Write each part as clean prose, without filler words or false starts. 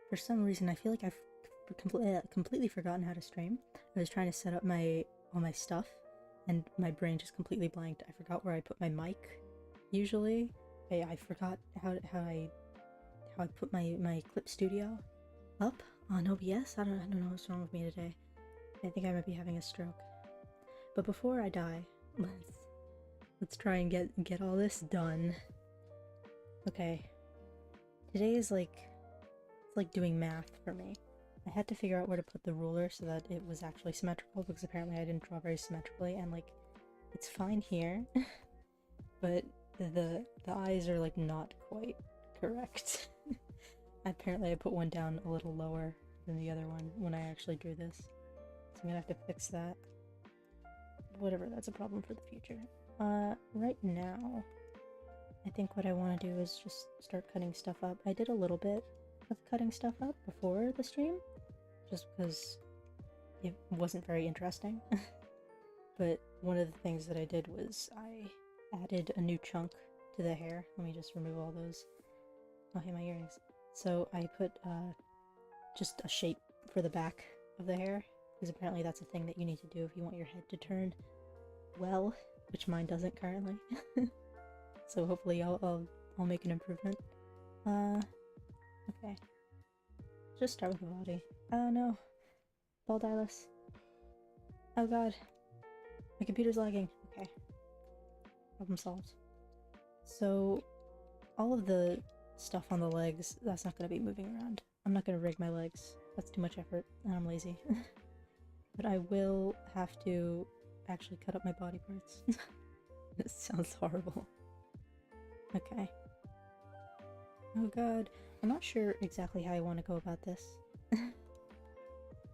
For some reason, I feel like I've completely forgotten how to stream. I was trying to set up all my stuff, and my brain just completely blanked. I forgot where I put my mic. Usually, I forgot how I put my clip studio up on OBS. I don't know what's wrong with me today. I think I might be having a stroke. But before I die, let's try and get all this done. Okay. Today is it's like doing math for me. I had to figure out where to put the ruler so that it was actually symmetrical, because apparently I didn't draw very symmetrically, and like it's fine here, but the eyes are like not quite correct. Apparently I put one down a little lower than the other one when I actually drew this. So I'm gonna have to fix that. Whatever, that's a problem for the future. Right now, I think what I want to do is just start cutting stuff up. I did a little bit of cutting stuff up before the stream, just because it wasn't very interesting. But one of the things that I did was I added a new chunk to the hair. Let me just remove all those. Oh, hey, my earrings. So I put just a shape for the back of the hair, because apparently that's a thing that you need to do if you want your head to turn well, which mine doesn't currently. So hopefully I'll make an improvement. Okay. Just start with the body. Oh no. Bald Eilis. Oh god. My computer's lagging. Okay. Problem solved. So, all of the stuff on the legs, that's not going to be moving around. I'm not going to rig my legs. That's too much effort, and I'm lazy. But I will have to actually cut up my body parts. This sounds horrible. Okay. Oh god. I'm not sure exactly how I want to go about this.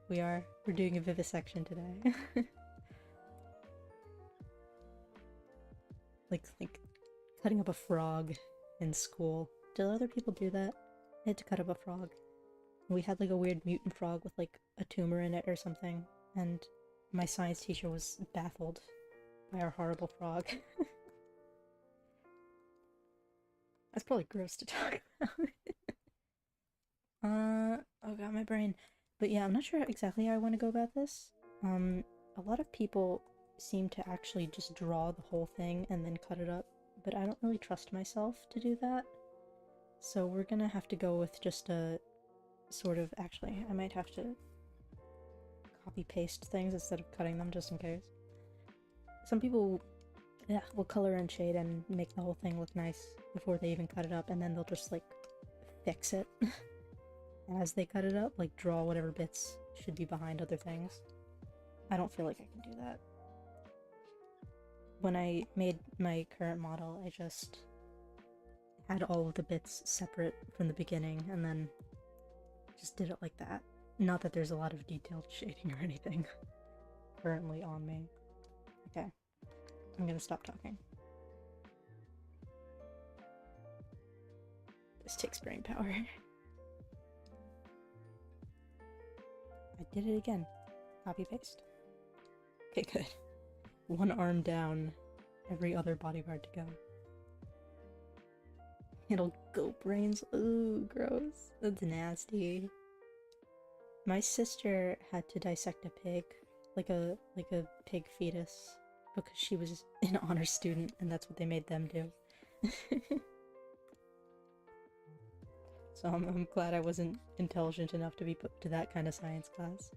We're doing a vivisection today. like cutting up a frog in school. Did other people do that? I had to cut up a frog. We had like a weird mutant frog with like a tumor in it or something, and my science teacher was baffled by our horrible frog. That's probably gross to talk about. Oh god, my brain. But yeah, I'm not sure exactly how I want to go about this. A lot of people seem to actually just draw the whole thing and then cut it up, but I don't really trust myself to do that. So we're gonna have to go with just a sort of, actually, I might have to copy-paste things instead of cutting them just in case. Some people, yeah, will color and shade and make the whole thing look nice before they even cut it up, and then they'll just, like, fix it as they cut it up, like draw whatever bits should be behind other things. I don't feel like I can do that. When I made my current model, I just had all of the bits separate from the beginning, and then just did it like that. Not that there's a lot of detailed shading or anything currently on me. Okay, I'm gonna stop talking. This takes brain power. I did it again. Copy paste. Okay, good. One arm down, every other body part to go. It'll go brains. Ooh, gross. That's nasty. My sister had to dissect a pig, like a pig fetus, because she was an honor student, and that's what they made them do. So I'm glad I wasn't intelligent enough to be put to that kind of science class.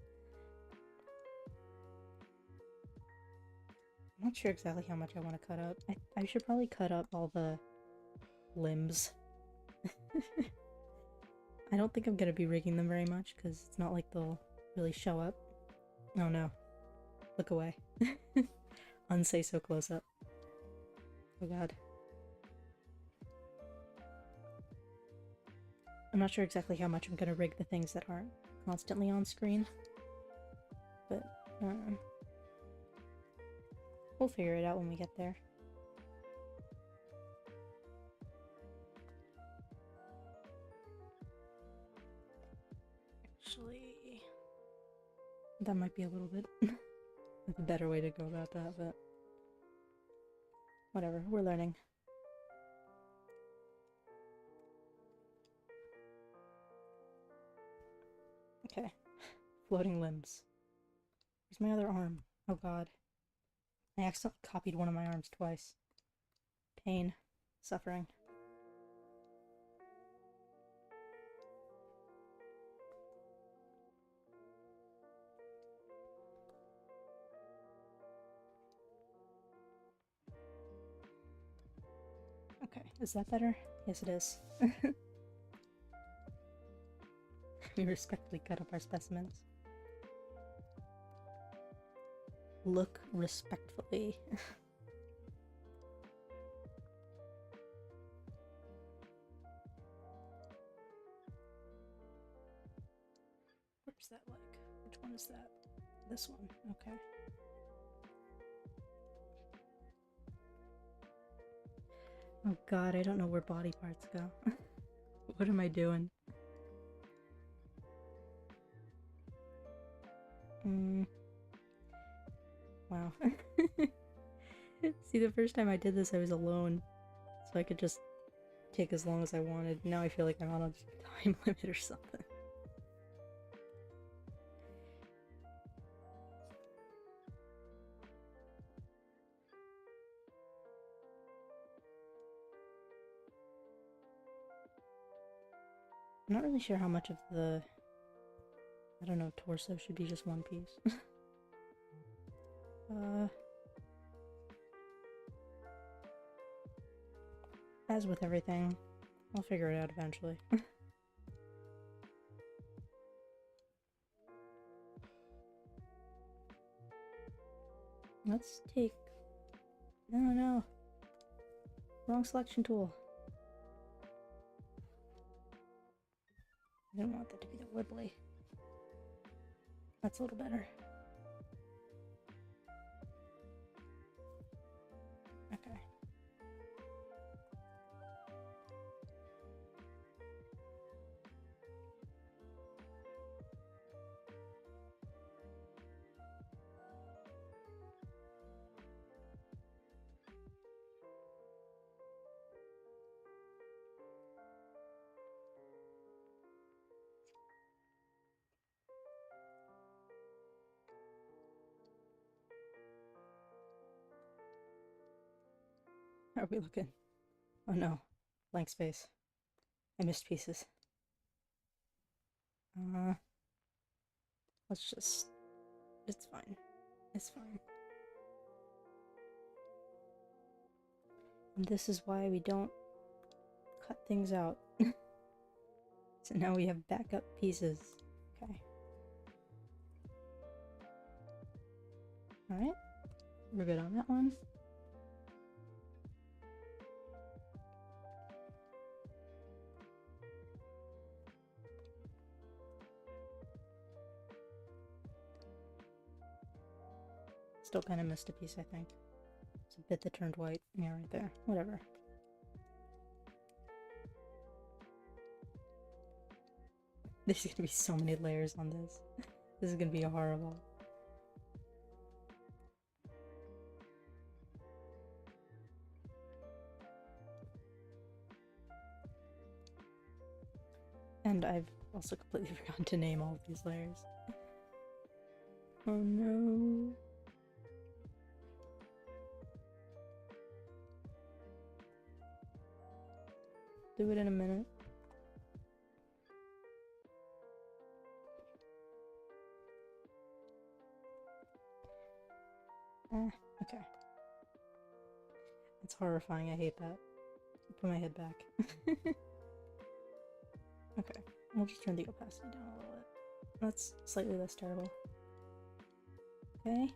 I'm not sure exactly how much I want to cut up. I should probably cut up all the limbs. I don't think I'm gonna be rigging them very much, because it's not like they'll really show up. Oh no. Look away. Unsay so close up. Oh god. I'm not sure exactly how much I'm gonna rig the things that aren't constantly on screen. But, we'll figure it out when we get there. Actually, that might be a little bit a better way to go about that, but whatever, we're learning. Okay. Floating limbs. Where's my other arm? Oh god. I accidentally copied one of my arms twice. Pain. Suffering. Okay, is that better? Yes, it is. We respectfully cut up our specimens. Look respectfully. Where's that leg? Which one is that? This one. Okay. Oh god, I don't know where body parts go. What am I doing? Wow. See, the first time I did this, I was alone. So I could just take as long as I wanted. Now I feel like I'm on a time limit or something. I'm not really sure how much of the, I don't know, torso should be just one piece. As with everything, I'll figure it out eventually. Let's take... No. Wrong selection tool. I didn't want that to be the wibbly. That's a little better. Okay. How are we looking? Oh no. Blank space. I missed pieces. Let's just... It's fine. It's fine. And this is why we don't cut things out. So now we have backup pieces. Okay. Alright. We're good on that one. Still kind of missed a piece, I think. It's a bit that turned white. Yeah, right there. Whatever. There's gonna be so many layers on this. This is gonna be horrible. And I've also completely forgotten to name all of these layers. Oh no. Do it in a minute. Okay. It's horrifying, I hate that. Put my head back. Okay, I'll just turn the opacity down a little bit. That's slightly less terrible. Okay.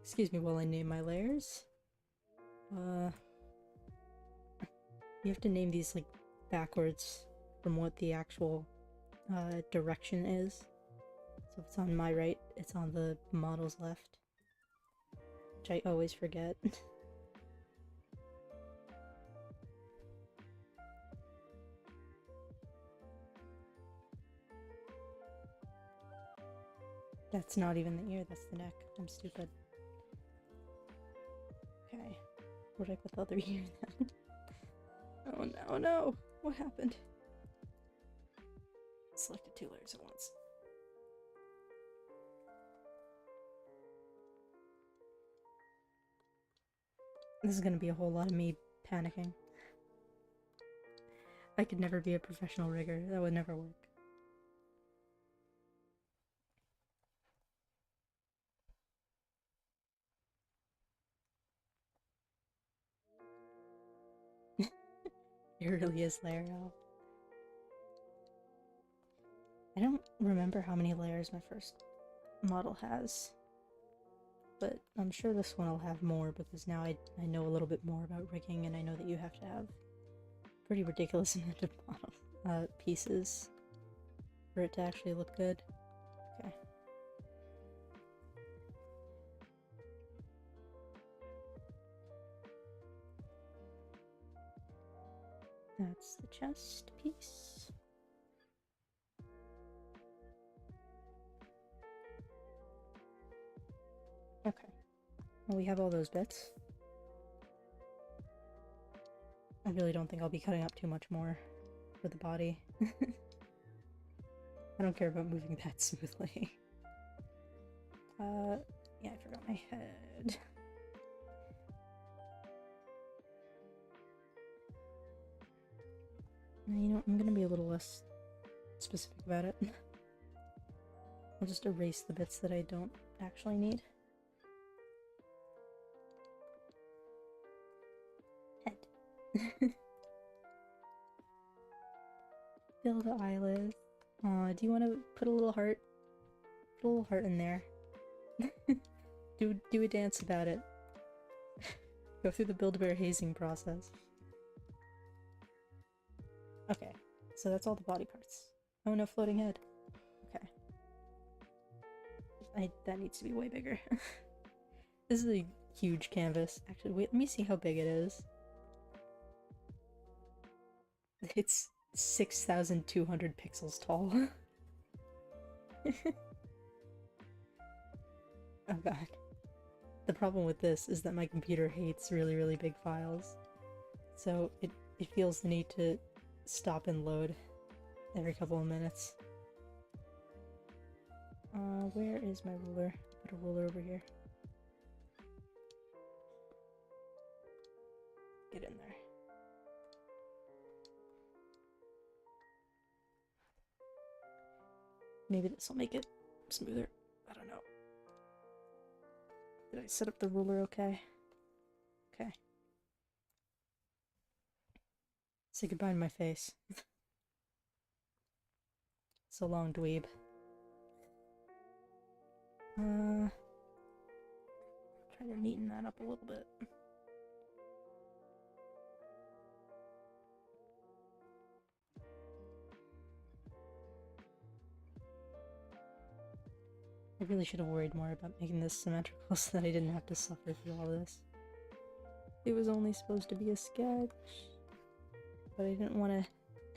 Excuse me while I name my layers. You have to name these like backwards from what the actual direction is. So if it's on my right, it's on the model's left. Which I always forget. That's not even the ear, that's the neck. I'm stupid. Okay. Where did I put the other ear then? Oh no, no! What happened? Select a 2 layers at once. This is gonna be a whole lot of me panicking. I could never be a professional rigger. That would never work. It really is layer out. I don't remember how many layers my first model has, but I'm sure this one will have more because now I know a little bit more about rigging, and I know that you have to have a pretty ridiculous amount of model pieces for it to actually look good. Okay. That's the chest piece. Okay. Well, we have all those bits. I really don't think I'll be cutting up too much more for the body. I don't care about moving that smoothly. Yeah, I forgot my head. You know, I'm gonna be a little less specific about it. I'll just erase the bits that I don't actually need. Head. Build the eyelids. Aw, do you want to put a little heart? Put a little heart in there. do a dance about it. Go through the Build-A-Bear hazing process. Okay, so that's all the body parts. Oh, no floating head. Okay. That needs to be way bigger. This is a huge canvas. Actually, wait, let me see how big it is. It's 6,200 pixels tall. Oh god. The problem with this is that my computer hates really, really big files. So it feels the need to stop and load every couple of minutes. Where is my ruler? Put a ruler over here. Get in there. Maybe this will make it smoother. I don't know. Did I set up the ruler okay? Okay. Say goodbye to my face. So long, dweeb. Try to neaten that up a little bit. I really should have worried more about making this symmetrical so that I didn't have to suffer through all this. It was only supposed to be a sketch, but I didn't want to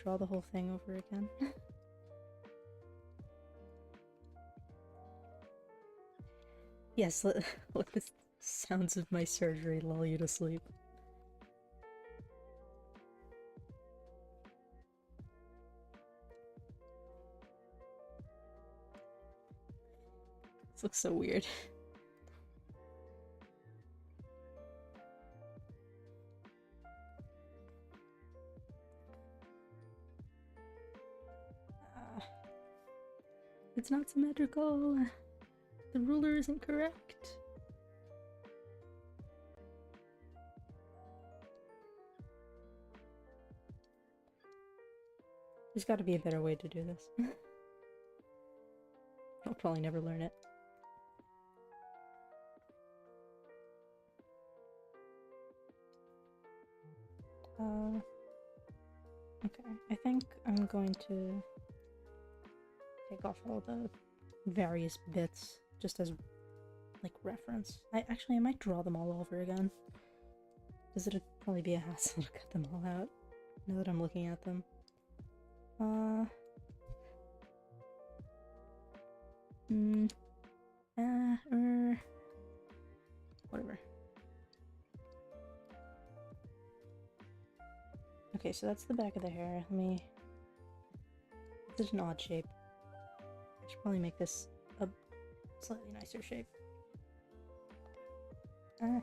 draw the whole thing over again. Yes, let the sounds of my surgery lull you to sleep. This looks so weird. It's not symmetrical. The ruler isn't correct. There's got to be a better way to do this. I'll probably never learn it. Okay, I think I'm going to take off all the various bits just as like reference. I might draw them all over again, because it'd probably be a hassle to cut them all out now that I'm looking at them. Whatever. Okay, so that's the back of the hair. This is an odd shape. Should probably make this a slightly nicer shape. Okay.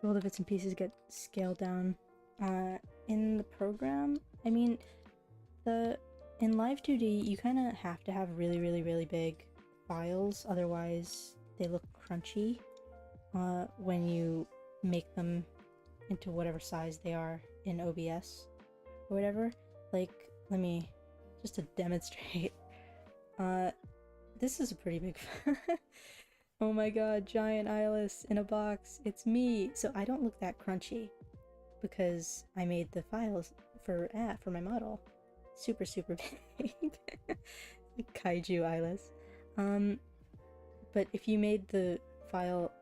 All the bits and pieces get scaled down. In the program, I mean, in Live 2D, you kind of have to have really big files, otherwise they look crunchy when you make them into whatever size they are in OBS or whatever. Like, let me just to demonstrate. This is a pretty big oh my god, giant Eilis in a box. It's me. So I don't look that crunchy because I made the files for my model. Super big. Like kaiju Eilis. But if you made the file,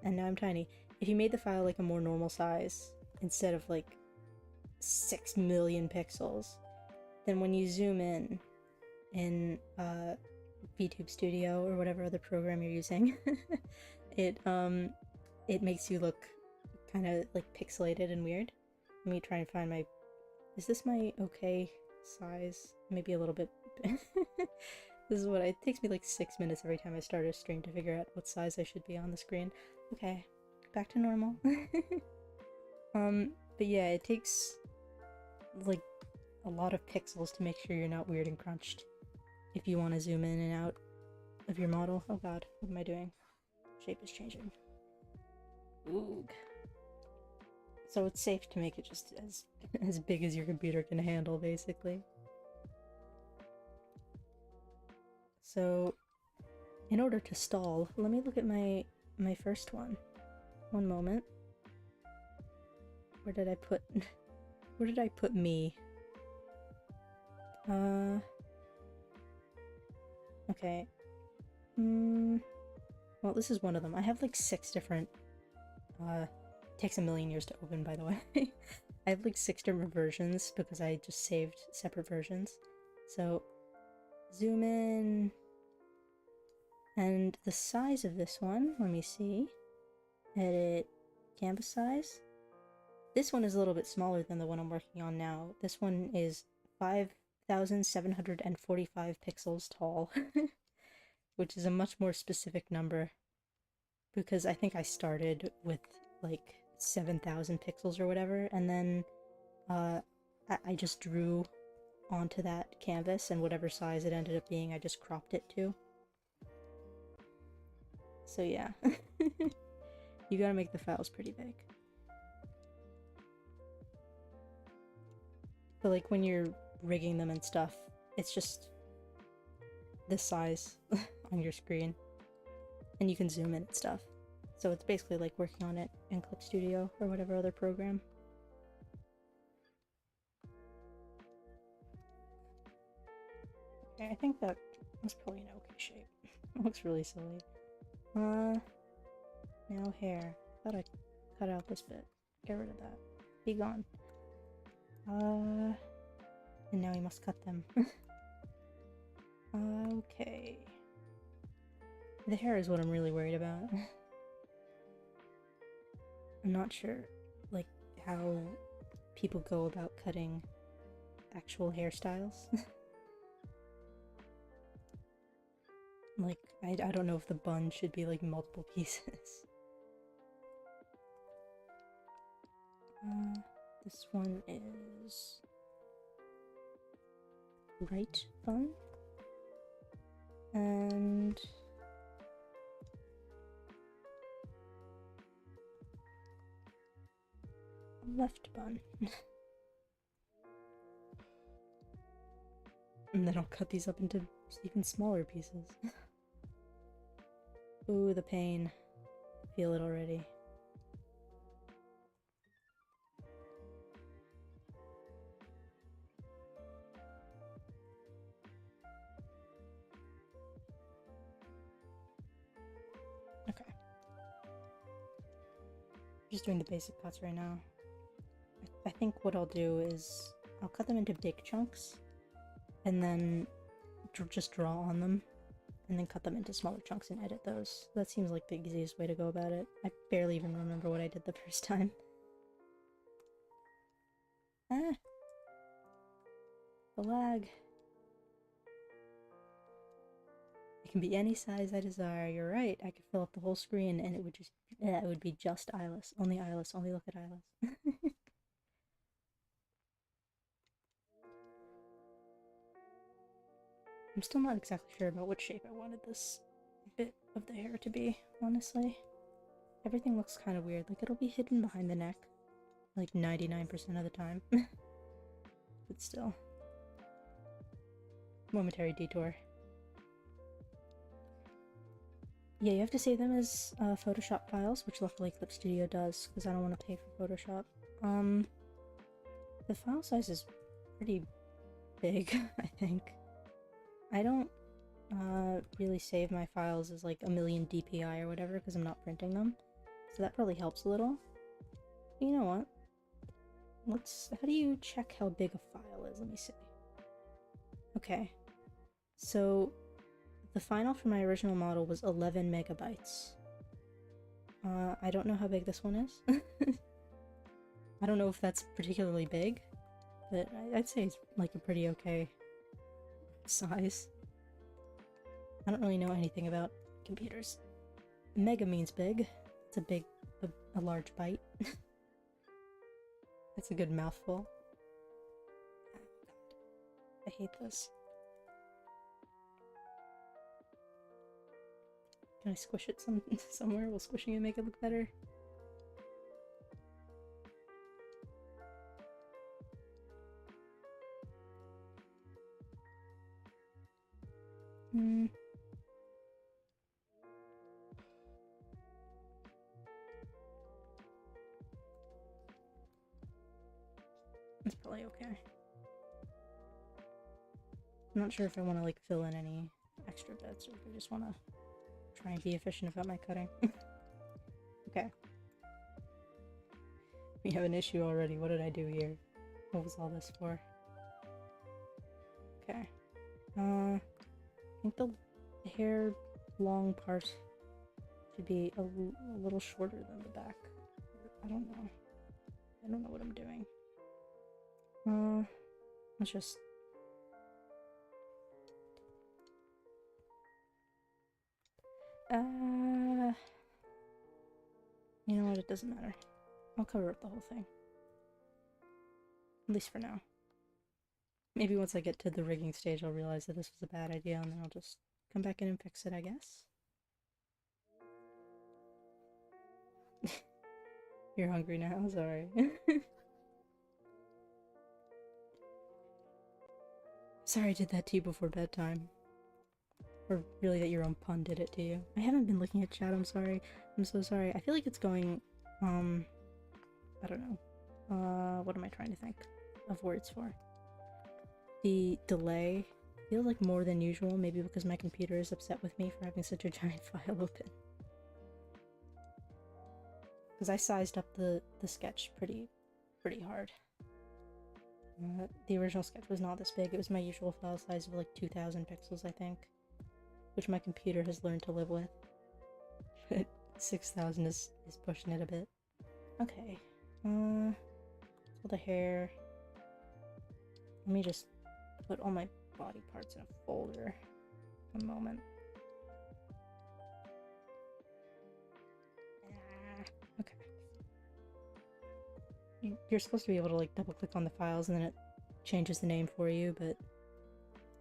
and now I'm tiny, if you made the file like a more normal size instead of like 6 million pixels, then when you zoom in VTube Studio or whatever other program you're using, it makes you look kind of like pixelated and weird. Let me try and find my... Is this my okay size? Maybe a little bit... This is what it takes me like 6 minutes every time I start a stream to figure out what size I should be on the screen. Okay, back to normal. But yeah, it takes like a lot of pixels to make sure you're not weird and crunched if you want to zoom in and out of your model. Oh god, what am I doing? Shape is changing. Oog. So it's safe to make it just as big as your computer can handle, basically. So, in order to stall, let me look at my first one. One moment. Where did I put me? Okay. Well, this is one of them. I have like 6 different, takes a million years to open, by the way. I have like 6 different versions because I just saved separate versions. So, zoom in. And the size of this one, let me see. Edit canvas size. This one is a little bit smaller than the one I'm working on now. This one is 5,745 pixels tall, which is a much more specific number because I think I started with like 7,000 pixels or whatever, and then I just drew onto that canvas, and whatever size it ended up being, I just cropped it to. So yeah, you gotta make the files pretty big. But like when you're rigging them and stuff, it's just this size on your screen, and you can zoom in and stuff. So it's basically like working on it in Clip Studio or whatever other program. Okay, I think that was probably an okay shape. It looks really silly. Now hair. Thought I cut out this bit. Get rid of that. Be gone. And now we must cut them. Okay. The hair is what I'm really worried about. I'm not sure, like, how people go about cutting actual hairstyles. Like, I don't know if the bun should be, like, multiple pieces. This one is... right bun. And... left bun. And then I'll cut these up into even smaller pieces. Ooh, the pain. Feel it already. just doing the basic cuts right now. I think what I'll do is I'll cut them into big chunks and then just draw on them and then cut them into smaller chunks and edit those. That seems like the easiest way to go about it. I barely even remember what I did the first time. Ah! The lag. It can be any size I desire. You're right. I could fill up the whole screen and it would just... yeah, it would be just Eilis. Only Eilis. Only look at Eilis. I'm still not exactly sure about what shape I wanted this bit of the hair to be, honestly. Everything looks kind of weird. Like, it'll be hidden behind the neck, like 99% of the time. But still. Momentary detour. Yeah, you have to save them as Photoshop files, which luckily Clip Studio does, because I don't want to pay for Photoshop. The file size is pretty big, I think. I don't really save my files as like 1,000,000 DPI or whatever because I'm not printing them. So that probably helps a little. But you know what? How do you check how big a file is? Let me see. Okay. So the final for my original model was 11 megabytes. I don't know how big this one is. I don't know if that's particularly big, but I'd say it's like a pretty okay size. I don't really know anything about computers. Mega means big. It's a large bite. It's a good mouthful. I hate this. Can I squish it somewhere? Will squishing it make it look better? It's probably okay. I'm not sure if I want to like fill in any extra bits or if I just want to try and be efficient about my cutting. Okay. We have an issue already. What did I do here? What was all this for? Okay. I think the hair long part should be a little shorter than the back. I don't know. I don't know what I'm doing. Let's just... you know what? It doesn't matter. I'll cover up the whole thing. At least for now. Maybe once I get to the rigging stage, I'll realize that this was a bad idea, and then I'll just come back in and fix it, I guess. You're hungry now? Sorry. Sorry I did that to you before bedtime. Or really that your own pun did it to you. I haven't been looking at chat, I'm sorry. I'm so sorry. I feel like it's going, I don't know. What am I trying to think of words for? The delay feels like more than usual, maybe because my computer is upset with me for having such a giant file open. Because I sized up the sketch pretty hard. The original sketch was not this big. It was my usual file size of like 2,000 pixels, I think. Which my computer has learned to live with. But 6,000 is pushing it a bit. Okay. So the hair... Let me just put all my body parts in a folder. One moment. Okay. You're supposed to be able to like double click on the files and then it changes the name for you, but...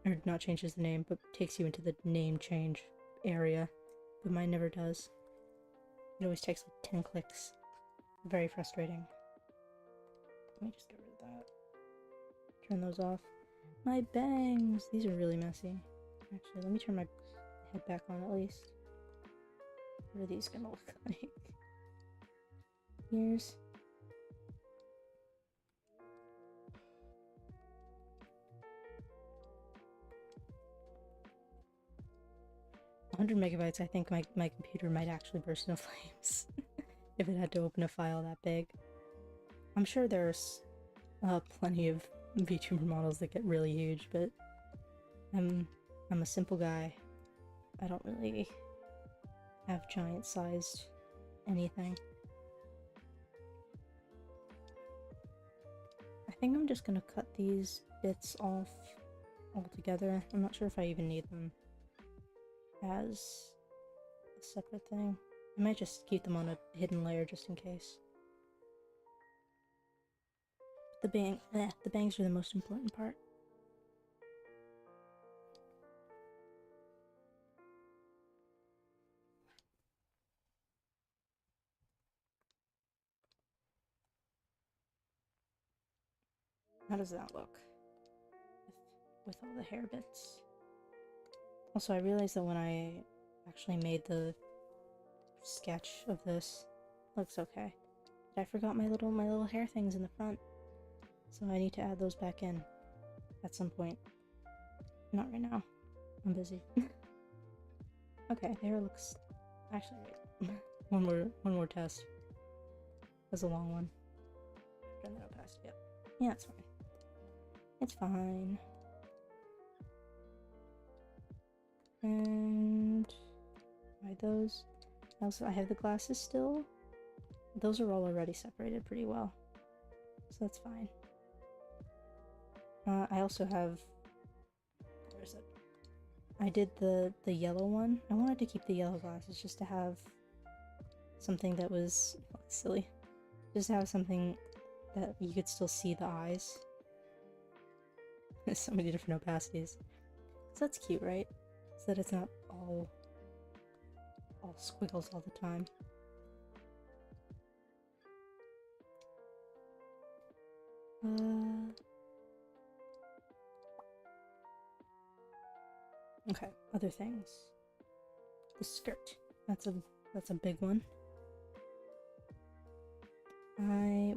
Or not changes the name, but takes you into the name change area. But mine never does. It always takes like 10 clicks. Very frustrating. Let me just get rid of that. Turn those off. My bangs! These are really messy. Actually, let me turn my head back on at least. What are these gonna look like? Ears. 100 megabytes, I think my computer might actually burst into flames. if it had to open a file that big. I'm sure there's plenty of VTuber models that get really huge, but I'm a simple guy. I don't really have giant-sized anything. I think I'm just gonna cut these bits off altogether. I'm not sure if I even need them as a separate thing. I might just keep them on a hidden layer just in case. The bangs are the most important part. How does that look? With all the hair bits. Also, I realized that when I actually made the sketch of this, looks okay. But I forgot my little hair things in the front. So I need to add those back in at some point. Not right now. I'm busy. Okay, the hair looks... Actually, wait. one more test. That's a long one. Turn that past. Yep. Yeah, it's fine. It's fine. And hide those. Also, I have the glasses still. Those are all already separated pretty well, so that's fine. I also have. Where is it? I did the yellow one. I wanted to keep the yellow glasses just to have something that was silly. Just to have something that you could still see the eyes. There's so many different opacities. So that's cute, right? So that it's not all squiggles all the time. Okay, other things. The skirt. That's a big one.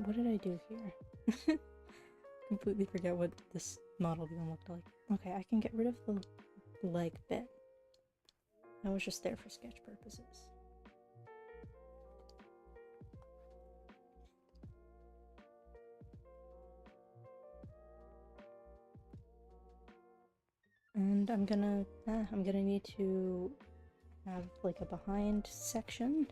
What did I do here? Completely forget what this model even looked like. Okay, I can get rid of the leg bit. That was just there for sketch purposes. And I'm gonna need to have like a behind section,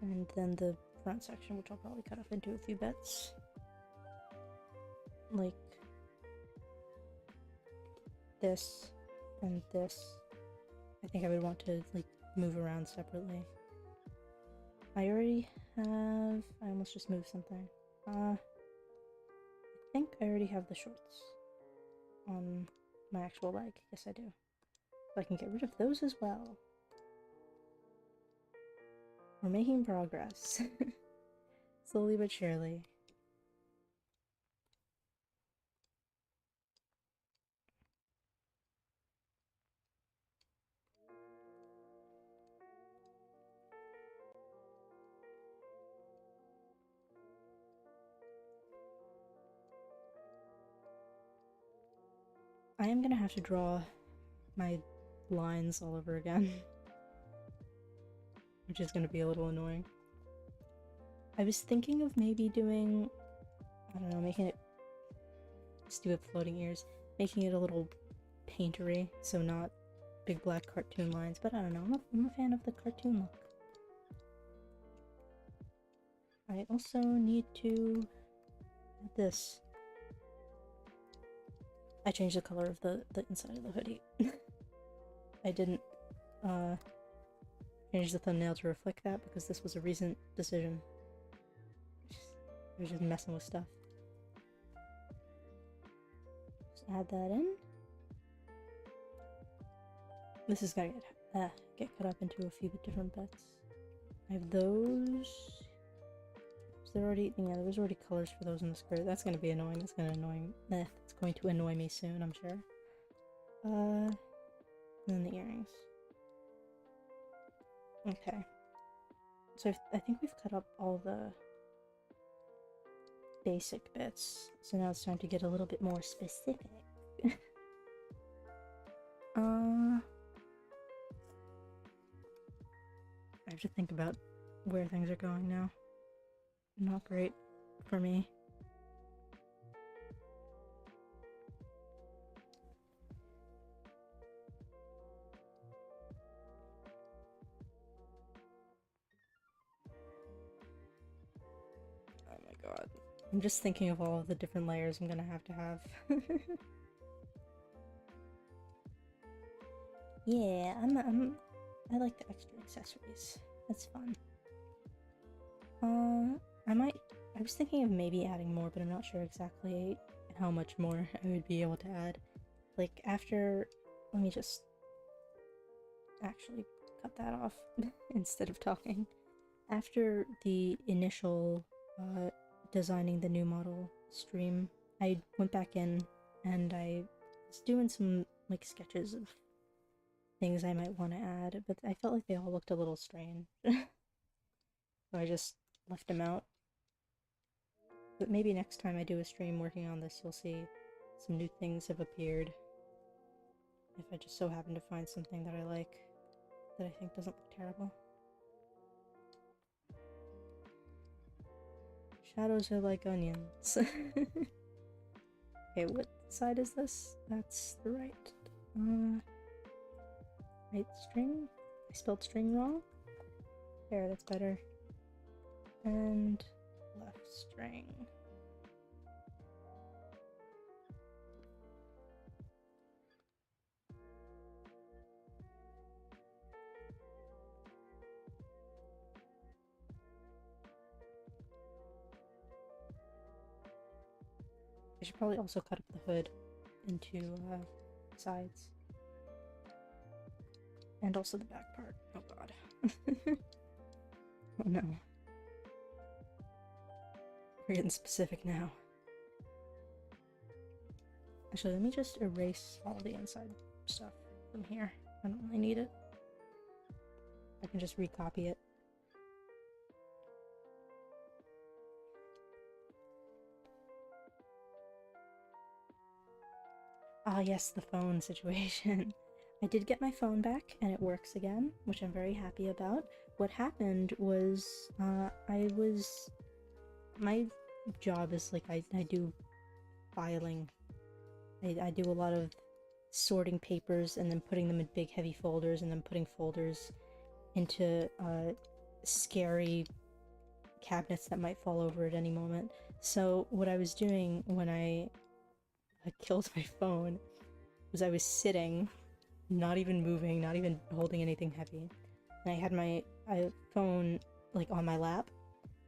and then the front section, which I'll probably cut up into a few bits. Like this and this. I think I would want to like move around separately. I already have... I almost just moved something. I think I already have the shorts on my actual leg. Yes, I do. So I can get rid of those as well. We're making progress. Slowly but surely. I am gonna have to draw my lines all over again. Which is gonna be a little annoying. I was thinking of maybe doing... I don't know, making it... Stupid floating ears. Making it a little paintery, so not big black cartoon lines, but I don't know, I'm a fan of the cartoon look. I also need to add this. I changed the color of the inside of the hoodie. I didn't change the thumbnail to reflect that because this was a recent decision. I was just messing with stuff. Just add that in. This is gonna get cut up into a few different bits. I have those. There was already colors for those in the skirt. That's gonna be annoying. It's going to annoy me soon, I'm sure. And then the earrings. Okay. So I think we've cut up all the basic bits. So now it's time to get a little bit more specific. I have to think about where things are going now. Not great for me. Oh my god. I'm just thinking of all of the different layers I'm gonna have to have. Yeah, I like the extra accessories. That's fun. I was thinking of maybe adding more, but I'm not sure exactly how much more I would be able to add. Like, after... Let me just actually cut that off instead of talking. After the initial designing the new model stream, I went back in and I was doing some, like, sketches of things I might want to add, but I felt like they all looked a little strange. So I just left them out. But maybe next time I do a stream working on this, you'll see some new things have appeared. If I just so happen to find something that I like, that I think doesn't look terrible. Shadows are like onions. Okay, what side is this? That's the right. Right string? I spelled string wrong? There, that's better. And left string. I should probably also cut up the hood into sides. And also the back part. Oh god. Oh no. We're getting specific now. Actually, let me just erase all the inside stuff from here. I don't really need it. I can just recopy it. Ah, yes, the phone situation. I did get my phone back and it works again, which I'm very happy about. What happened was, my job is like, I do filing. I do a lot of sorting papers and then putting them in big heavy folders and then putting folders into scary cabinets that might fall over at any moment. So what I was doing when I killed my phone was I was sitting, not even moving, not even holding anything heavy, and I had my phone like on my lap,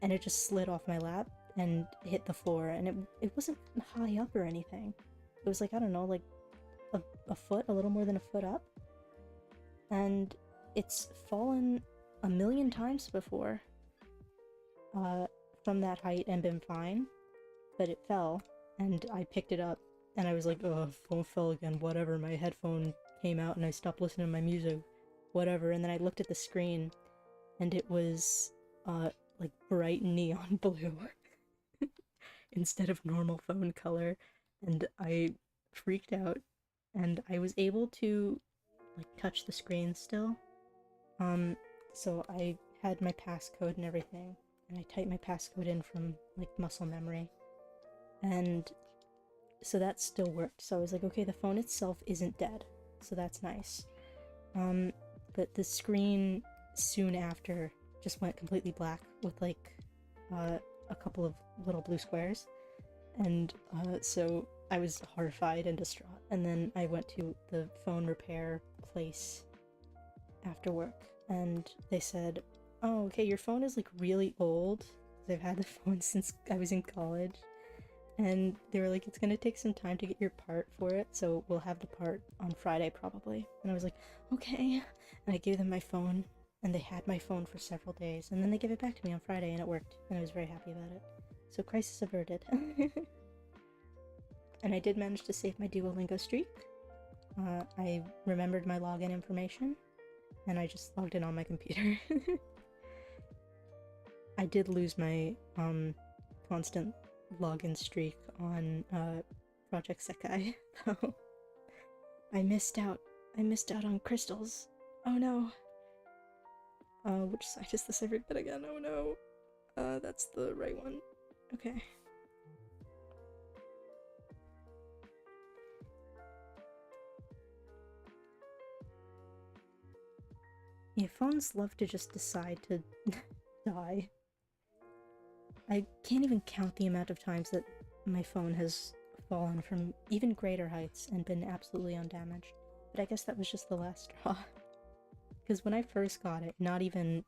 and it just slid off my lap and hit the floor, and it wasn't high up or anything. It was like, I don't know, like a foot, a little more than a foot up, and it's fallen a million times before from that height and been fine, but it fell, and I picked it up, and I was like, oh, phone fell again, whatever, my headphone came out and I stopped listening to my music, whatever, and then I looked at the screen, and it was, like, bright neon blue instead of normal phone color, and I freaked out, and I was able to, like, touch the screen still, so I had my passcode and everything, and I typed my passcode in from, like, muscle memory, and so that still worked. So I was like, okay, the phone itself isn't dead, so that's nice. But the screen soon after just went completely black with like a couple of little blue squares, and so I was horrified and distraught. And then I went to the phone repair place after work, and they said, oh, okay, your phone is like really old. I've had the phone since I was in college. And they were like, it's gonna take some time to get your part for it, so we'll have the part on Friday probably. And I was like, okay. And I gave them my phone, and they had my phone for several days, and then they gave it back to me on Friday, and it worked, and I was very happy about it. So crisis averted. And I did manage to save my Duolingo streak. I remembered my login information, and I just logged in on my computer. I did lose my constant login streak on Project Sekai, though. I missed out on crystals. Oh no. Which side is this every bit again? Oh no. That's the right one. Okay. Yeah, phones love to just decide to die. I can't even count the amount of times that my phone has fallen from even greater heights and been absolutely undamaged. But I guess that was just the last straw. Because when I first got it, not even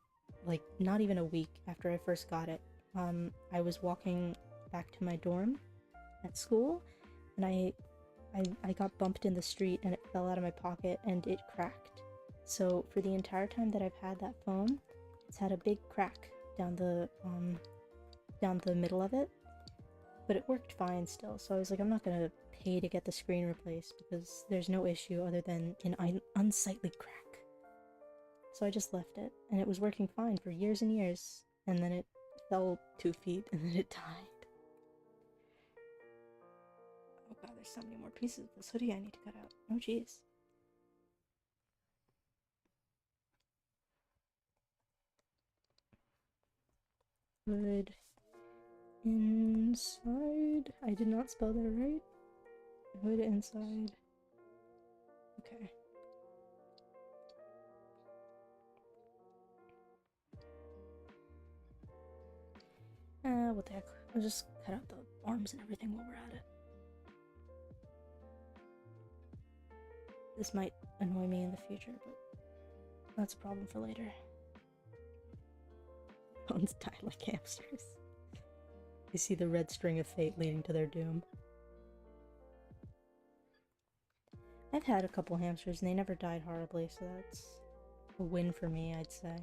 a week after I first got it, I was walking back to my dorm at school, and I got bumped in the street and it fell out of my pocket and it cracked. So for the entire time that I've had that phone, it's had a big crack down the middle of it, but it worked fine still. So I was like, I'm not gonna pay to get the screen replaced because there's no issue other than an unsightly crack. So I just left it, and it was working fine for years and years, and then it fell 2 feet, and then it died. Oh god, there's so many more pieces of this hoodie I need to cut out. Oh jeez. Hood inside. I did not spell that right. Hood inside. Okay. What the heck? I'll just cut out the arms and everything while we're at it. This might annoy me in the future, but that's a problem for later. Phones die like hamsters. You see the red string of fate leading to their doom. I've had a couple hamsters and they never died horribly, so that's a win for me, I'd say.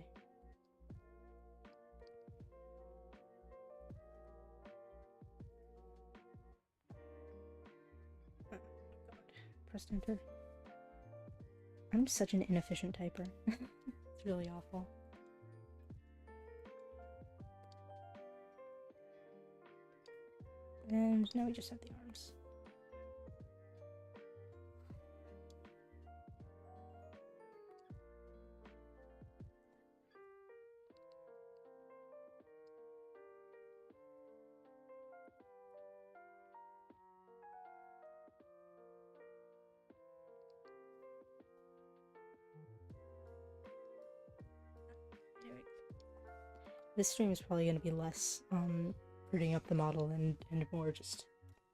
Oh god. Pressed enter. I'm such an inefficient typer. It's really awful. And now we just have the arms. This stream is probably going to be less rooting up the model and more just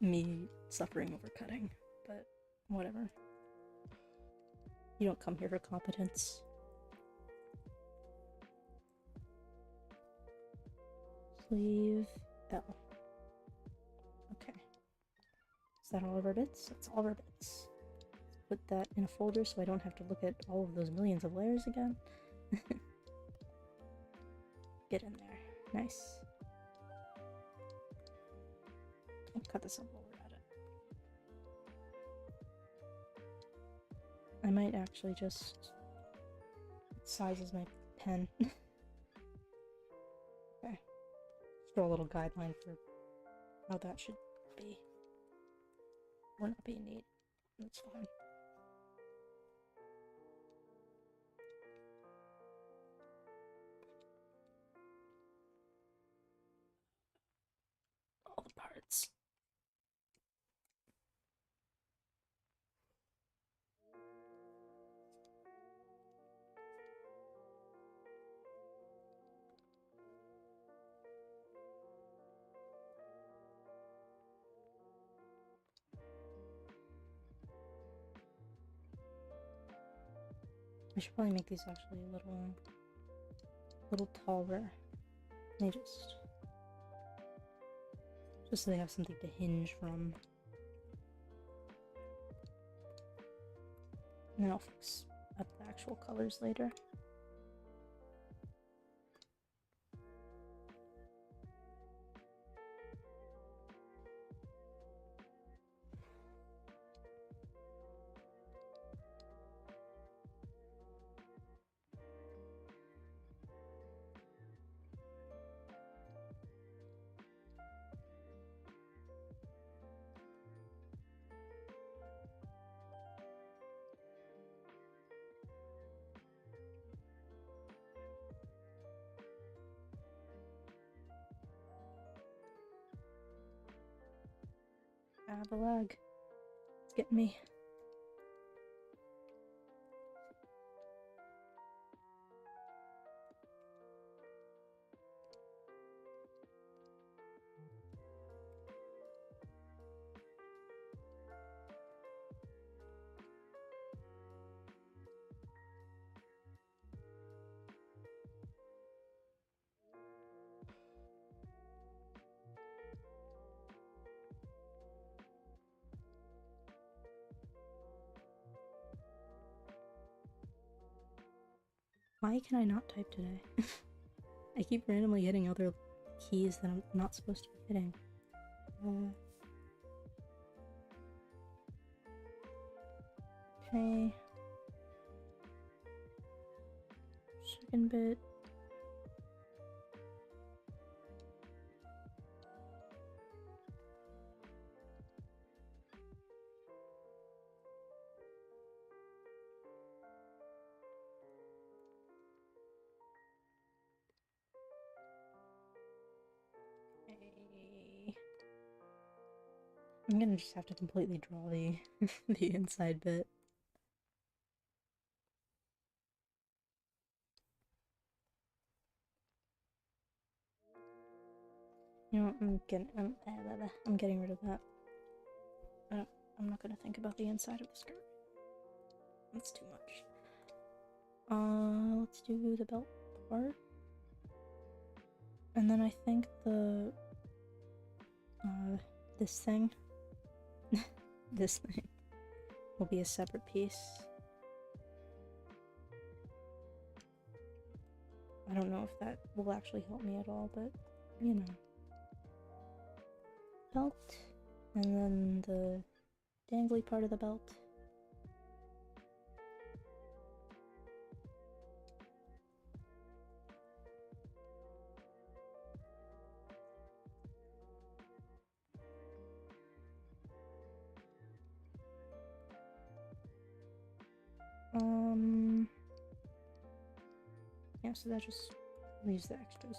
me suffering over cutting, but whatever. You don't come here for competence. Sleeve L. Okay. Is that all of our bits? That's all of our bits. Let's put that in a folder so I don't have to look at all of those millions of layers again. Get in there. Nice. I'll cut this up while we're at it. I might actually just sizes my pen. Okay. Just draw a little guideline for how that should be. Or not be neat. That's fine. All the parts. I should probably make these actually a little taller. They just so they have something to hinge from. And then I'll fix up the actual colors later. the lag. It's getting me. Why can I not type today? I keep randomly hitting other keys that I'm not supposed to be hitting. Okay. Second bit. I'm gonna just have to completely draw the the inside bit. You know what, I'm getting rid of that. I'm not gonna think about the inside of the skirt. That's too much. Let's do the belt part. And then I think this thing this thing will be a separate piece. I don't know if that will actually help me at all, but you know. Belt, and then the dangly part of the belt. Yeah, so that just leaves the extras.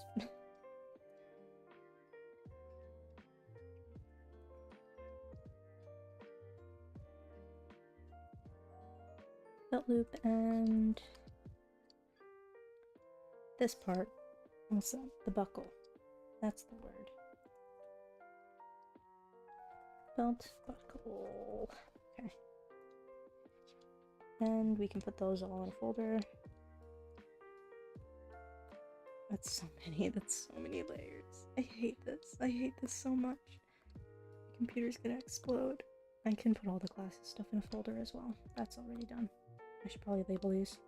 Belt loop and this part. Also, the buckle. That's the word. Belt, buckle. Okay. And we can put those all in a folder. That's so many layers. I hate this so much. My computer's gonna explode. I can put all the classes stuff in a folder as well. That's already done. I should probably label these.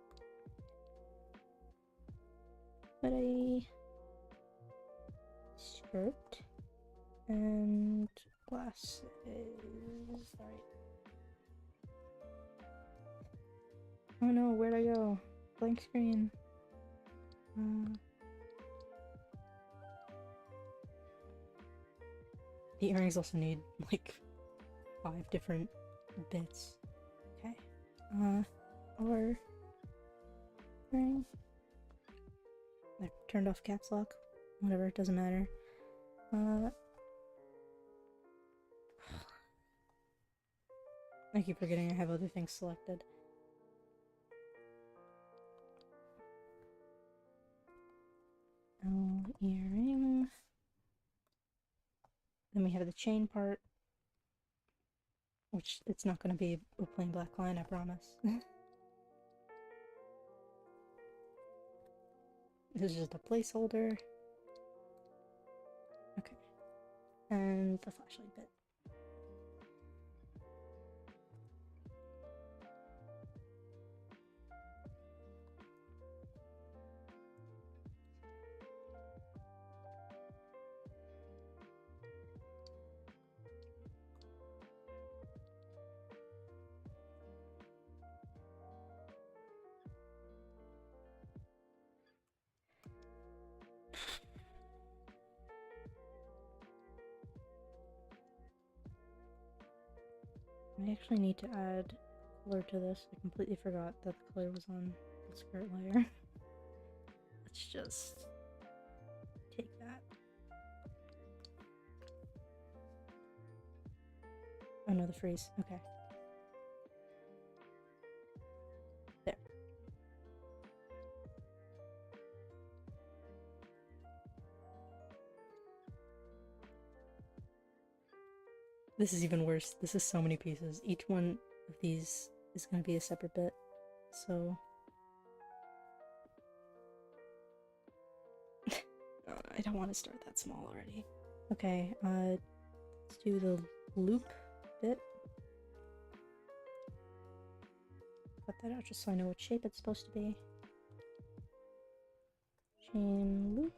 But a skirt and glasses. Alright. Oh no, where'd I go? Blank screen. The earrings also need like 5 different bits. Okay. Or ring. I turned off caps lock. Whatever, it doesn't matter. I keep forgetting I have other things selected. Oh, earring. Then we have the chain part, which it's not going to be a plain black line, I promise. This is just a placeholder. Okay. And the flashlight bit. I actually need to add color to this. I completely forgot that the color was on the skirt layer. Let's just take that. Oh no, the freeze. Okay. There. This is even worse. This is so many pieces. Each one of these is going to be a separate bit. So... oh, I don't want to start that small already. Okay, let's do the loop bit. Cut that out just so I know what shape it's supposed to be. Chain loop.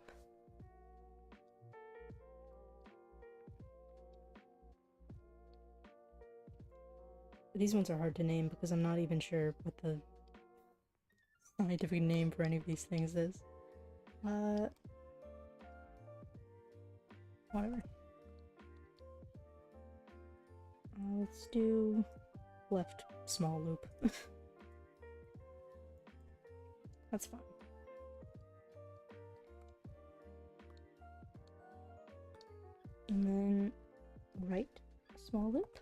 These ones are hard to name because I'm not even sure what the scientific name for any of these things is. Whatever. Let's do left small loop. That's fine. And then right small loop.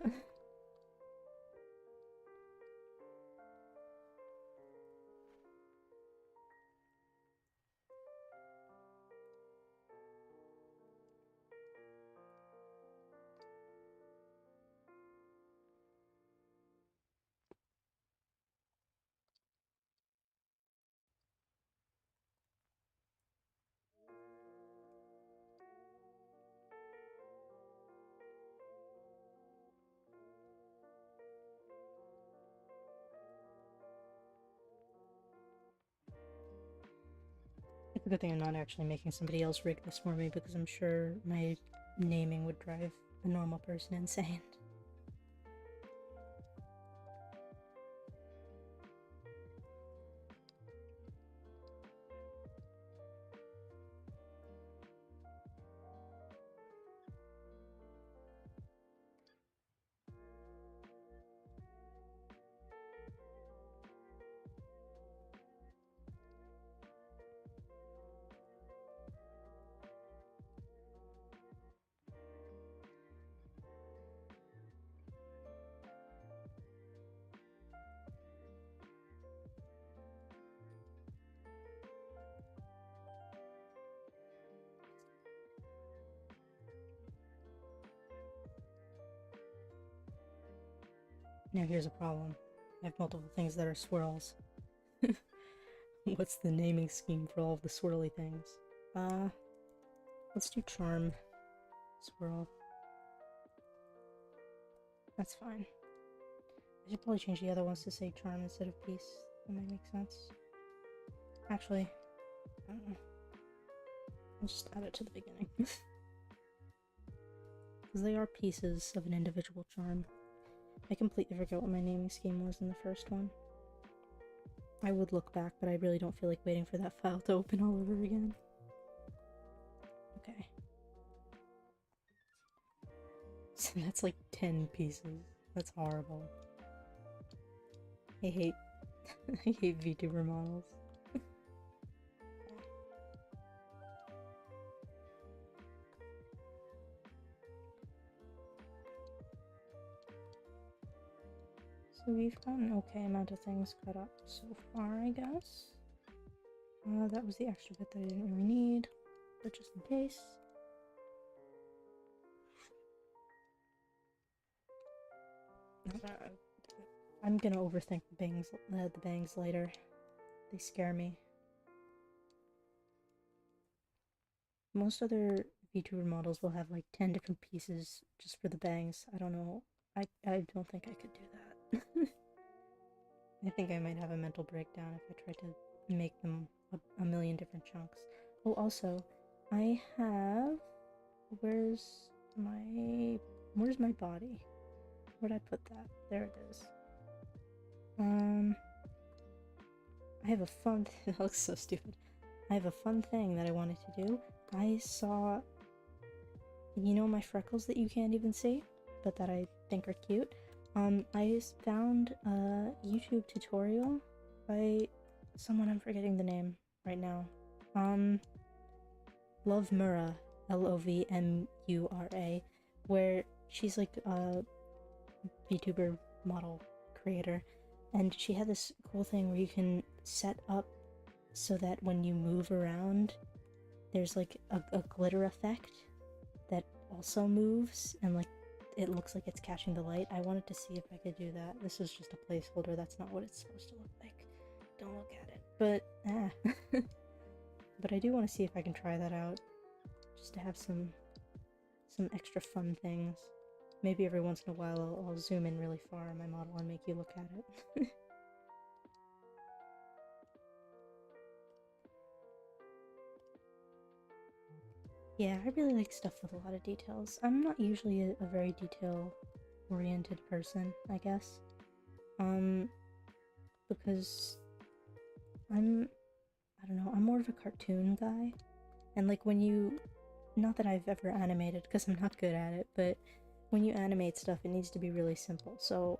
It's a good thing I'm not actually making somebody else rig this for me because I'm sure my naming would drive a normal person insane. Now here's a problem. I have multiple things that are swirls. What's the naming scheme for all of the swirly things? Let's do charm swirl. That's fine. I should probably change the other ones to say charm instead of peace. That might make sense. Actually, I don't know. I'll just add it to the beginning. Because they are pieces of an individual charm. I completely forgot what my naming scheme was in the first one. I would look back, but I really don't feel like waiting for that file to open all over again. Okay. So that's like 10 pieces. That's horrible. I hate I hate VTuber models. So we've got an okay amount of things cut up so far, I guess. That was the extra bit that I didn't really need, but just in case. I'm gonna overthink the bangs later. They scare me. Most other VTuber models will have like 10 different pieces just for the bangs. I don't know. I don't think I could do that. I think I might have a mental breakdown if I tried to make them a million different chunks. Oh, also, I have... Where's my body? Where'd I put that? There it is. I have a fun... that looks so stupid. I have a fun thing that I wanted to do. I saw... You know my freckles that you can't even see? But that I think are cute? I found a YouTube tutorial by someone, I'm forgetting the name right now. Lovemura, Lovmura, where she's like VTuber model creator, and she had this cool thing where you can set up so that when you move around, there's like a glitter effect that also moves, and like it looks like it's catching the light. I wanted to see if I could do that. This was just a placeholder. That's not what it's supposed to look like. Don't look at it. But but I do want to see if I can try that out, just to have some extra fun things. Maybe every once in a while I'll zoom in really far on my model and make you look at it. Yeah, I really like stuff with a lot of details. I'm not usually a very detail-oriented person, I guess. Because I don't know, I'm more of a cartoon guy. And like when you, not that I've ever animated, because I'm not good at it, but when you animate stuff, it needs to be really simple. So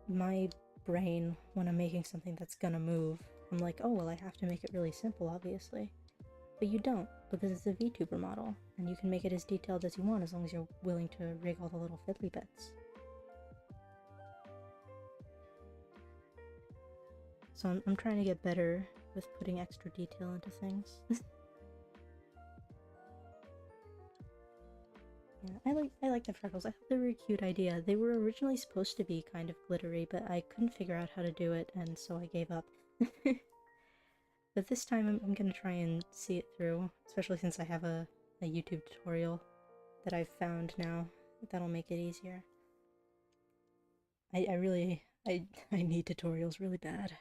my brain, when I'm making something that's gonna move, I'm like, oh, well, I have to make it really simple, obviously. But you don't, because it's a VTuber model, and you can make it as detailed as you want as long as you're willing to rig all the little fiddly bits. So I'm trying to get better with putting extra detail into things. Yeah, I like the freckles. I thought they were a cute idea. They were originally supposed to be kind of glittery, but I couldn't figure out how to do it, and so I gave up. But this time I'm gonna try and see it through, especially since I have a YouTube tutorial that I've found now. That'll make it easier. I really need tutorials really bad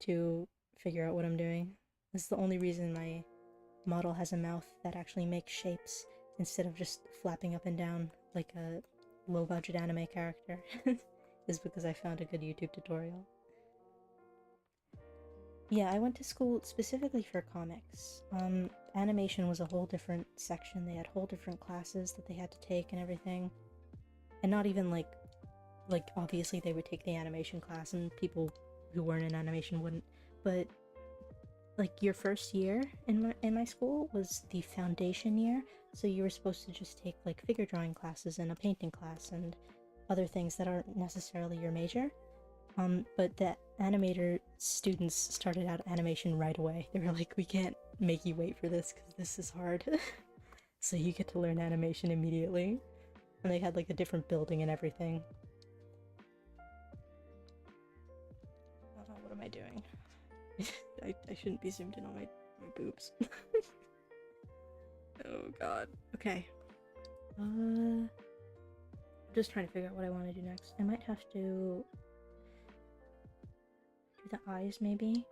to figure out what I'm doing. This is the only reason my model has a mouth that actually makes shapes instead of just flapping up and down like a low-budget anime character, is because I found a good YouTube tutorial. Yeah, I went to school specifically for comics. Animation was a whole different section. They had whole different classes that they had to take and everything. And not even like obviously they would take the animation class and people who weren't in animation wouldn't, but like your first year in my school was the foundation year, so you were supposed to just take like figure drawing classes and a painting class and other things that aren't necessarily your major. But the animator students started out animation right away. They were like, we can't make you wait for this because this is hard. So you get to learn animation immediately. And they had like a different building and everything. What am I doing? I shouldn't be zoomed in on my boobs. Oh god. Okay. I'm just trying to figure out what I want to do next. I might have to do the eyes, maybe.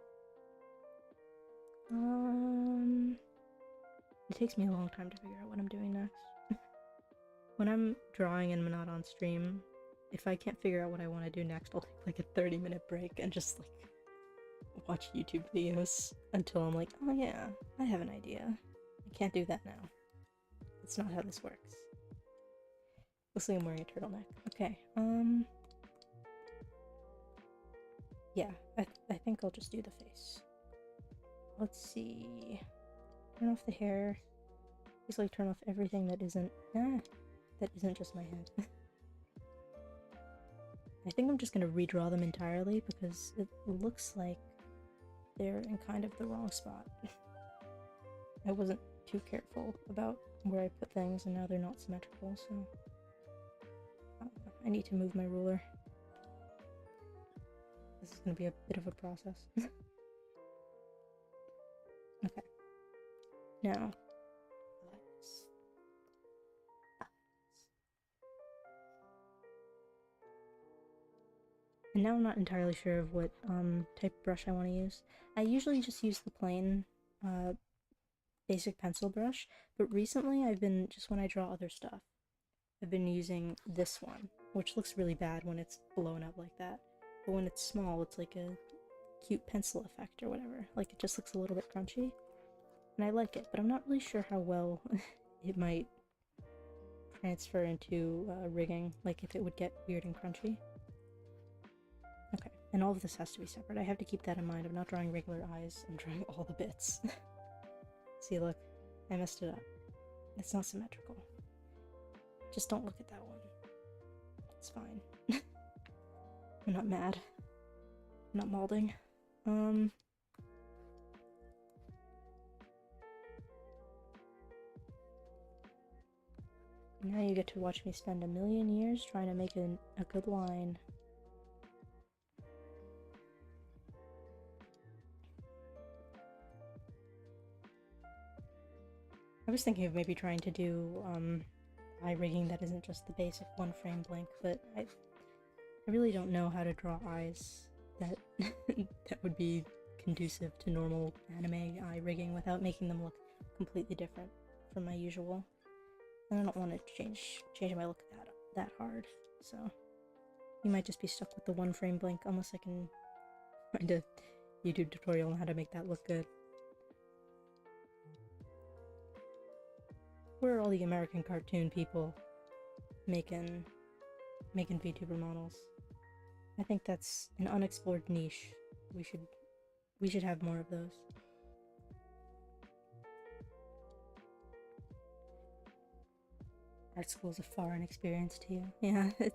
It takes me a long time to figure out what I'm doing next. When I'm drawing and I'm not on stream, if I can't figure out what I want to do next, I'll take like a 30-minute break and just like watch YouTube videos until I'm like, oh yeah, I have an idea. I can't do that now. That's not how this works. Looks like I'm wearing a turtleneck. Okay, yeah, I think I'll just do the face. Let's see. Turn off the hair. Basically turn off everything that isn't just my head. I think I'm just gonna redraw them entirely because it looks like they're in kind of the wrong spot. I wasn't too careful about where I put things and now they're not symmetrical, so I need to move my ruler. This is gonna be a bit of a process. Okay. Now, and now I'm not entirely sure of what type of brush I want to use. I usually just use the plain basic pencil brush, but recently I've been, just when I draw other stuff, I've been using this one, which looks really bad when it's blown up like that. But when it's small, it's like a cute pencil effect or whatever. Like, it just looks a little bit crunchy. And I like it, but I'm not really sure how well it might transfer into rigging, like if it would get weird and crunchy. Okay, and all of this has to be separate. I have to keep that in mind. I'm not drawing regular eyes, I'm drawing all the bits. See, look, I messed it up. It's not symmetrical. Just don't look at that one. It's fine. I'm not mad. I'm not malding. Now you get to watch me spend a million years trying to make a good line. I was thinking of maybe trying to do eye rigging that isn't just the basic one frame blink, but I really don't know how to draw eyes that that would be conducive to normal anime eye rigging without making them look completely different from my usual. And I don't want to change my look that hard, so you might just be stuck with the one frame blink unless I can find a YouTube tutorial on how to make that look good. Where are all the American cartoon people making VTuber models? I think that's an unexplored niche. We should have more of those. Art school is a foreign experience to you. Yeah, I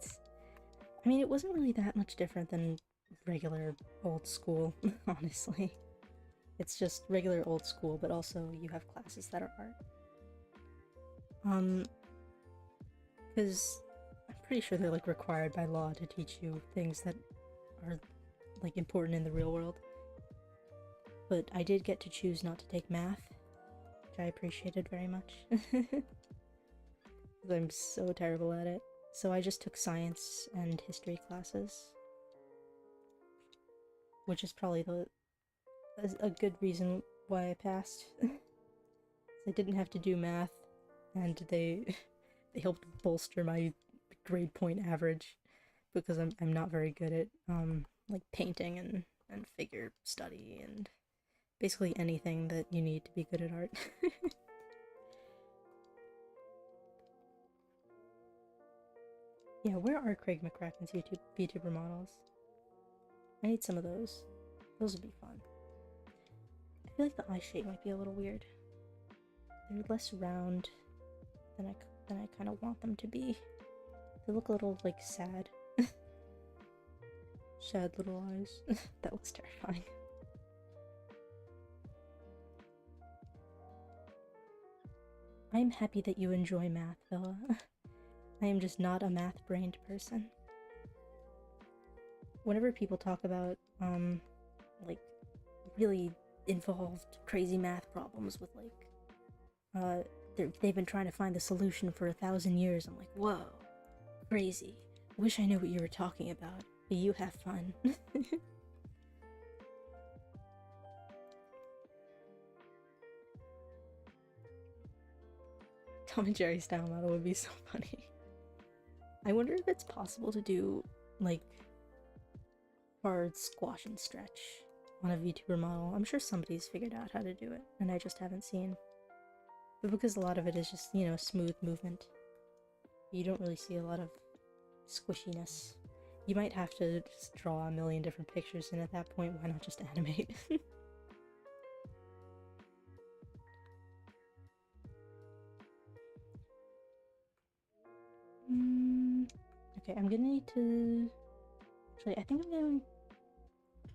mean, it wasn't really that much different than regular old school, honestly. It's just regular old school, but also you have classes that are art. Because I'm pretty sure they're like required by law to teach you things that are like important in the real world. But I did get to choose not to take math, which I appreciated very much. I'm so terrible at it. So I just took science and history classes. Which is probably a good reason why I passed. I didn't have to do math, and they helped bolster my grade point average, because I'm not very good at like painting and figure study and basically anything that you need to be good at art. Yeah, where are Craig McCracken's VTuber models? I need some of those. Those would be fun. I feel like the eye shape might be a little weird. They're less round than I kind of want them to be. They look a little, like, sad. Sad little eyes. That looks terrifying. I'm happy that you enjoy math, Bella. I am just not a math-brained person. Whenever people talk about, like, really involved, crazy math problems with, like, they've been trying to find the solution for 1,000 years, I'm like, whoa, crazy. Wish I knew what you were talking about, but you have fun. Tom and Jerry style model would be so funny. I wonder if it's possible to do, like, hard squash and stretch on a VTuber model. I'm sure somebody's figured out how to do it, and I just haven't seen. But because a lot of it is just, you know, smooth movement, you don't really see a lot of squishiness. You might have to just draw a million different pictures, and at that point, why not just animate? Okay, I'm gonna need to... Actually, I think I'm going...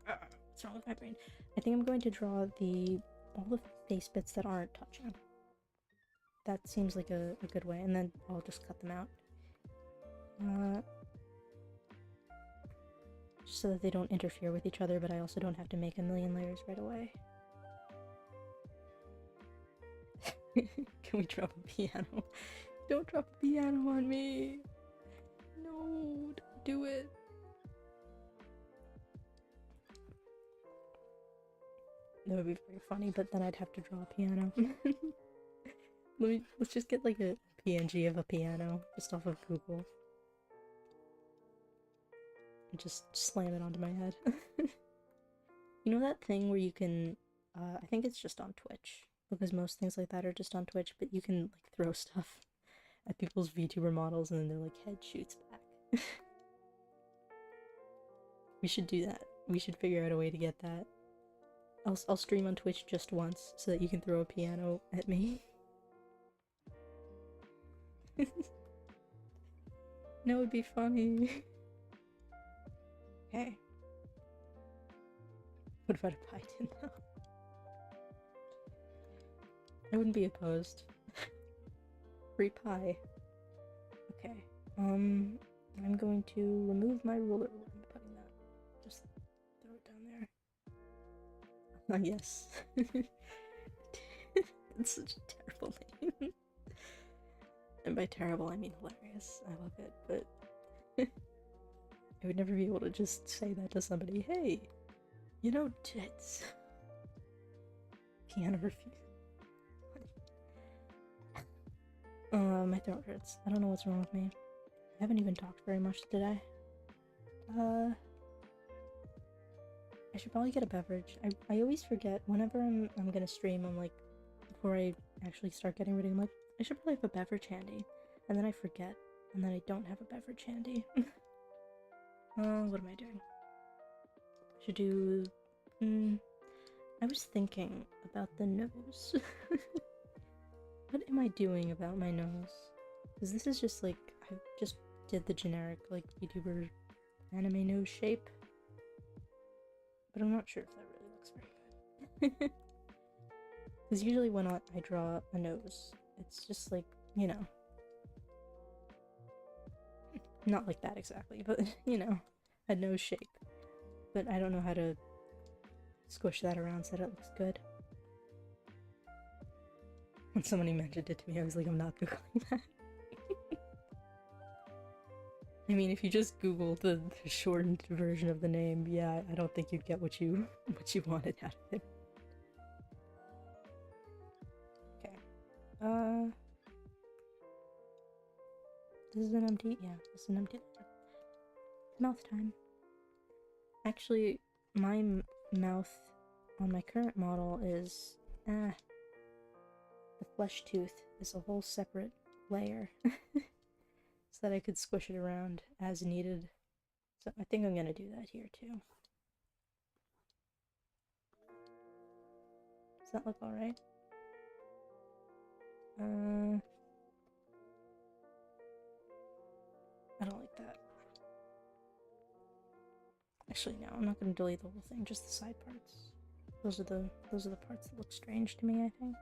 What's wrong with my brain? I think I'm going to draw all the face bits that aren't touching. That seems like a good way, and then I'll just cut them out. Just so that they don't interfere with each other, but I also don't have to make a million layers right away. Can we drop a piano? Don't drop a piano on me! No, don't do it. That would be very funny, but then I'd have to draw a piano. Let's just get like a PNG of a piano just off of Google. And just slam it onto my head. You know that thing where you can, I think it's just on Twitch, because most things like that are just on Twitch, but you can like throw stuff at people's VTuber models and then their like head shoots back. We should do that. We should figure out a way to get that. I'll stream on Twitch just once so that you can throw a piano at me. No, it'd be funny. Okay. What about a Python though? I wouldn't be opposed. Free pie. Okay. I'm going to remove my ruler. Where am I putting that? Just throw it down there. Yes. It's such a terrible name. And by terrible, I mean hilarious. I love it, but I would never be able to just say that to somebody. Hey, you know, tits. Piano refuse. My throat hurts. I don't know what's wrong with me. I haven't even talked very much today. I should probably get a beverage. I always forget whenever I'm gonna stream. I'm like, before I actually start getting ready, I'm like, I should probably have a beverage handy, and then I forget, and then I don't have a beverage handy. What am I doing? I should do. I was thinking about the nose. What am I doing about my nose? Because this is just like, I just did the generic, like, VTuber anime nose shape. But I'm not sure if that really looks very good. Because usually when I draw a nose, it's just like, you know. Not like that exactly, but, you know, a nose shape. But I don't know how to squish that around so that it looks good. When somebody mentioned it to me, I was like, I'm not googling that. I mean, if you just Googled the shortened version of the name, yeah, I don't think you'd get what you wanted out of it. Okay. This is an empty, yeah, this is an empty letter. Mouth time. Actually, my mouth on my current model is, the flesh tooth is a whole separate layer. So that I could squish it around as needed. So I think I'm gonna do that here too. Does that look alright? I don't like that. Actually, no, I'm not gonna delete the whole thing, just the side parts. Those are the parts that look strange to me, I think.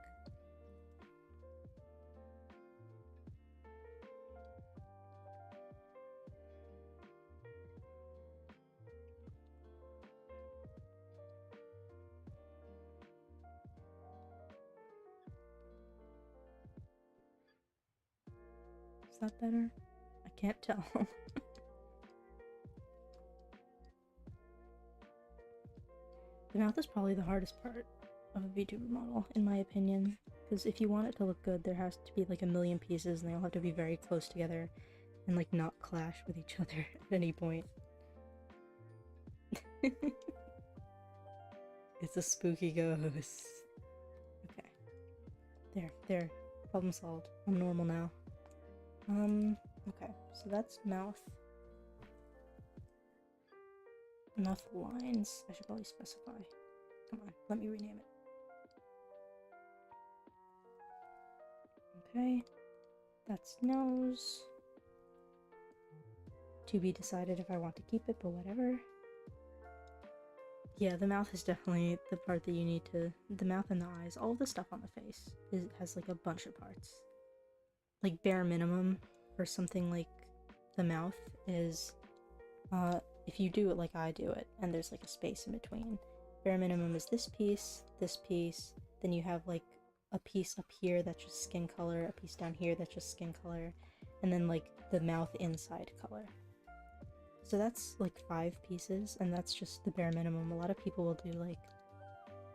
Is that better? I can't tell. The mouth is probably the hardest part of a VTuber model, in my opinion. Because if you want it to look good, there has to be like a million pieces and they all have to be very close together and like not clash with each other at any point. It's a spooky ghost. Okay. There. Problem solved. I'm normal now. Okay. So that's mouth. Mouth lines. I should probably specify. Come on, let me rename it. Okay. That's nose. To be decided if I want to keep it, but whatever. Yeah, the mouth is definitely the part that you need to... The mouth and the eyes, all of the stuff on the face has like a bunch of parts. Like bare minimum for something like the mouth is... if you do it like I do it, and there's like a space in between, bare minimum is this piece, then you have like a piece up here that's just skin color, a piece down here that's just skin color, and then like the mouth inside color. So that's like 5 pieces, and that's just the bare minimum. A lot of people will do like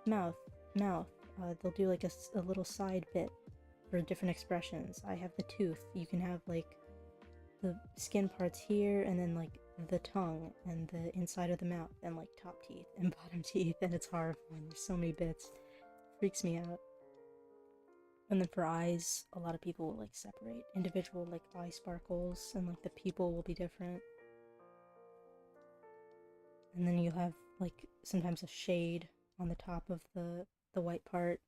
mouth, they'll do like a little side bit for different expressions. I have the tooth, you can have like the skin parts here, and then like the tongue, and the inside of the mouth, and like top teeth and bottom teeth, and it's horrifying. There's so many bits. It freaks me out. And then for eyes, a lot of people will like separate individual like eye sparkles, and like the pupil will be different. And then you have like sometimes a shade on the top of the white part,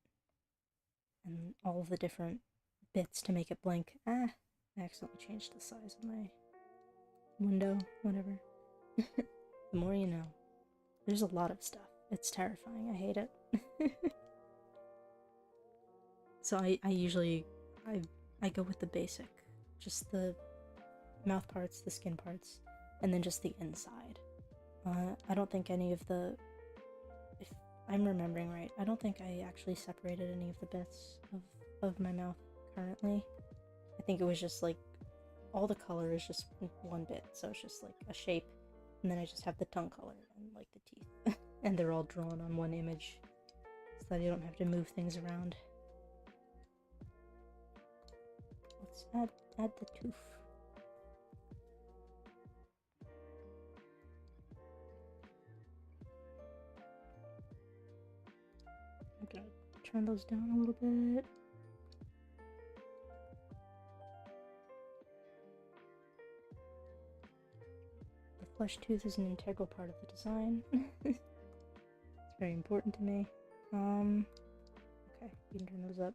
and all of the different bits to make it blink. I accidentally changed the size of my window, whatever. The more you know. There's a lot of stuff. It's terrifying. I hate it. So I usually I go with the basic, just the mouth parts, the skin parts, and then just the inside. I don't think any of the, if I'm remembering right, I don't think I actually separated any of the bits of my mouth currently. I think it was just like, all the color is just one bit, so it's just like a shape, and then I just have the tongue color and like the teeth. And they're all drawn on one image, so that you don't have to move things around. Let's add the tooth. I'm gonna turn those down a little bit. The flesh tooth is an integral part of the design. It's very important to me. Okay, you can turn those up.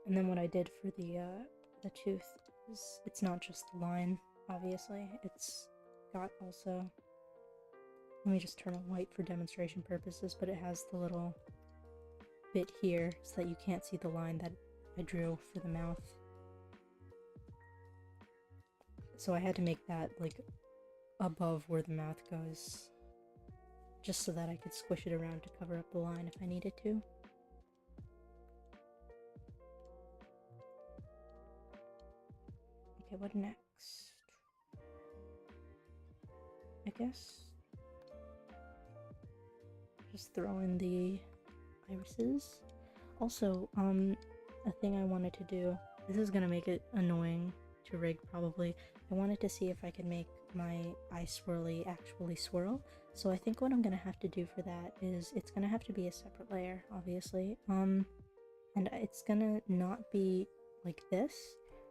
And then what I did for the tooth is, it's not just the line, obviously. It's got also, let me just turn it white for demonstration purposes, but it has the little bit here so that you can't see the line that I drew for the mouth. So I had to make that like above where the mouth goes, just so that I could squish it around to cover up the line if I needed to. Okay, what next? I guess just throw in the irises. Also, a thing I wanted to do, this is gonna make it annoying to rig probably. I wanted to see if I could make my eye swirly actually swirl. So I think what I'm gonna have to do for that is, it's gonna have to be a separate layer, obviously. And it's gonna not be like this.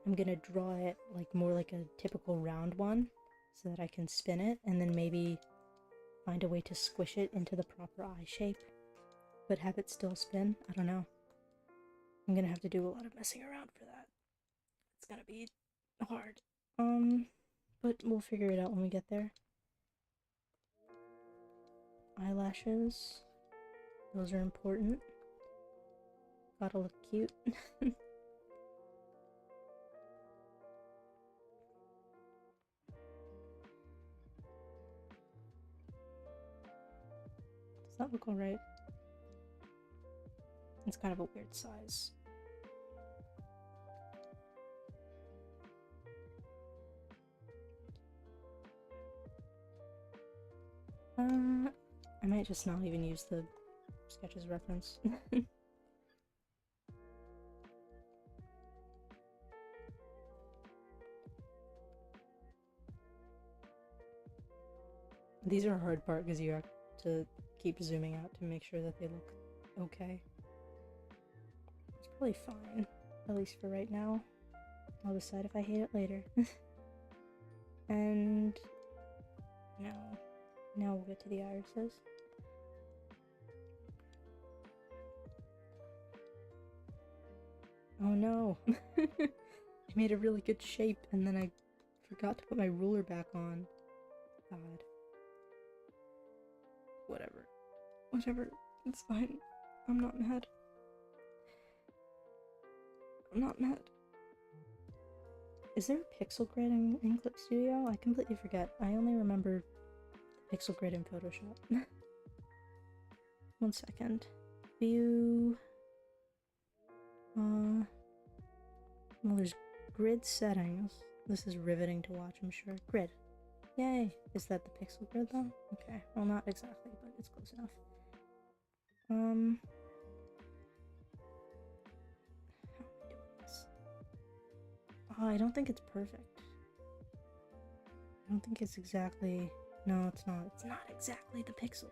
I'm gonna draw it like more like a typical round one, so that I can spin it and then maybe find a way to squish it into the proper eye shape, but have it still spin. I don't know. I'm gonna have to do a lot of messing around for that. It's gonna be hard. But we'll figure it out when we get there. Eyelashes. Those are important. Gotta look cute. Does that look alright? It's kind of a weird size. I might just not even use the sketches reference. These are a hard part because you have to keep zooming out to make sure that they look okay. It's probably fine, at least for right now. I'll decide if I hate it later. And now we'll get to the irises. Oh no! I made a really good shape and then I forgot to put my ruler back on. God. Whatever, it's fine. I'm not mad. Is there a pixel grid in Clip Studio? I completely forget. I only remember the pixel grid in Photoshop. 1 second. View. Well, there's grid settings. This is riveting to watch, I'm sure. Grid. Yay! Is that the pixel grid though? Okay, well not exactly, but it's close enough. How am I doing this? Oh, I don't think it's perfect. I don't think it's exactly... No, it's not. It's not exactly the pixels.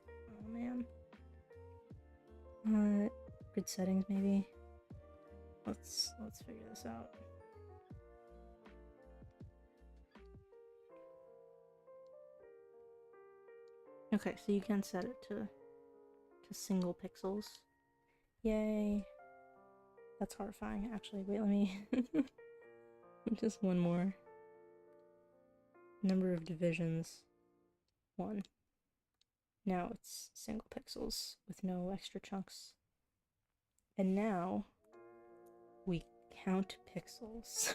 Oh man. Grid settings maybe? Let's figure this out. Okay, so you can set it to single pixels. Yay. That's horrifying, actually. Wait, let me... Just one more. Number of divisions, 1. Now it's single pixels with no extra chunks. And now we count pixels.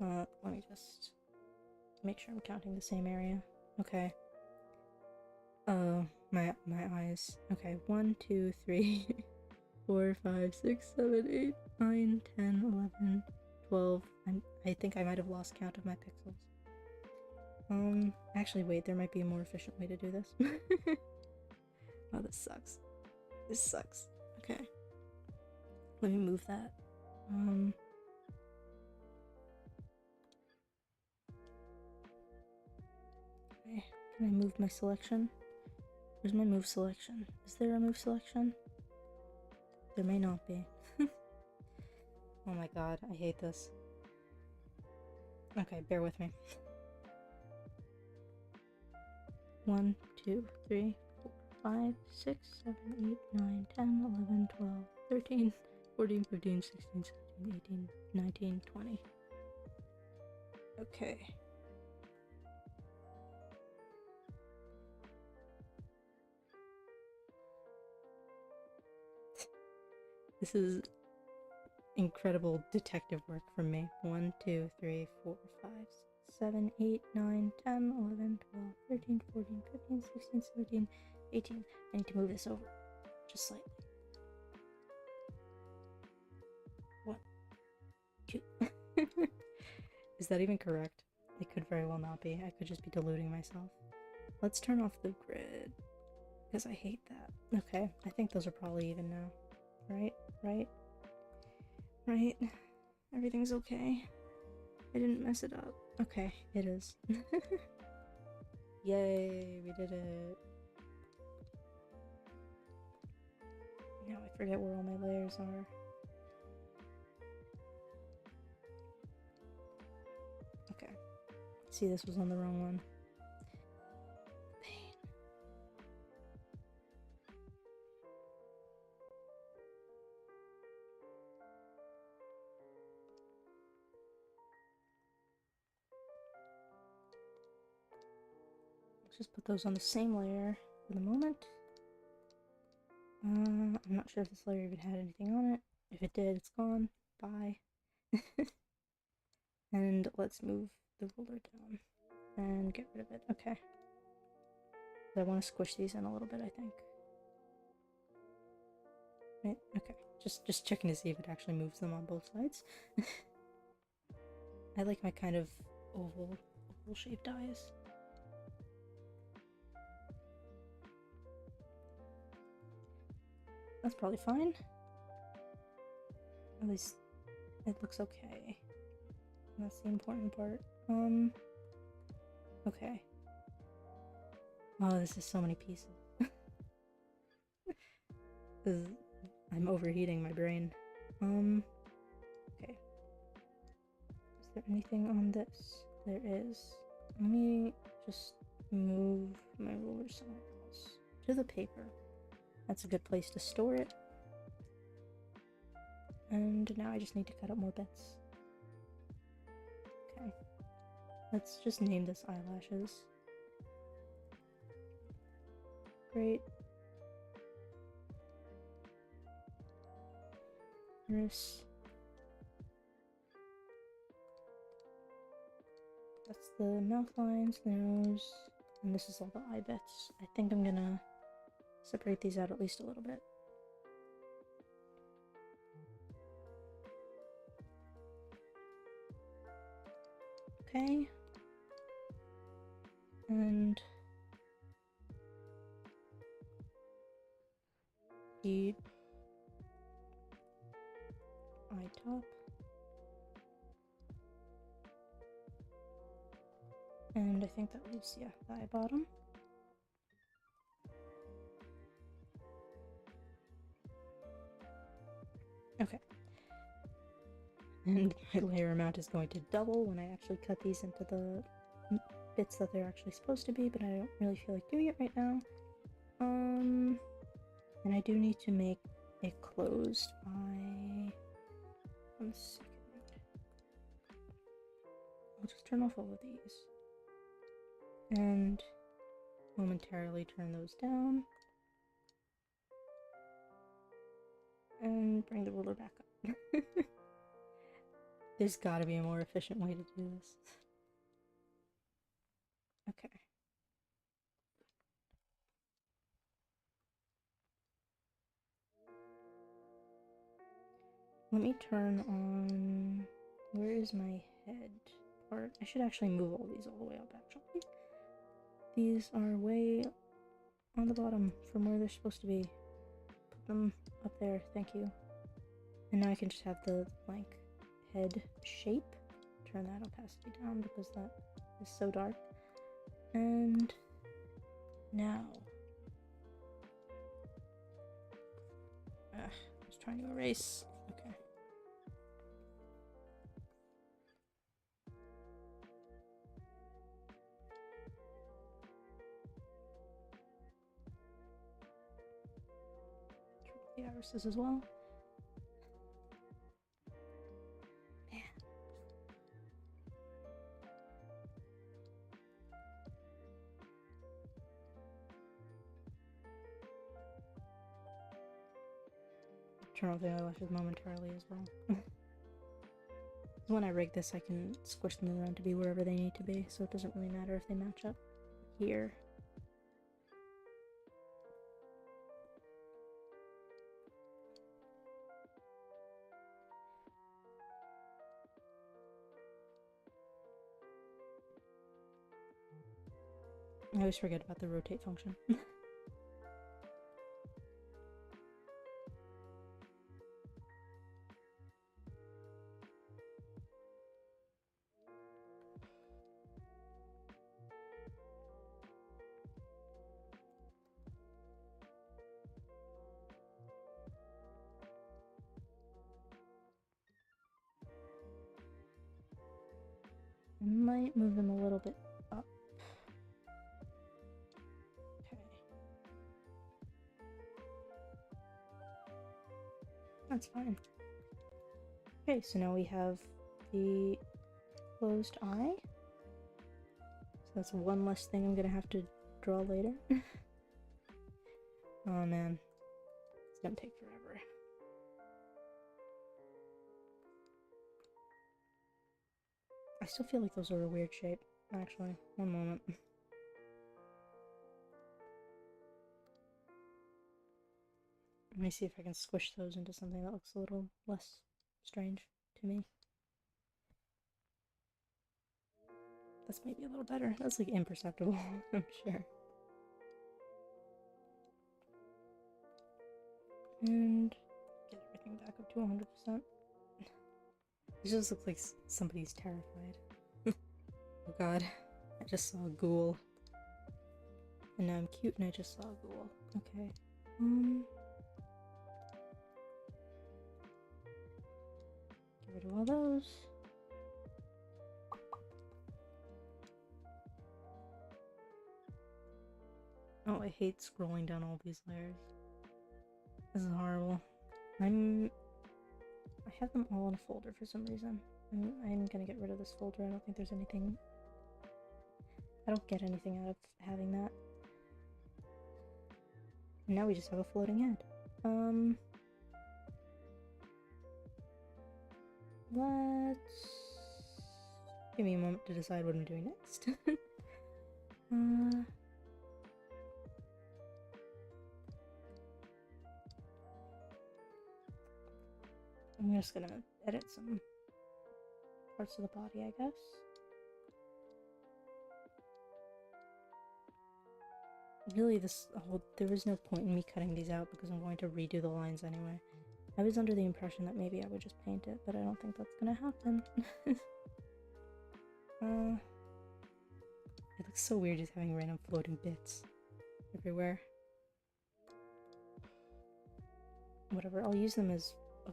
Let me just make sure I'm counting the same area. Okay. Oh, my eyes. Okay, 1, 2, 3, 4, 5, 6, 7, 8, 9, 10, 11, 12. I think I might have lost count of my pixels. Actually, wait, there might be a more efficient way to do this. Oh, this sucks. This sucks. Okay. Let me move that. Okay. Can I move my selection? Where's my move selection? Is there a move selection? There may not be. Oh my god, I hate this. Okay, bear with me. 1, 2, 3, 4, 5, 6, 7, 8, 9, 10, 11, 12, 13, 14, 15, 16, 17, 18, 19, 20. Okay. This is incredible detective work from me. 1, 2, 3, 4, 5, 6, 7, 8, 9, 10, 11, 12, 13, 14, 15, 16, 17, 18. I need to move this over just slightly. 1, 2. Is that even correct? It could very well not be. I could just be deluding myself. Let's turn off the grid, because I hate that. Okay, I think those are probably even now. Right? Everything's okay. I didn't mess it up. Okay, it is. Yay, we did it. Now I forget where all my layers are. Okay. See, this was on the wrong one. Just put those on the same layer for the moment. I'm not sure if this layer even had anything on it. If it did, it's gone. Bye. And let's move the ruler down and get rid of it. Okay. I want to squish these in a little bit, I think. Right? Okay. Just checking to see if it actually moves them on both sides. I like my kind of oval shaped eyes. That's probably fine. At least it looks okay. That's the important part. Okay. Oh, this is so many pieces. I'm overheating my brain. Okay. Is there anything on this? There is. Let me just move my ruler somewhere else. To the paper. That's a good place to store it. And now I just need to cut up more bits. Okay. Let's just name this eyelashes. Great. Iris. That's the mouth lines, the nose, and this is all the eye bits. I think I'm gonna separate these out at least a little bit. Okay. And the eye top. And I think that leaves, yeah, the eye bottom. Okay. And my layer amount is going to double when I actually cut these into the bits that they're actually supposed to be, but I don't really feel like doing it right now. And I do need to make it closed by 1 second. I'll just turn off all of these. And momentarily turn those down. And bring the ruler back up. There's gotta be a more efficient way to do this. Okay. Let me turn on... Where is my head part? I should actually move all these all the way up, actually. These are way on the bottom from where they're supposed to be. Put them up there, thank you. And now I can just have the blank head shape. Turn that opacity down because that is so dark. And now... I was trying to erase. Okay. The irises as well. Man. Turn off the eyelashes momentarily as well. When I rig this, I can squish them around to be wherever they need to be, so it doesn't really matter if they match up here. I always forget about the rotate function. I might move them a little bit up. Okay. That's fine. Okay, so now we have the closed eye. So that's one less thing I'm gonna have to draw later. Oh man, it's gonna take forever. I still feel like those are a weird shape, actually. One moment. Let me see if I can squish those into something that looks a little less strange to me. That's maybe a little better. That's like imperceptible, I'm sure. And get everything back up to 100%. It just looks like somebody's terrified. Oh god, I just saw a ghoul. And now I'm cute and I just saw a ghoul. Okay. Get rid of all those. Oh, I hate scrolling down all these layers. This is horrible. I have them all in a folder for some reason. I'm gonna get rid of this folder. I don't think there's anything... I don't get anything out of having that. And now we just have a floating head. Let's... Give me a moment to decide what I'm doing next. I'm just gonna edit some parts of the body, I guess. Really, there was no point in me cutting these out because I'm going to redo the lines anyway. I was under the impression that maybe I would just paint it, but I don't think that's gonna happen. It looks so weird just having random floating bits everywhere. Whatever, I'll use them as a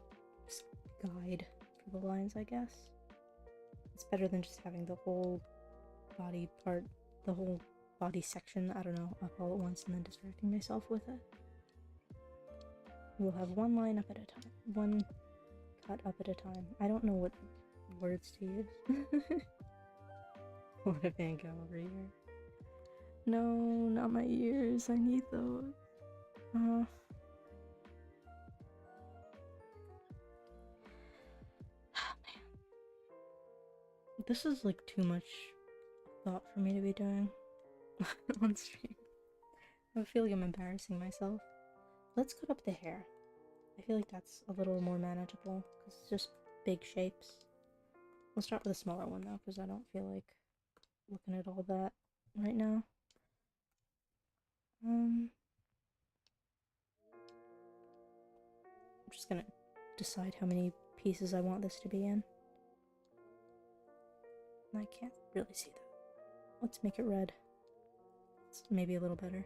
guide for the lines, I guess. It's better than just having the whole body part, the whole body section, I don't know, up all at once and then distracting myself with it. We'll have one line up at a time. One cut up at a time. I don't know what words to use. What a Van Gogh over here. No, not my ears. I need those. Man. This is like too much thought for me to be doing on stream. I feel like I'm embarrassing myself. Let's cut up the hair. I feel like that's a little more manageable because it's just big shapes. We'll start with a smaller one though because I don't feel like looking at all that right now. I'm just gonna decide how many pieces I want this to be in. I can't really see that. Let's make it red. It's maybe a little better.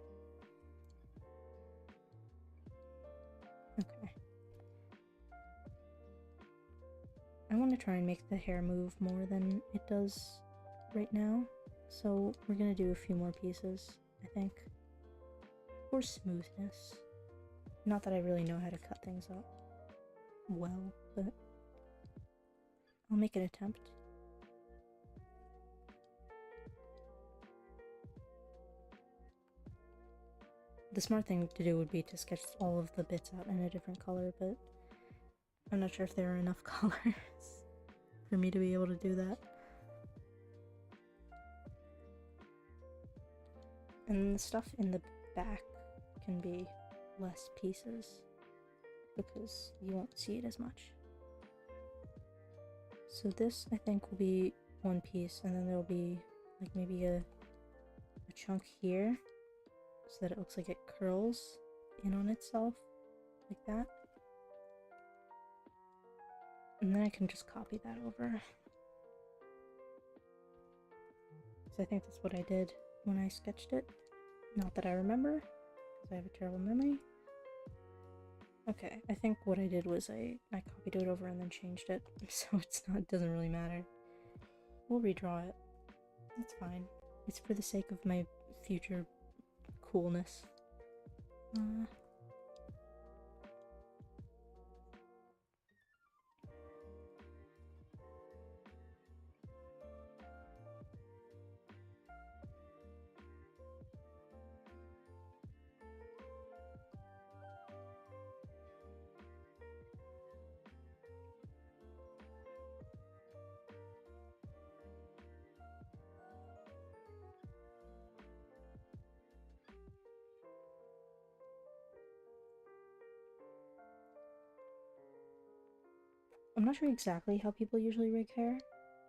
Okay. I want to try and make the hair move more than it does right now. So we're gonna do a few more pieces, I think. For smoothness. Not that I really know how to cut things up well, but I'll make an attempt. The smart thing to do would be to sketch all of the bits out in a different color, but I'm not sure if there are enough colors for me to be able to do that. And the stuff in the back can be less pieces because you won't see it as much. So this, I think, will be one piece, and then there'll be like maybe a chunk here so that it looks like it curls in on itself like that. And then I can just copy that over. So I think that's what I did when I sketched it. Not that I remember, because I have a terrible memory. Okay, I think what I did was I copied it over and then changed it, so it doesn't really matter. We'll redraw it. That's fine. It's for the sake of my future coolness. I'm not sure exactly how people usually rig hair.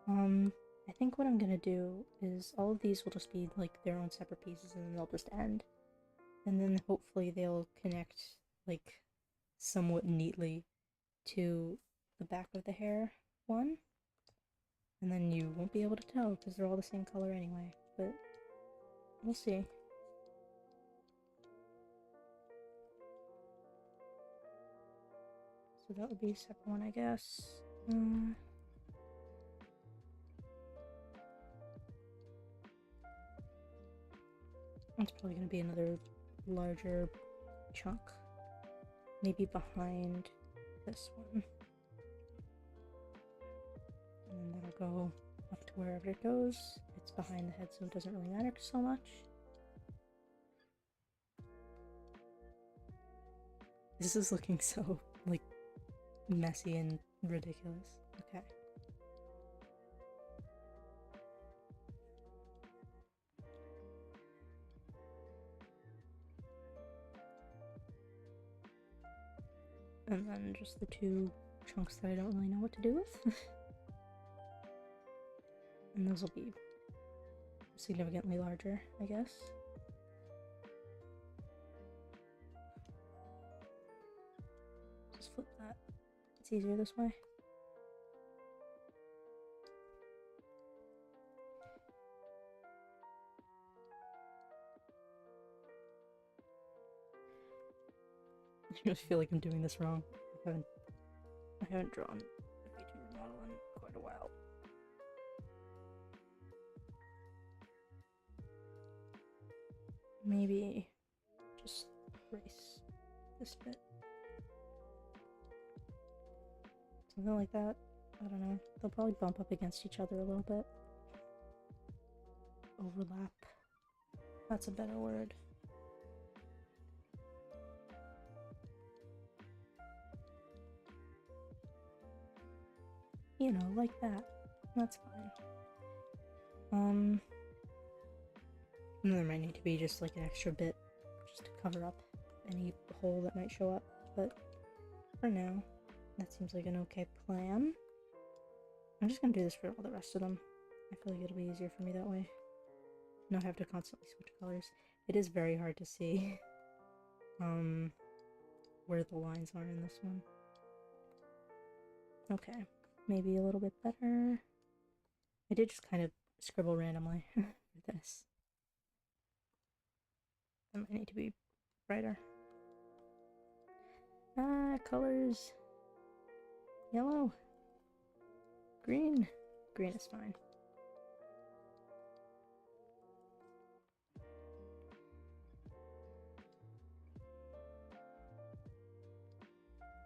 I think what I'm gonna do is all of these will just be like their own separate pieces and then they'll just end. And then hopefully they'll connect like somewhat neatly to the back of the hair one. And then you won't be able to tell because they're all the same color anyway, but we'll see. So that would be a separate one, I guess. It's probably going to be another larger chunk. Maybe behind this one. And then that'll go up to wherever it goes. It's behind the head, so it doesn't really matter so much. This is looking so, like, messy and ridiculous. Okay. And then just the two chunks that I don't really know what to do with. And those will be significantly larger, I guess. Just flip that. It's easier this way. I just feel like I'm doing this wrong. I haven't drawn a VTuber model in quite a while. Maybe just erase this bit. Something like that. I don't know. They'll probably bump up against each other a little bit. overlap. That's a better word. You know, like that. That's fine. And there might need to be just like an extra bit just to cover up any hole that might show up, but for now, that seems like an okay plan. I'm just gonna do this for all the rest of them. I feel like it'll be easier for me that way. Not have to constantly switch colors. It is very hard to see where the lines are in this one. Okay, maybe a little bit better. I did just kind of scribble randomly for this. That might need to be brighter. Colors. Yellow. Green. Green is fine.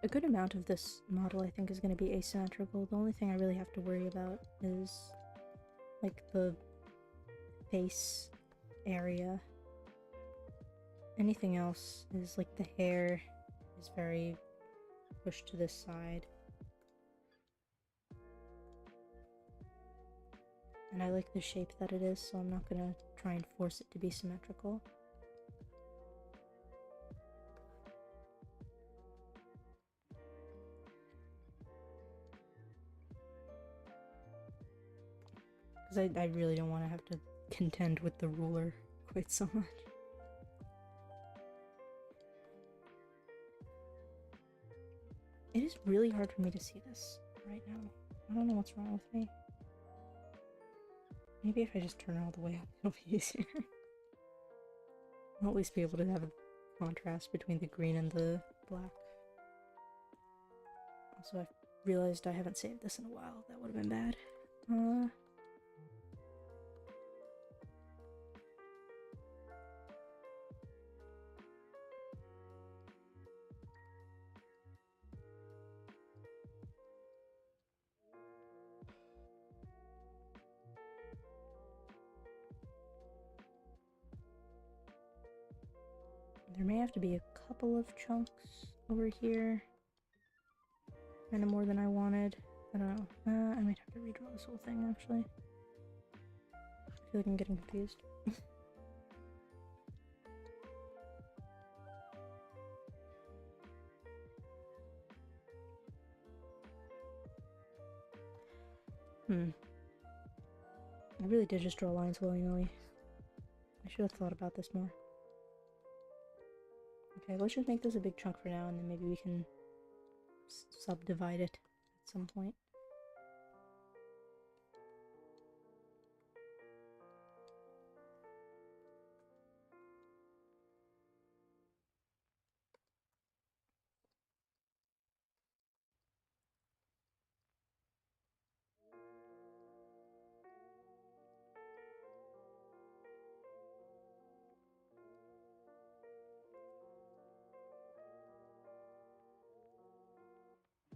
A good amount of this model, I think, is going to be asymmetrical. The only thing I really have to worry about is, like, the face area. Anything else is, like, the hair is very pushed to this side. And I like the shape that it is, so I'm not going to try and force it to be symmetrical. Because I really don't want to have to contend with the ruler quite so much. It is really hard for me to see this right now. I don't know what's wrong with me. Maybe if I just turn it all the way up, it'll be easier. I'll at least be able to have a contrast between the green and the black. Also, I realized I haven't saved this in a while. That would have been bad. There may have to be a couple of chunks over here. Kind of more than I wanted. I don't know. I might have to redraw this whole thing, actually. I feel like I'm getting confused. I really did just draw lines willy-nilly. I should have thought about this more. Okay, let's just make this a big chunk for now, and then maybe we can subdivide it at some point.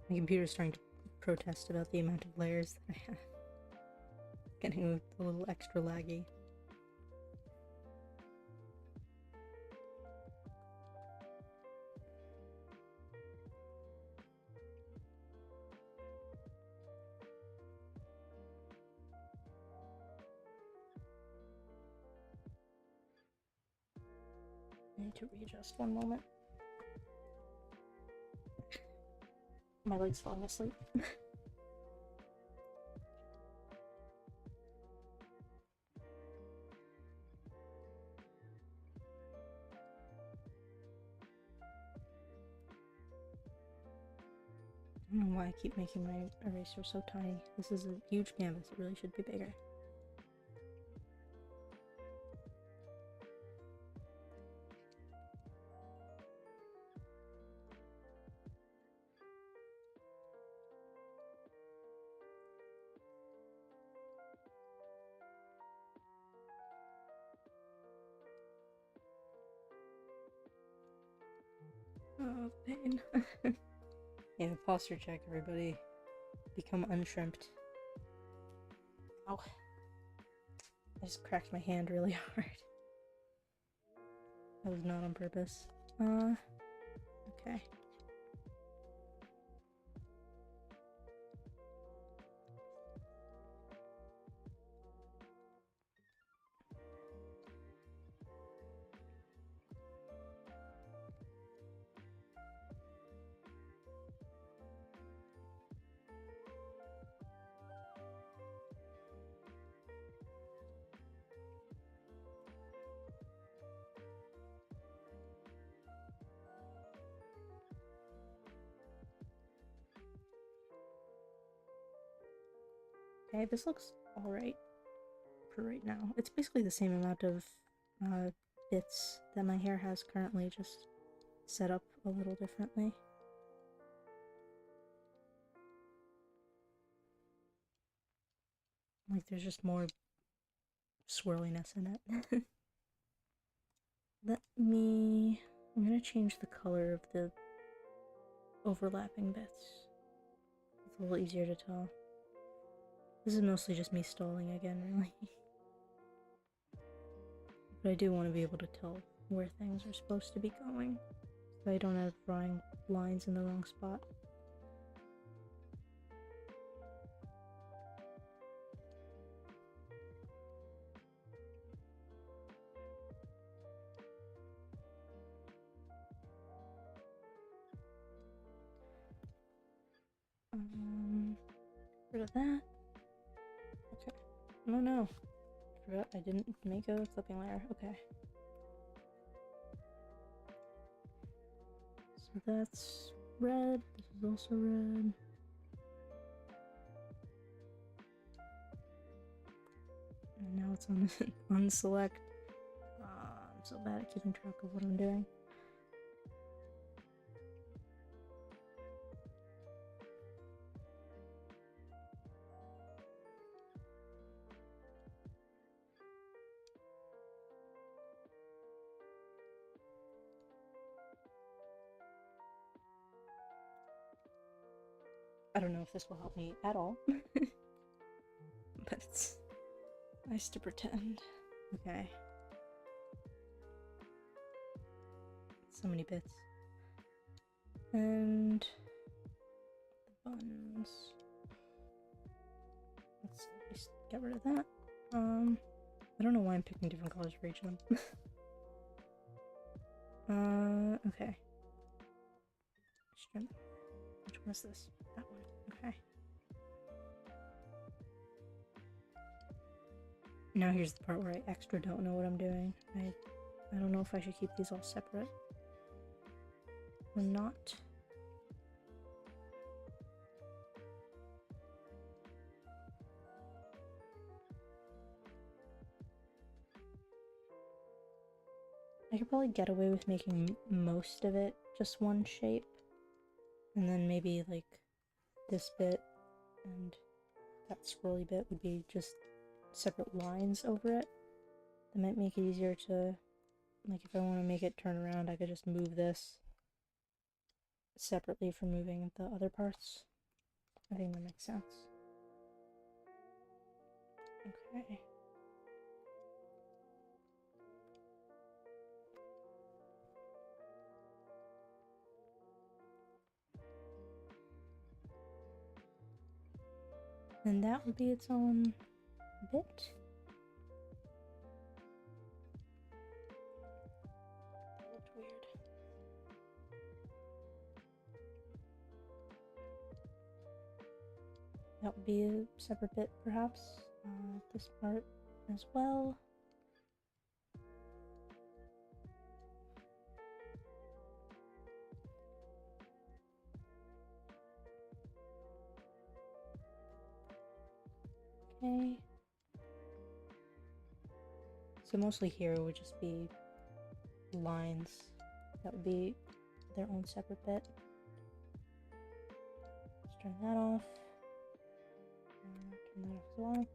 My computer's starting to protest about the amount of layers that I have. Getting a little extra laggy. I need to readjust one moment. My leg's falling asleep. I don't know why I keep making my eraser so tiny. This is a huge canvas, it really should be bigger. Oh, pain. Yeah, posture check, everybody. Become unshrimped. Ow. I just cracked my hand really hard. That was not on purpose. Okay. Okay, this looks alright for right now. It's basically the same amount of bits that my hair has currently, just set up a little differently. Like there's just more swirliness in it. I'm gonna change the color of the overlapping bits. It's a little easier to tell. This is mostly just me stalling again, really. But I do want to be able to tell where things are supposed to be going, so I don't have drawing lines in the wrong spot. Rid of that. Okay. Oh no. I forgot I didn't make a clipping layer. Okay. So that's red. This is also red. And now it's on unselect. I'm so bad at keeping track of what I'm doing. I don't know if this will help me at all, but it's nice to pretend. Okay. So many bits. And the buns. Let's at least get rid of that. I don't know why I'm picking different colors for each of them. Okay. Which one is this? That one. Okay. Now here's the part where I extra don't know what I'm doing. I don't know if I should keep these all separate or not. I could probably get away with making most of it just one shape, and then maybe like this bit and that swirly bit would be just separate lines over it. That might make it easier to, like, if I want to make it turn around, I could just move this separately from moving the other parts. I think that makes sense. Okay. And that would be its own bit. That looked weird. That would be a separate bit, perhaps. This part as well. Okay. So mostly here would just be lines. That would be their own separate bit. Let's turn that off. Turn that off as well.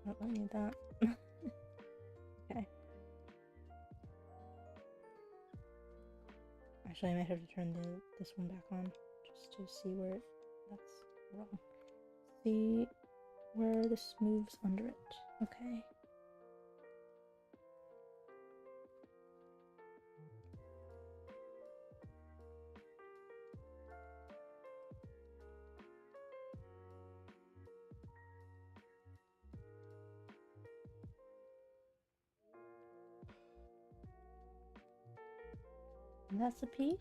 I don't need that. Okay. Actually, I might have to turn this one back on just to see where that's wrong. See where this moves under it. Okay. And that's a piece.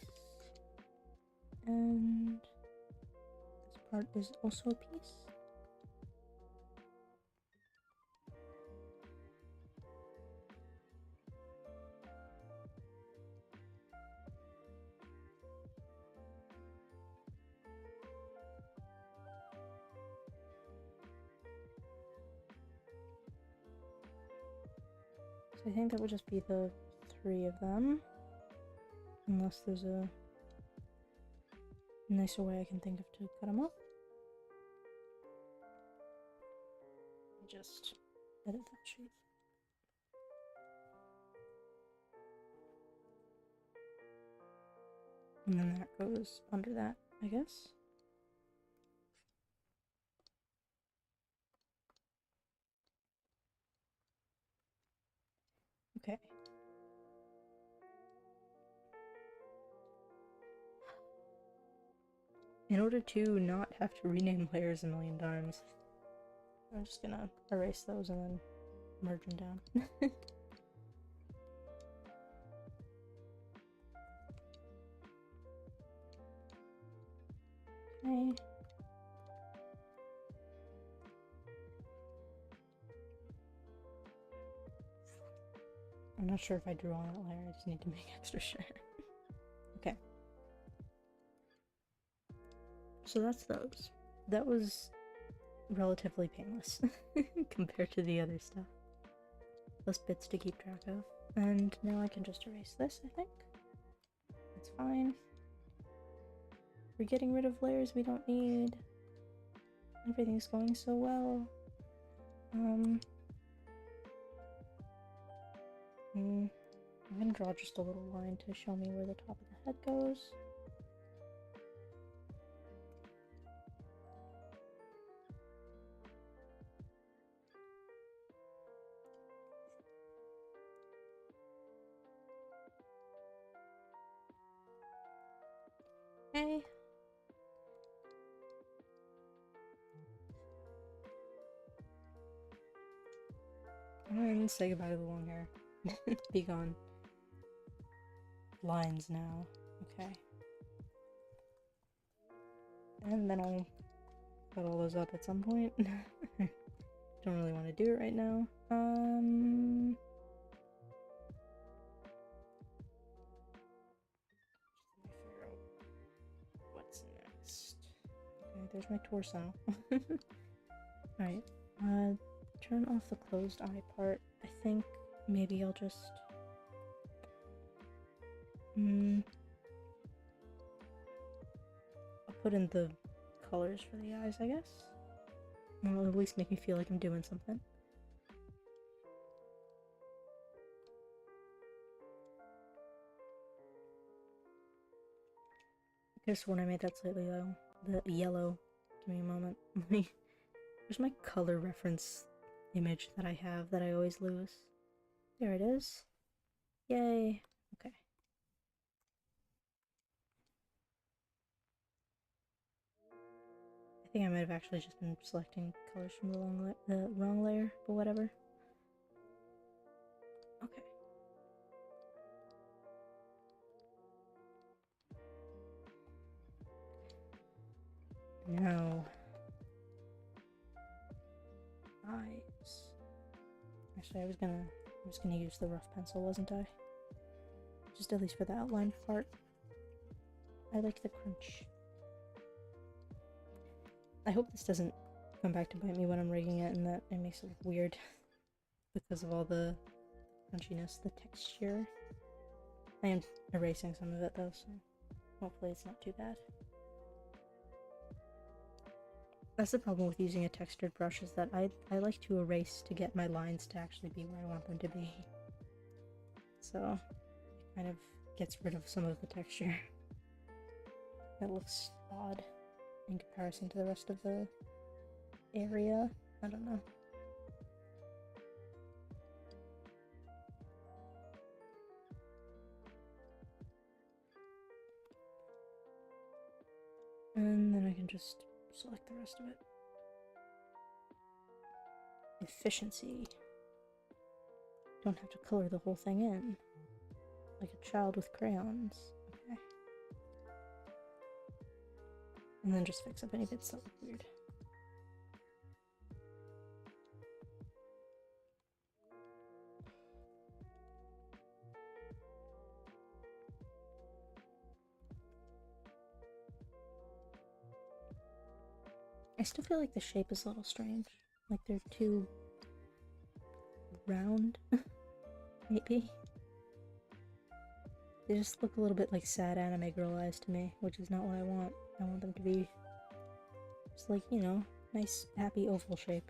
And this part is also a piece. So I think that would just be the 3 of them. Unless there's a nicer way I can think of to cut them up. Just edit that shape. And then that goes under that, I guess. Okay. In order to not have to rename layers a million times, I'm just gonna erase those and then merge them down. Okay. I'm not sure if I drew on that layer, I just need to make extra sure. Okay. So that's those. That was relatively painless compared to the other stuff. Less bits to keep track of. And now I can just erase this, I think. That's fine. We're getting rid of layers we don't need. Everything's going so well. I'm gonna draw just a little line to show me where the top of the head goes. Okay. And say goodbye to the long hair. Be gone. Lines now. Okay. And then I'll cut all those up at some point. Don't really want to do it right now. Figure out what's next. Okay, there's my torso. Alright. Turn off the closed eye part. I think maybe I'll just I'll put in the colors for the eyes, I guess. It'll at least make me feel like I'm doing something. I guess when I made that slightly low, the yellow. Give me a moment. Where's my color reference image that I have that I always lose? There it is. Yay. Okay. I think I might have actually just been selecting colors from the wrong layer, but whatever. Okay. Now, eyes. Actually, I was gonna use the rough pencil, wasn't I? Just at least for the outline part. I like the crunch. I hope this doesn't come back to bite me when I'm rigging it and that it makes it look weird because of all the crunchiness, the texture. I am erasing some of it though, so hopefully it's not too bad. That's the problem with using a textured brush, is that I like to erase to get my lines to actually be where I want them to be. So it kind of gets rid of some of the texture. That looks odd in comparison to the rest of the area. I don't know. And then I can just select the rest of it. Efficiency. Don't have to color the whole thing in. Like a child with crayons. Okay. And then just fix up any bits that look weird. I still feel like the shape is a little strange. Like they're too round, maybe. They just look a little bit like sad anime girl eyes to me, which is not what I want. I want them to be just like, you know, nice, happy oval shape.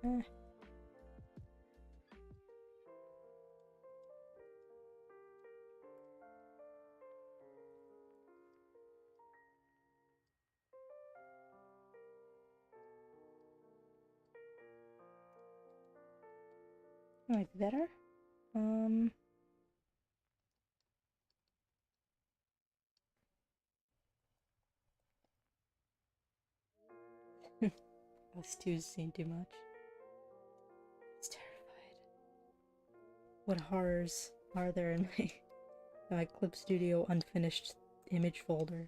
eh. Might be better. Those two seem too much. It's terrified. What horrors are there in my Clip Studio unfinished image folder?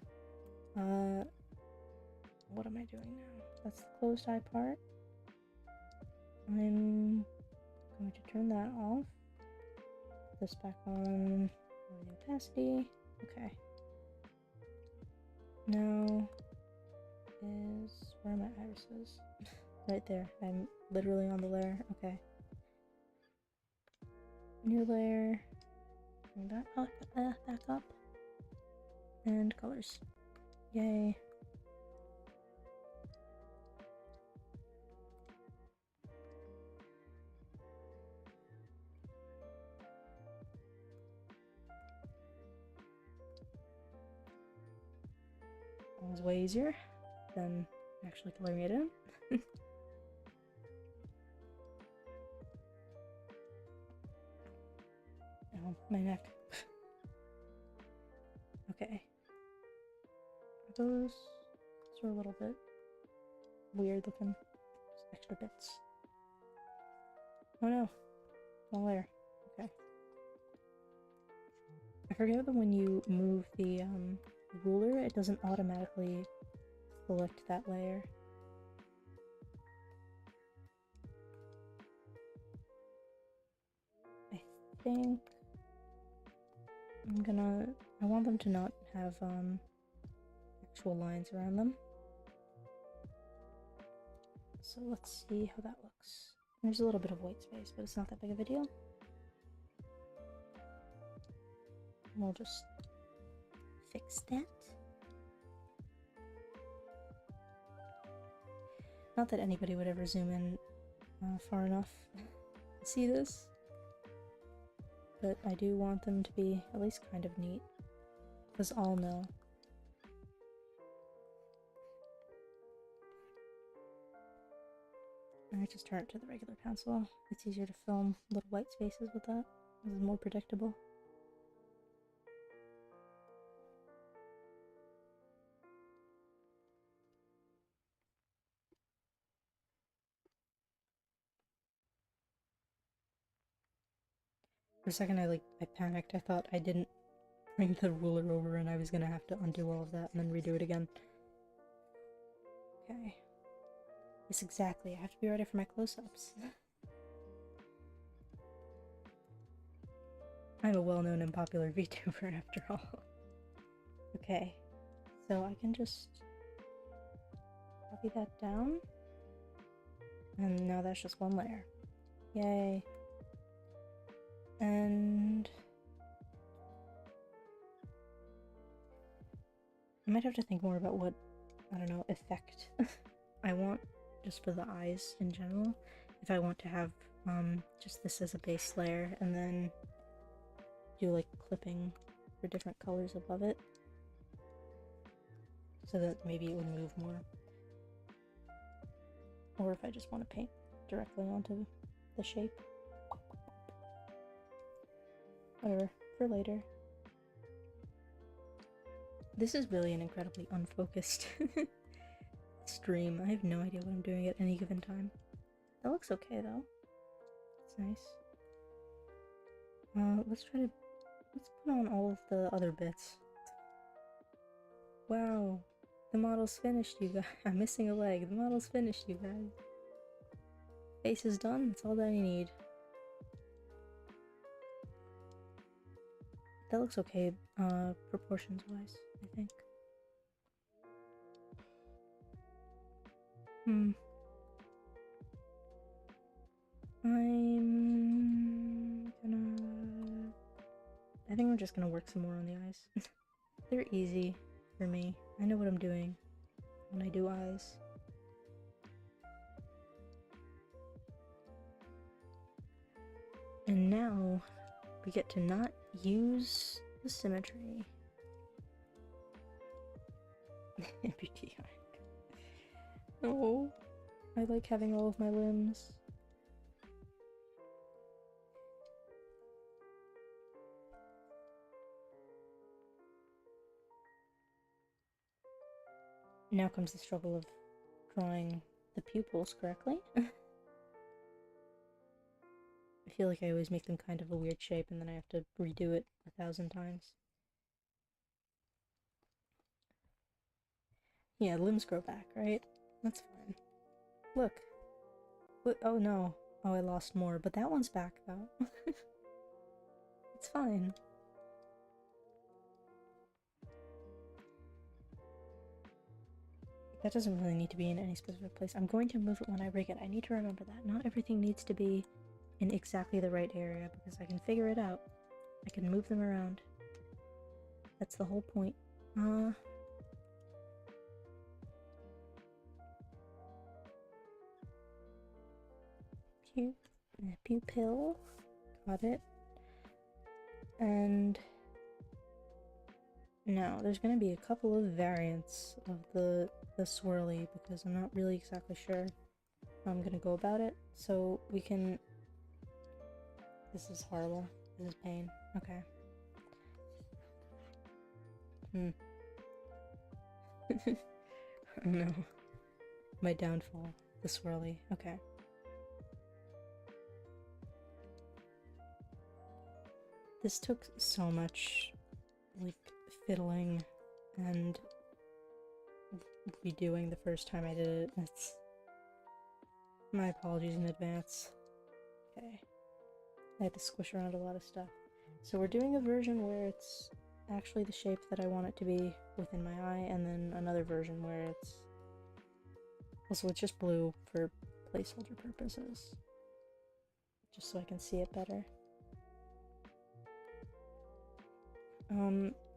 What am I doing now? That's the closed eye part. I'm going to turn that off. Put this back on the opacity. Okay. Now is where are my irises? Right there. I'm literally on the layer. Okay. New layer. Bring that back up. And colors. Yay. That was way easier than actually coloring it in. Oh, my neck. Okay. Those are a little bit weird looking. Just extra bits. Oh no. Wrong layer. Okay. I forget that when you move the ruler, it doesn't automatically select that layer. I think I want them to not have actual lines around them. So let's see how that looks. There's a little bit of white space, but it's not that big of a deal. We'll just fix that. Not that anybody would ever zoom in far enough to see this, but I do want them to be at least kind of neat, because I'll know. I just turn it to the regular pencil. It's easier to film little white spaces with that. This is more predictable. For a second I panicked. I thought I didn't bring the ruler over and I was gonna have to undo all of that and then redo it again. Okay. Yes, exactly. I have to be ready for my close-ups. I'm a well-known and popular VTuber after all. Okay. So I can just copy that down. And now that's just one layer. Yay. And I might have to think more about what, I don't know, effect I want just for the eyes in general. If I want to have just this as a base layer and then do like clipping for different colors above it so that maybe it would move more. Or if I just want to paint directly onto the shape. Whatever, for later. This is really an incredibly unfocused stream. I have no idea what I'm doing at any given time. That looks okay though. It's nice. Let's put on all of the other bits. Wow, the model's finished, you guys. I'm missing a leg. The model's finished, you guys. Face is done. That's all that I need. That looks okay, proportions wise, I think. I think I'm just gonna work some more on the eyes. They're easy for me. I know what I'm doing when I do eyes. And now we get to not use the symmetry. MBTI. Oh, I like having all of my limbs. Now comes the struggle of drawing the pupils correctly. I feel like I always make them kind of a weird shape and then I have to redo it 1,000 times. Yeah, limbs grow back, right? That's fine. Look. Oh no. Oh, I lost more, but that one's back though. It's fine. That doesn't really need to be in any specific place. I'm going to move it when I rig it. I need to remember that. Not everything needs to be in exactly the right area because I can figure it out. I can move them around. That's the whole point. Pupil. Got it. And now there's going to be a couple of variants of the swirly because I'm not really exactly sure how I'm going to go about it. So we can... This is horrible. This is pain. Okay. Oh no. My downfall. The swirly. Okay. This took so much, like, fiddling and redoing the first time I did it. It's... My apologies in advance. Okay. I had to squish around a lot of stuff. So we're doing a version where it's actually the shape that I want it to be within my eye, and then another version where it's... Also, it's just blue for placeholder purposes. Just so I can see it better.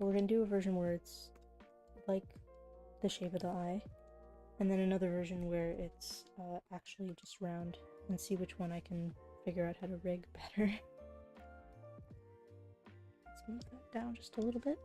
We're gonna do a version where it's like the shape of the eye, and then another version where it's actually just round, and see which one I can figure out how to rig better. Let's move that down just a little bit.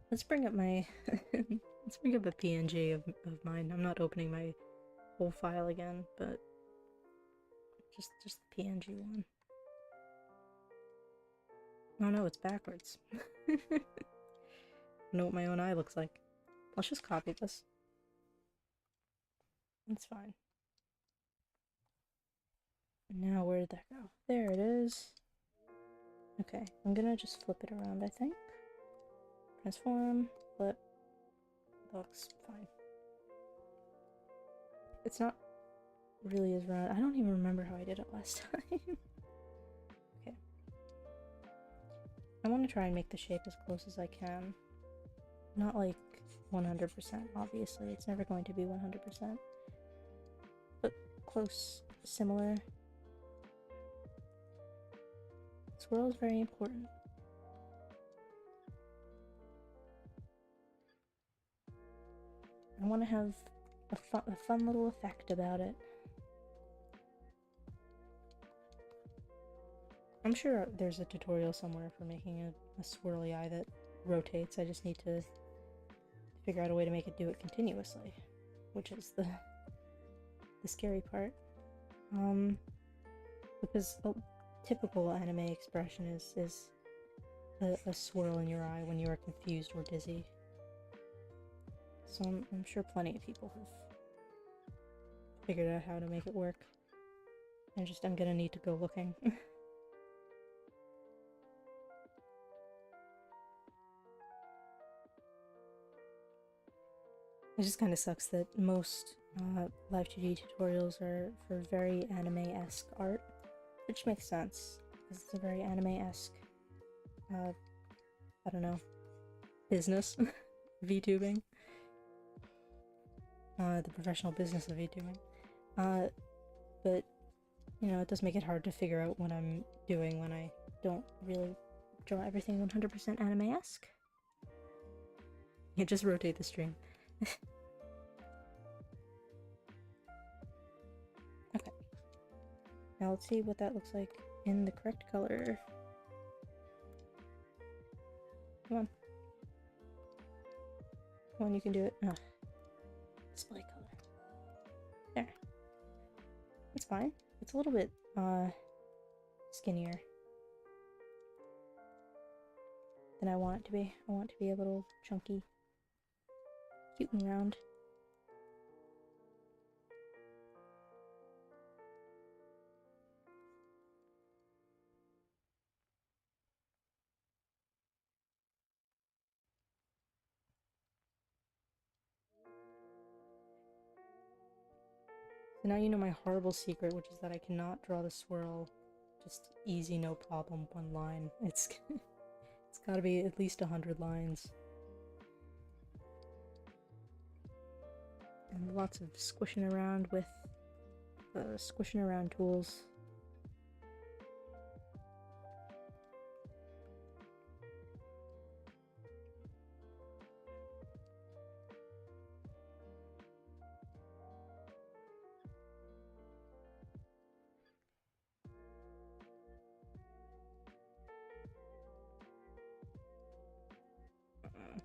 Let's bring up my let's bring up a PNG of mine. I'm not opening my whole file again, but just the PNG one. Oh no, it's backwards. I know what my own eye looks like. Let's just copy this. It's fine. Now where did that go? There it is. Okay, I'm gonna just flip it around, I think. Transform, flip. Looks fine. It's not really as round. I don't even remember how I did it last time. Okay. I want to try and make the shape as close as I can. Not like 100%, obviously. It's never going to be 100%. But close, similar. Swirl is very important. I want to have a fun little effect about it. I'm sure there's a tutorial somewhere for making a swirly eye that rotates. I just need to figure out a way to make it do it continuously, which is the scary part. Because a typical anime expression is a swirl in your eye when you are confused or dizzy. So I'm sure plenty of people have figured out how to make it work. I'm gonna need to go looking. It just kind of sucks that most live 2D tutorials are for very anime-esque art, which makes sense, because it's a very anime-esque, I don't know, business. VTubing. The professional business of VTubing. But, you know, it does make it hard to figure out what I'm doing when I don't really draw everything 100% anime-esque. You just rotate the stream. Okay. Now let's see what that looks like in the correct color. Come on. Come on, you can do it. Ugh. Display color. There. It's fine. It's a little bit, skinnier than I want it to be. I want it to be a little chunky. Cute and round. So now you know my horrible secret, which is that I cannot draw the swirl just easy, no problem, one line. It's it's gotta be at least 100 lines. And lots of squishing around with squishing around tools.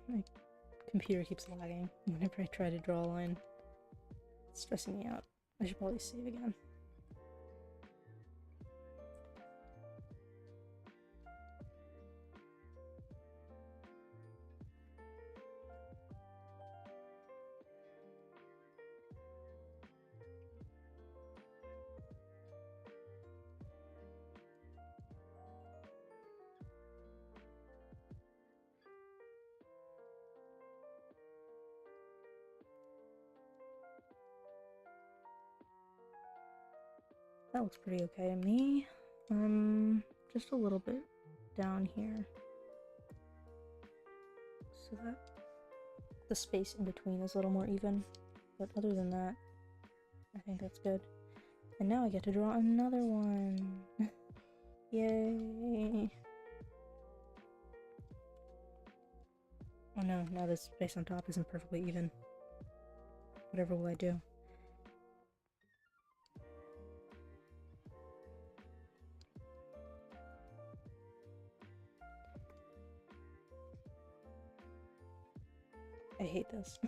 My computer keeps lagging whenever I try to draw a line. It's stressing me out. I should probably save again. That looks pretty okay to me. Just a little bit down here. So that the space in between is a little more even. But other than that, I think that's good. And now I get to draw another one. Yay! Oh no, now this space on top isn't perfectly even. Whatever will I do? I hate this.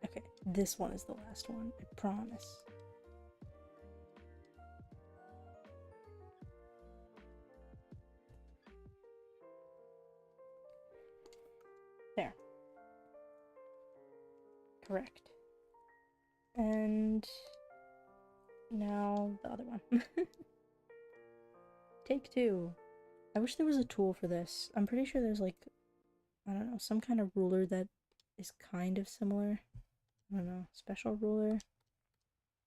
Okay, this one is the last one, I promise. There. Correct. And now the other one. Take two. I wish there was a tool for this. I'm pretty sure there's like, I don't know, some kind of ruler that is kind of similar. I don't know, special ruler.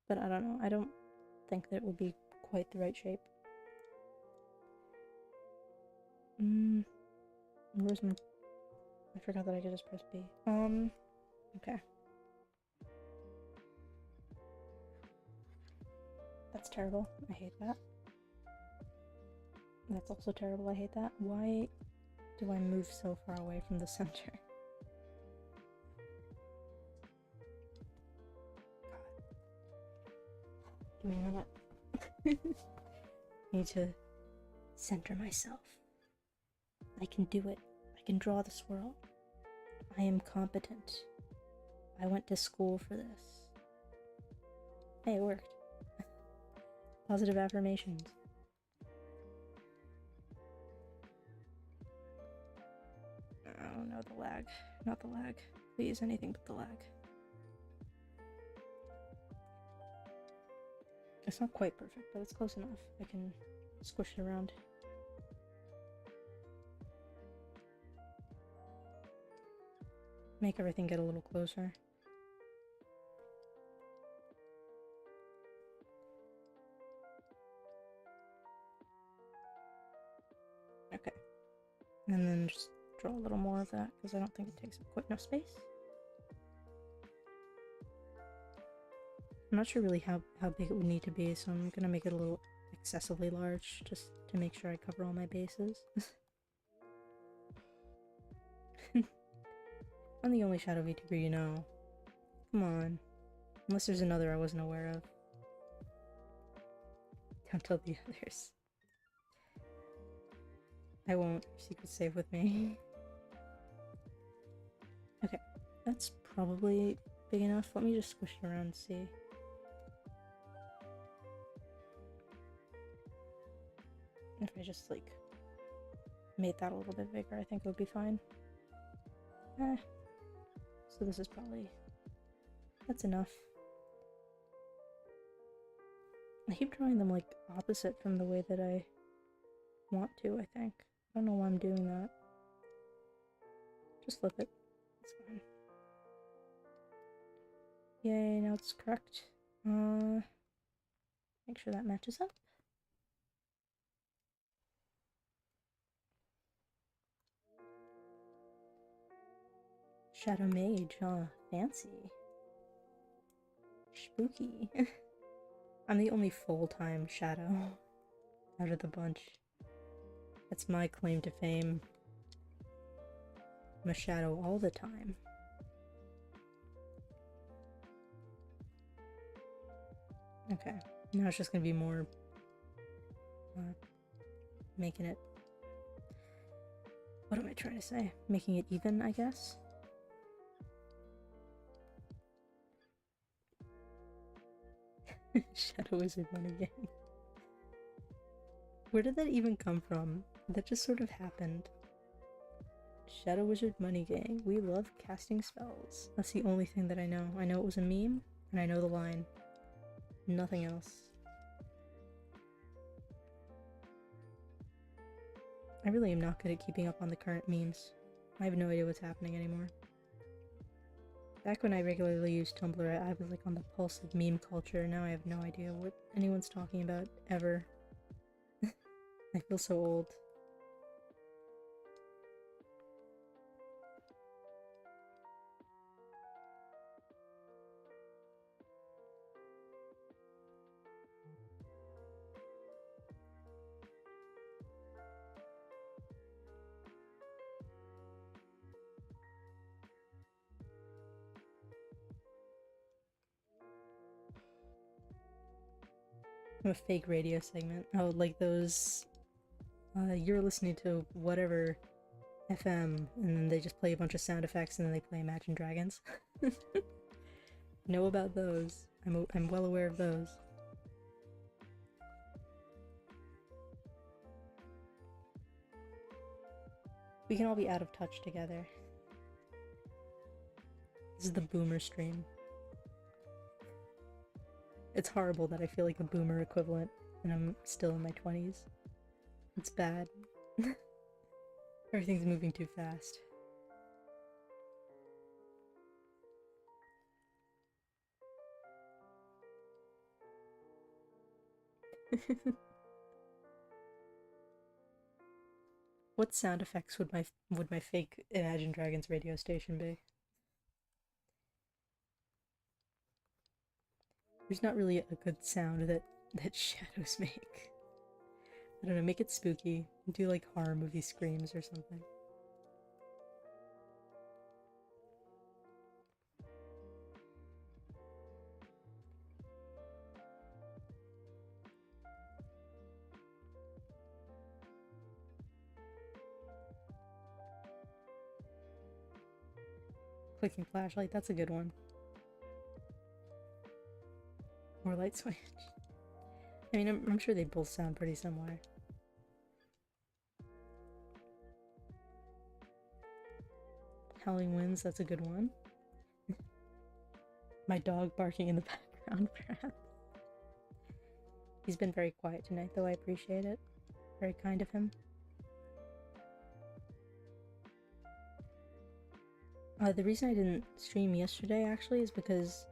But I don't know, I don't think that it will be quite the right shape. Where's my... I forgot that I could just press B. Okay. That's terrible. I hate that. That's also terrible. I hate that. Why do I move so far away from the center? God. Give me a minute. I need to center myself. I can do it. I can draw the swirl. I am competent. I went to school for this. Hey, it worked. Positive affirmations. Oh no, the lag. Not the lag. Please, anything but the lag. It's not quite perfect, but it's close enough. I can squish it around. Make everything get a little closer. Okay. And then just draw a little more of that, because I don't think it takes up quite enough space. I'm not sure really how big it would need to be, so I'm gonna make it a little excessively large, just to make sure I cover all my bases. I'm the only shadow VTuber you know. Come on. Unless there's another I wasn't aware of. Don't tell the others. I won't. Secret save with me. Okay, that's probably big enough. Let me just squish it around and see. If I just, like, made that a little bit bigger, I think it would be fine. So this is probably... that's enough. I keep drawing them, like, opposite from the way that I want to, I think. I don't know why I'm doing that. Just flip it. It's fine. Yay, now it's correct. Make sure that matches up. Shadow Mage, huh? Fancy. Spooky. I'm the only full-time shadow out of the bunch. That's my claim to fame. I'm a shadow all the time. Okay, now it's just gonna be more making it... what am I trying to say? Making it even, I guess? Shadow Wizard Money Gang. Where did that even come from? That just sort of happened. Shadow Wizard Money Gang. We love casting spells. That's the only thing that I know. I know it was a meme, and I know the line. Nothing else. I really am not good at keeping up on the current memes. I have no idea what's happening anymore. Back when I regularly used Tumblr, I was like on the pulse of meme culture. Now I have no idea what anyone's talking about, ever. I feel so old. A fake radio segment. Oh, like those... you're listening to whatever FM, and then they just play a bunch of sound effects, and then they play Imagine Dragons. Know about those. I'm well aware of those. We can all be out of touch together. This is the boomer stream. It's horrible that I feel like a boomer equivalent, and I'm still in my 20s. It's bad. Everything's moving too fast. What sound effects would my fake Imagine Dragons radio station be? There's not really a good sound that shadows make. I don't know, make it spooky. Do like horror movie screams or something. clicking flashlight, that's a good one. Or light switch. I mean, I'm sure they both sound pretty similar. Howling winds, that's a good one. My dog barking in the background, perhaps. He's been very quiet tonight, though. I appreciate it. Very kind of him. The reason I didn't stream yesterday, actually, is because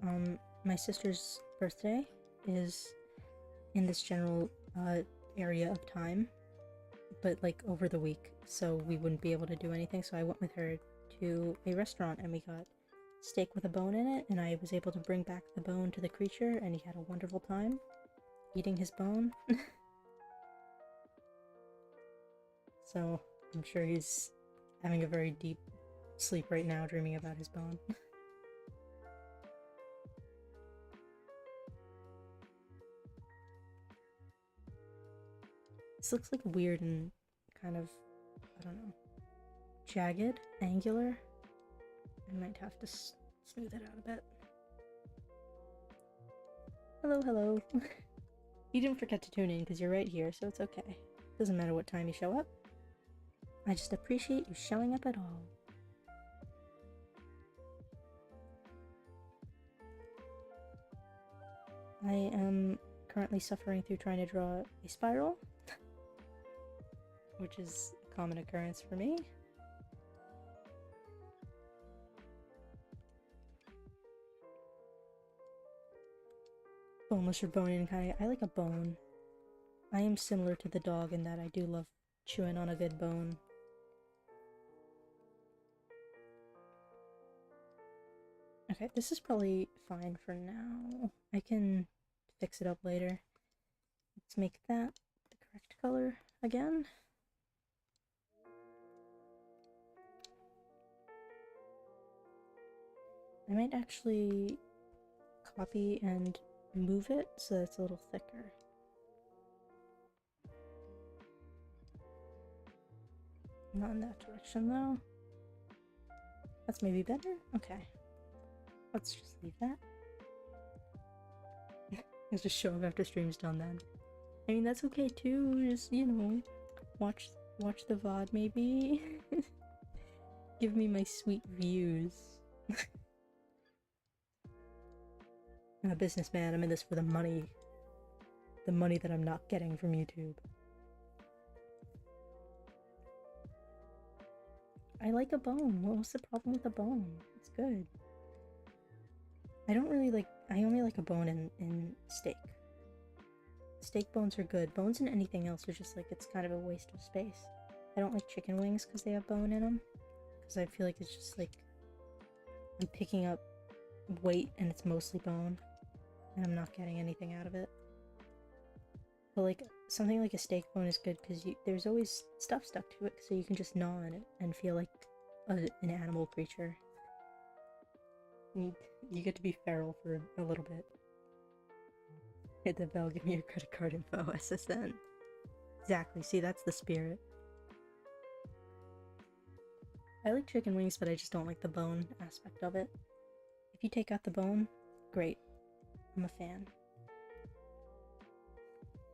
my sister's birthday is in this general area of time, but like over the week, so we wouldn't be able to do anything. So I went with her to a restaurant and we got steak with a bone in it, and I was able to bring back the bone to the creature, and he had a wonderful time eating his bone. So I'm sure he's having a very deep sleep right now, dreaming about his bone. This looks like weird and kind of, I don't know, jagged, angular. I might have to smooth it out a bit. Hello, hello. You didn't forget to tune in because you're right here, so it's okay. Doesn't matter what time you show up. I just appreciate you showing up at all. I am currently suffering through trying to draw a spiral, which is a common occurrence for me. Boneless or bone-in kind of. I like a bone. I am similar to the dog in that I do love chewing on a good bone. Okay, this is probably fine for now. I can fix it up later. Let's make that the correct color again. I might actually copy and move it so that it's a little thicker. Not in that direction though. That's maybe better? Okay. Let's just leave that. Let's just show up after stream's done then. I mean, that's okay too. Just, you know, watch the VOD maybe. Give me my sweet views. I'm a businessman. I'm in this for the money. The money that I'm not getting from YouTube. I like a bone. What's the problem with a bone? It's good. I don't really like... I only like a bone in steak. Steak bones are good. Bones in anything else are just like, it's kind of a waste of space. I don't like chicken wings because they have bone in them. Because I feel like it's just like... I'm picking up weight and it's mostly bone. And I'm not getting anything out of it. But like, something like a steak bone is good because there's always stuff stuck to it, so you can just gnaw on it and feel like an animal creature. You get to be feral for a little bit. Hit the bell, give me your credit card info, SSN. Exactly, see, that's the spirit. I like chicken wings, but I just don't like the bone aspect of it. If you take out the bone, great. I'm a fan.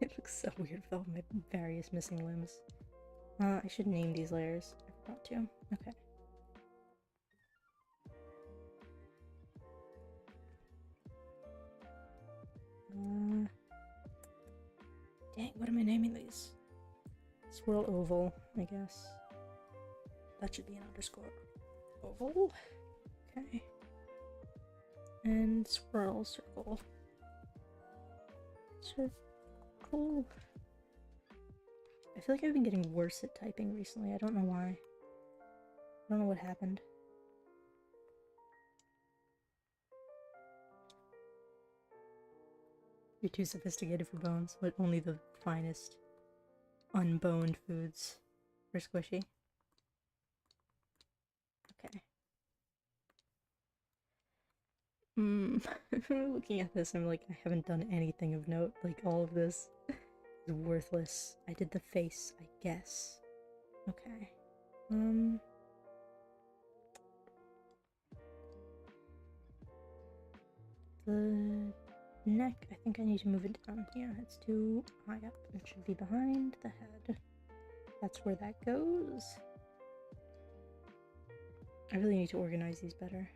It looks so weird with all my various missing limbs. I should name these layers. I forgot to. Okay. Dang, what am I naming these? Swirl oval, I guess. That should be an underscore. Oval? Okay. And swirl circle. Circle. I feel like I've been getting worse at typing recently. I don't know why. I don't know what happened. You're too sophisticated for bones, but only the finest unboned foods are squishy. Okay. Looking at this, I'm like, I haven't done anything of note. Like, all of this is worthless. I did the face, I guess. Okay. the neck, I think I need to move it down. Yeah, it's too high up. It should be behind the head. That's where that goes. I really need to organize these better.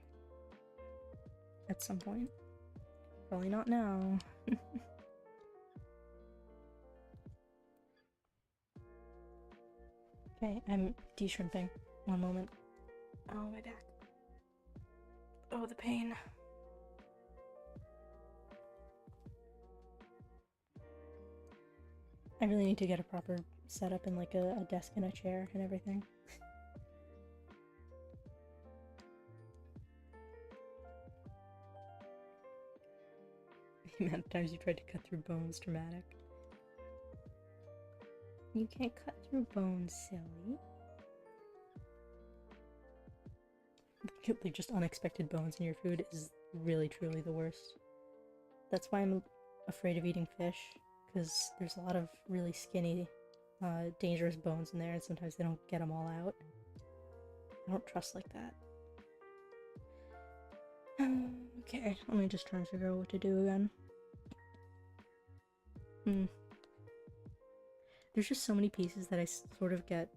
At some point. Probably not now. Okay, I'm de-shrimping. One moment. Oh, my back. Oh, the pain. I really need to get a proper setup and like a desk and a chair and everything. The amount of times you tried to cut through bones, dramatic. You can't cut through bones, silly. Like just unexpected bones in your food is really truly the worst. That's why I'm afraid of eating fish, because there's a lot of really skinny, dangerous bones in there, and sometimes they don't get them all out. I don't trust like that. Okay, let me just try and figure out what to do again. There's just so many pieces that I sort of get,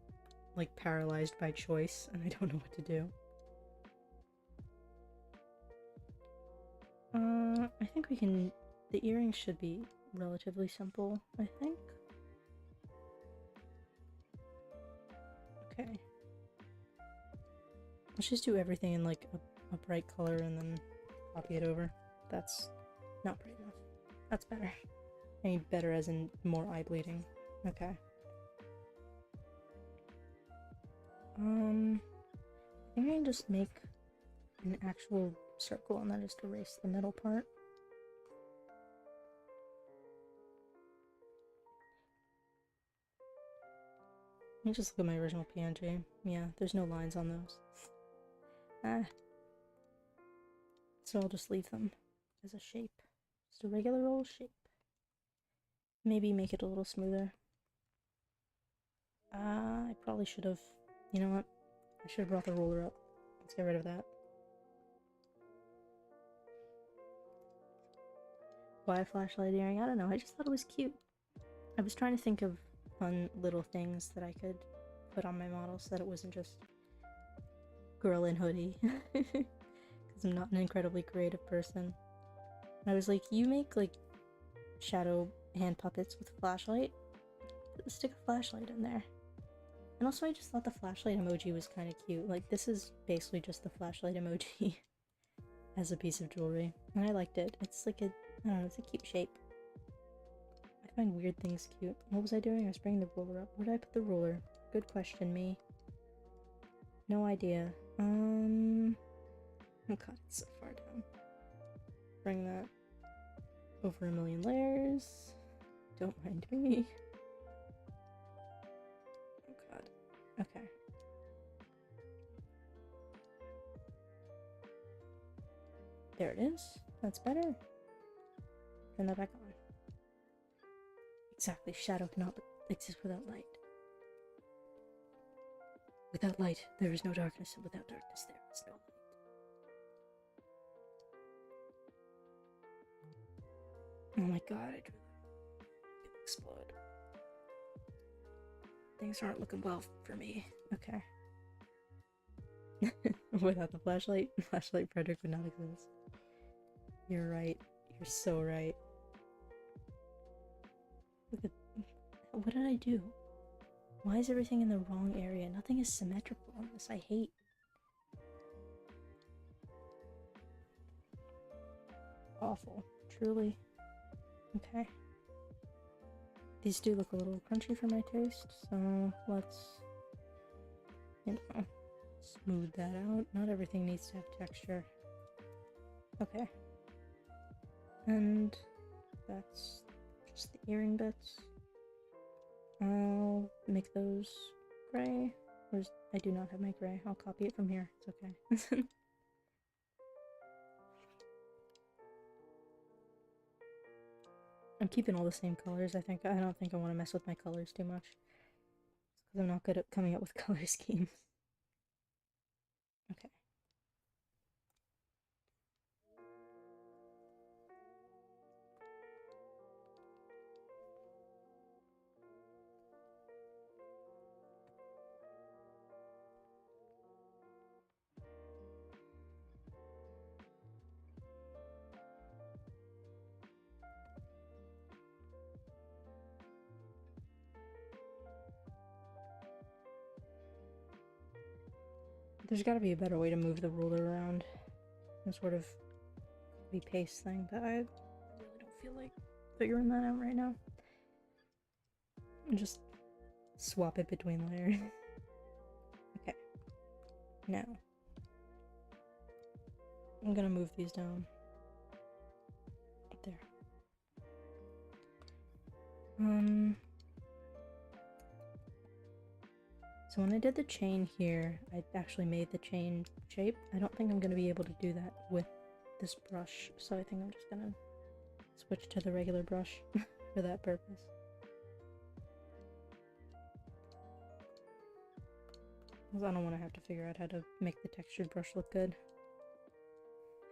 like, paralyzed by choice, and I don't know what to do. I think we can... The earrings should be relatively simple, I think. Okay. Let's just do everything in, like, a bright color and then copy it over. That's not bright enough. That's better. I mean, better as in more eye bleeding. Okay. I think I can just make an actual circle and then just erase the middle part. Let me just look at my original PNG. Yeah, there's no lines on those. So I'll just leave them as a shape. Just a regular old shape. Maybe make it a little smoother. I probably should have... You know what? I should have brought the ruler up. Let's get rid of that. Why a flashlight earring? I don't know. I just thought it was cute. I was trying to think of fun little things that I could put on my model so that it wasn't just girl in hoodie. Because I'm not an incredibly creative person. And I was like, you make like shadow hand puppets with a flashlight? Stick a flashlight in there. And also I just thought the flashlight emoji was kind of cute. Like, this is basically just the flashlight emoji as a piece of jewelry. And I liked it. It's like a, I don't know, it's a cute shape. I find weird things cute. What was I doing? I was bringing the ruler up. Where did I put the ruler? Good question, me. No idea. Oh god, it's so far down. Bring that over 1,000,000 layers. Don't mind me. Oh god. Okay. There it is. That's better. Turn that back on. Exactly. Shadow cannot exist without light. Without light, there is no darkness, and without darkness, there is no light. Oh my god, I drew that. It'll explode. Things aren't looking well for me. Okay. Without the flashlight, flashlight Frederick would not exist. You're right. You're so right. Look at... What did I do? Why is everything in the wrong area? Nothing is symmetrical on this. I hate. Awful. Truly. Okay. These do look a little crunchy for my taste, so let's, you know, smooth that out. Not everything needs to have texture. Okay. And that's just the earring bits. I'll make those gray. I do not have my gray. I'll copy it from here. It's okay. I'm keeping all the same colors, I think. I don't think I want to mess with my colors too much. Because I'm not good at coming up with color schemes. Okay. There's gotta be a better way to move the ruler around. Some sort of pace thing, but I really don't feel like figuring that out right now. Just swap it between layers. Okay. Now I'm gonna move these down. There. So when I did the chain here, I actually made the chain shape. I don't think I'm gonna be able to do that with this brush, so I think I'm just gonna switch to the regular brush for that purpose. Because I don't want to have to figure out how to make the textured brush look good.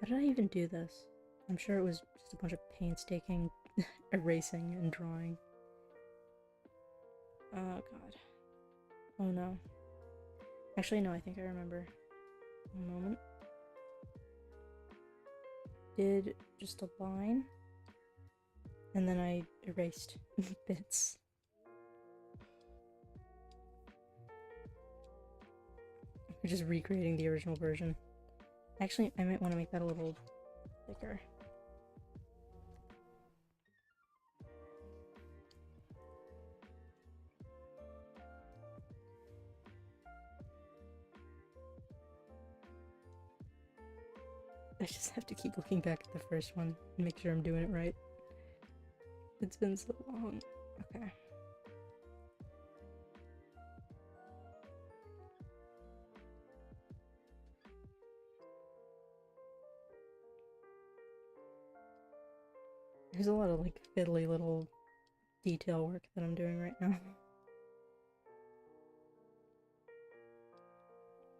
How did I even do this? I'm sure it was just a bunch of painstaking erasing and drawing. Oh god. Oh no. Actually no, I think I remember. One moment. Did just a line. And then I erased bits. We're just recreating the original version. Actually, I might want to make that a little thicker. I just have to keep looking back at the first one and make sure I'm doing it right. It's been so long. Okay. There's a lot of like fiddly little detail work that I'm doing right now.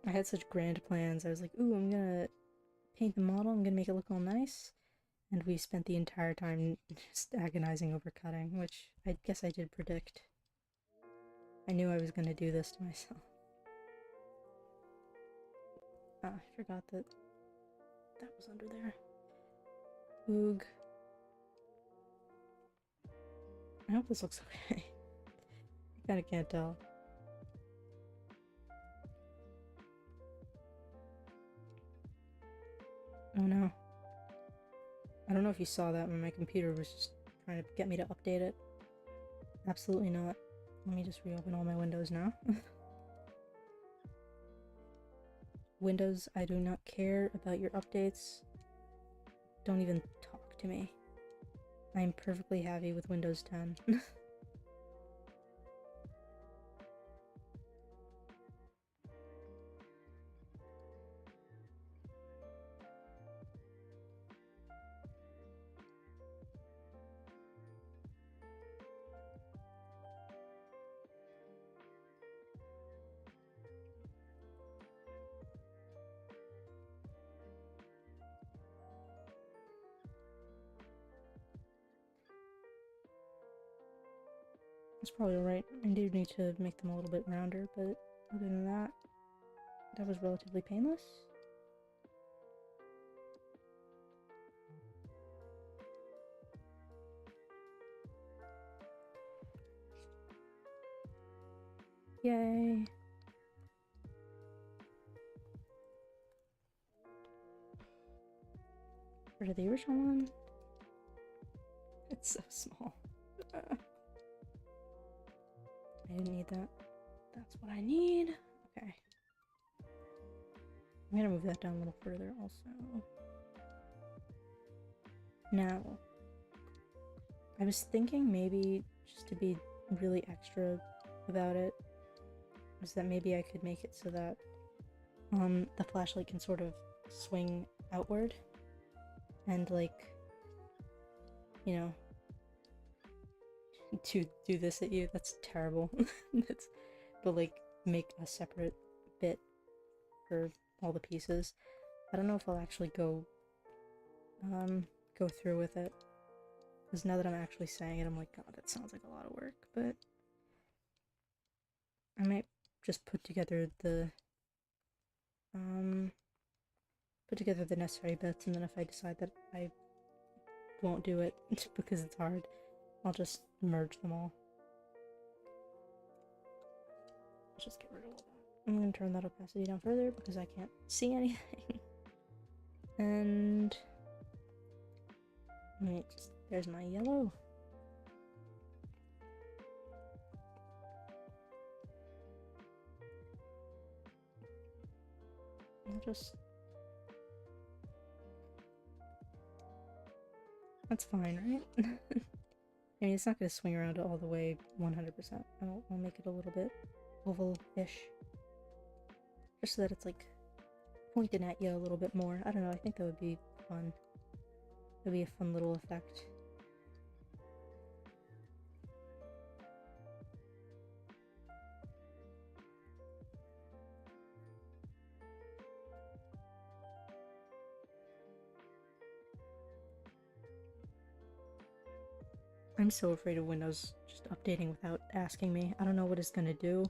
I had such grand plans. I was like, ooh, I'm gonna paint the model, I'm gonna make it look all nice. And we spent the entire time just agonizing over cutting, which I guess I did predict. I knew I was gonna do this to myself. Ah, I forgot that that was under there. Oog. I hope this looks okay. I kinda can't tell. Oh no. I don't know if you saw that when my computer was just trying to get me to update it. Absolutely not. Let me just reopen all my windows now. Windows, I do not care about your updates. Don't even talk to me. I am perfectly happy with Windows 10. That's probably alright. I do need to make them a little bit rounder, but other than that, that was relatively painless. Yay! Rid of the original one. It's so small. I didn't need that. That's what I need. Okay. I'm gonna move that down a little further also. Now, I was thinking maybe just to be really extra about it, is that maybe I could make it so that the flashlight can sort of swing outward and like, you know, to do this at you. That's terrible. But like make a separate bit for all the pieces. I don't know if I'll actually go through with it, because now that I'm actually saying it, I'm like, God, that sounds like a lot of work. But I might just put together the necessary bits, and then if I decide that I won't do it because it's hard, I'll just merge them all. Let's just get rid of all that. I'm gonna turn that opacity down further because I can't see anything. And wait, there's my yellow. I'll just... That's fine, right? I mean, it's not gonna swing around all the way 100%. I'll make it a little bit oval-ish. Just so that it's like pointing at you a little bit more. I don't know, I think that would be fun. That'd be a fun little effect. I'm so afraid of Windows just updating without asking me. I don't know what it's gonna do.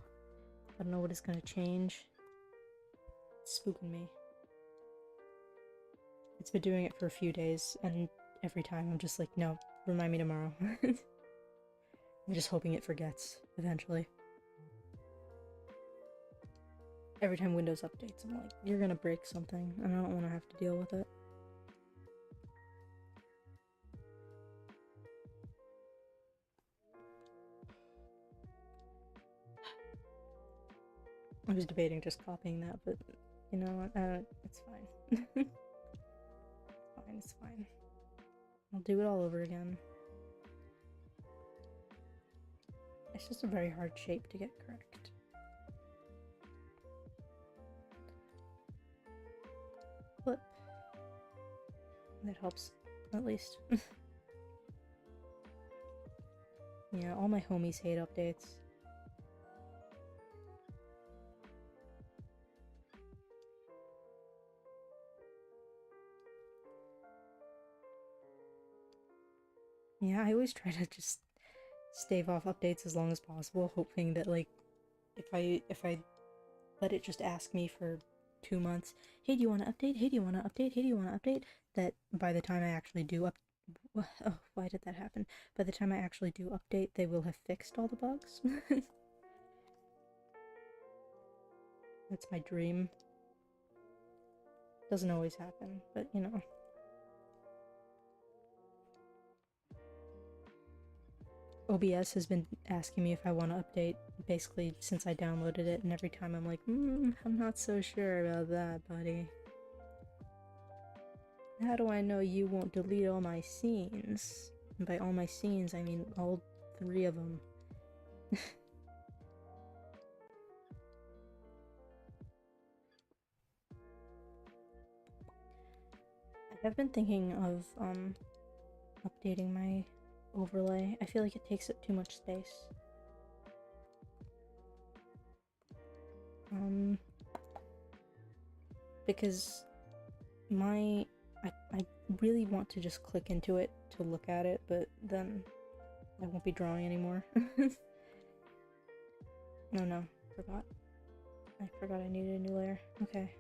I don't know what it's gonna change. It's spooking me. It's been doing it for a few days, and every time I'm just like, no, remind me tomorrow. I'm just hoping it forgets, eventually. Every time Windows updates, I'm like, you're gonna break something, and I don't want to have to deal with it. I was debating just copying that, but you know what? It's fine. It's fine. I'll do it all over again. It's just a very hard shape to get correct. But that helps, at least. Yeah, all my homies hate updates. Yeah, I always try to just stave off updates as long as possible, hoping that like if I let it just ask me for 2 months, hey, do you want to update? Hey, do you want to update? Hey, do you want to update? That by the time I actually do oh, why did that happen? By the time I actually do update, they will have fixed all the bugs. That's my dream. Doesn't always happen, but you know. OBS has been asking me if I want to update basically since I downloaded it, and every time I'm like, I'm not so sure about that, buddy. How do I know you won't delete all my scenes? And by all my scenes, I mean all 3 of them. I have been thinking of updating my overlay. I feel like it takes up too much space. Because I really want to just click into it to look at it, but then I won't be drawing anymore. No, forgot. I forgot I needed a new layer. Okay.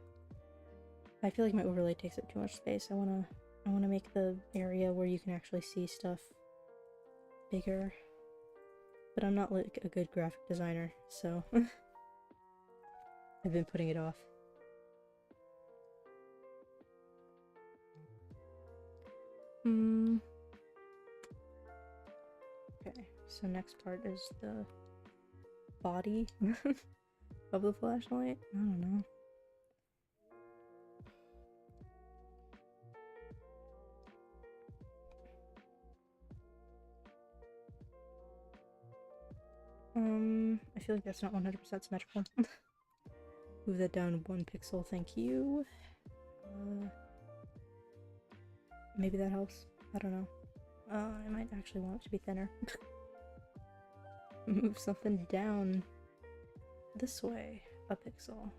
I feel like my overlay takes up too much space. I wanna make the area where you can actually see stuff bigger. But I'm not like a good graphic designer, so I've been putting it off. Okay, so next part is the body of the flashlight? I don't know. I feel like that's not 100% symmetrical. Move that down 1 pixel, thank you. Maybe that helps. I don't know. I might actually want it to be thinner. Move something down this way, a pixel.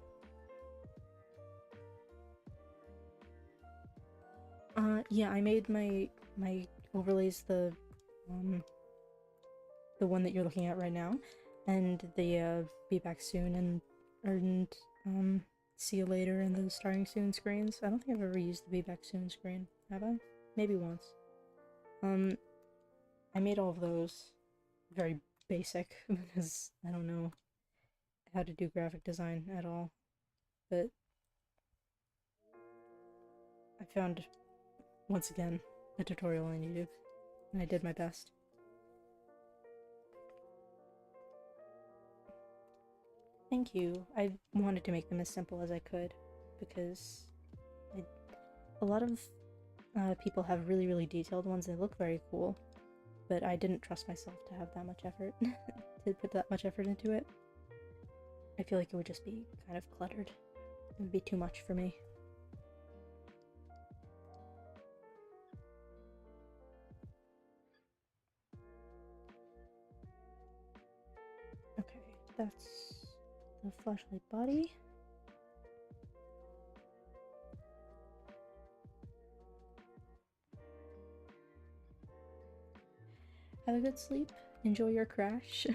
Yeah, I made my overlays the one that you're looking at right now, and the be back soon and see you later and the starting soon screens. I don't think I've ever used the be back soon screen, have I? Maybe once. I made all of those very basic because I don't know. how to do graphic design at all, but I found, once again, a tutorial on YouTube, and I did my best. Thank you. I wanted to make them as simple as I could, because a lot of people have really, really detailed ones. They look very cool, but I didn't trust myself to have that much effort, to put that much effort into it. I feel like it would just be kind of cluttered. It would be too much for me. Okay, that's the flashlight body. Have a good sleep. Enjoy your crash.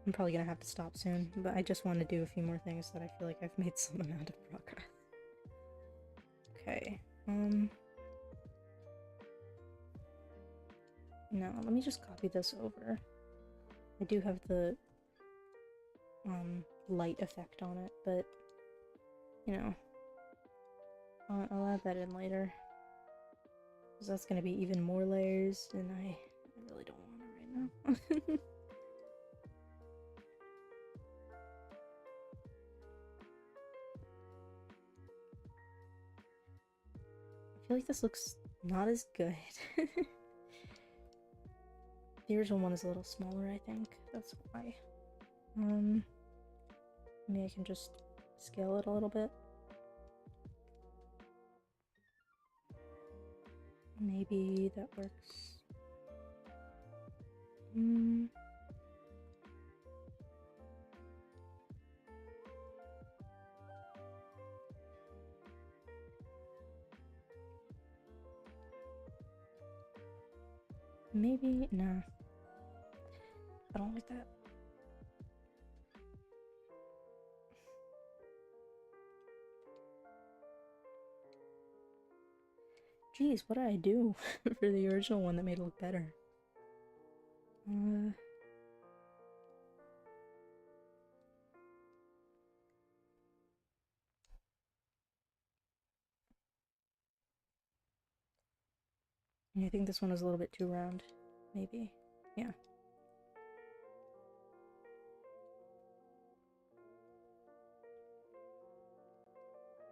I'm probably gonna have to stop soon, but I just want to do a few more things that I feel like I've made some amount of progress. Okay, now let me just copy this over. I do have the light effect on it, but you know, I'll add that in later, because that's gonna be even more layers, and I really don't want it right now. I feel like this looks not as good. The original one is a little smaller, I think. That's why. Maybe I can just scale it a little bit. Maybe that works. Maybe, nah. I don't like that. Jeez, what did I do for the original one that made it look better? I think this one is a little bit too round. Maybe. Yeah.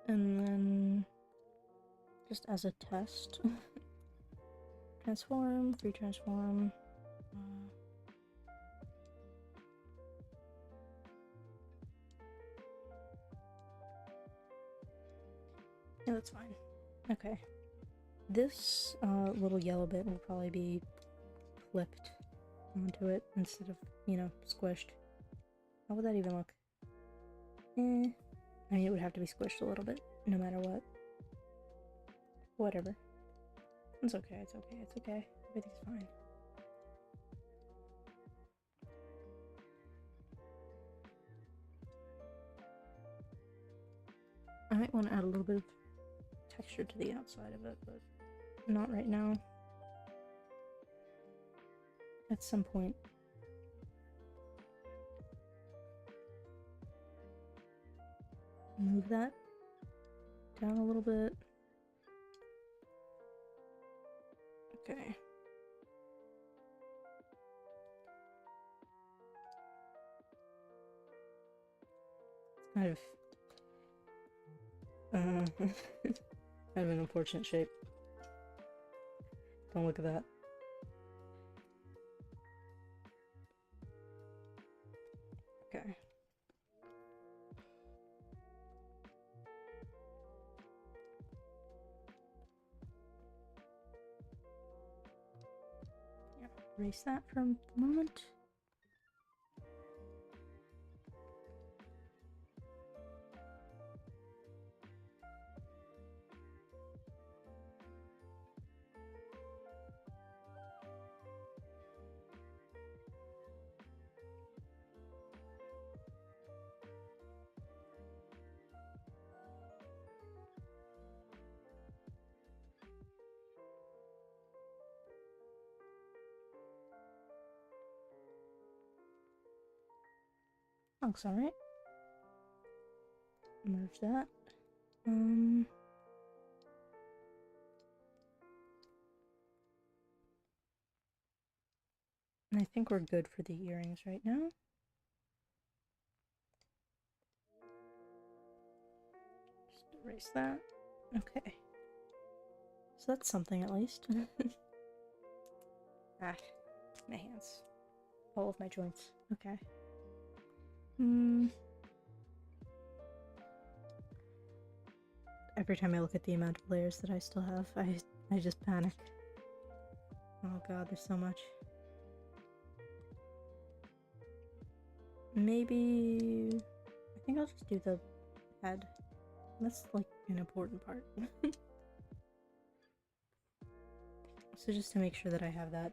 And then, just as a test, transform, free transform. Yeah, that's fine. Okay. This little yellow bit will probably be flipped onto it instead of, you know, squished. How would that even look? I mean, it would have to be squished a little bit, no matter what. Whatever. It's okay, it's okay, it's okay. Everything's fine. I might want to add a little bit of texture to the outside of it, but not right now. At some point. Move that down a little bit. Okay. Kind of kind of an unfortunate shape. Don't look at that. Okay. Yeah, erase that for a moment. Looks alright. Merge that. And I think we're good for the earrings right now. Just erase that. Okay. So that's something at least. Ah, my hands. All of my joints. Okay. Every time I look at the amount of layers that I still have, I just panic. Oh god, there's so much. Maybe... I think I'll just do the head. That's like an important part. So just to make sure that I have that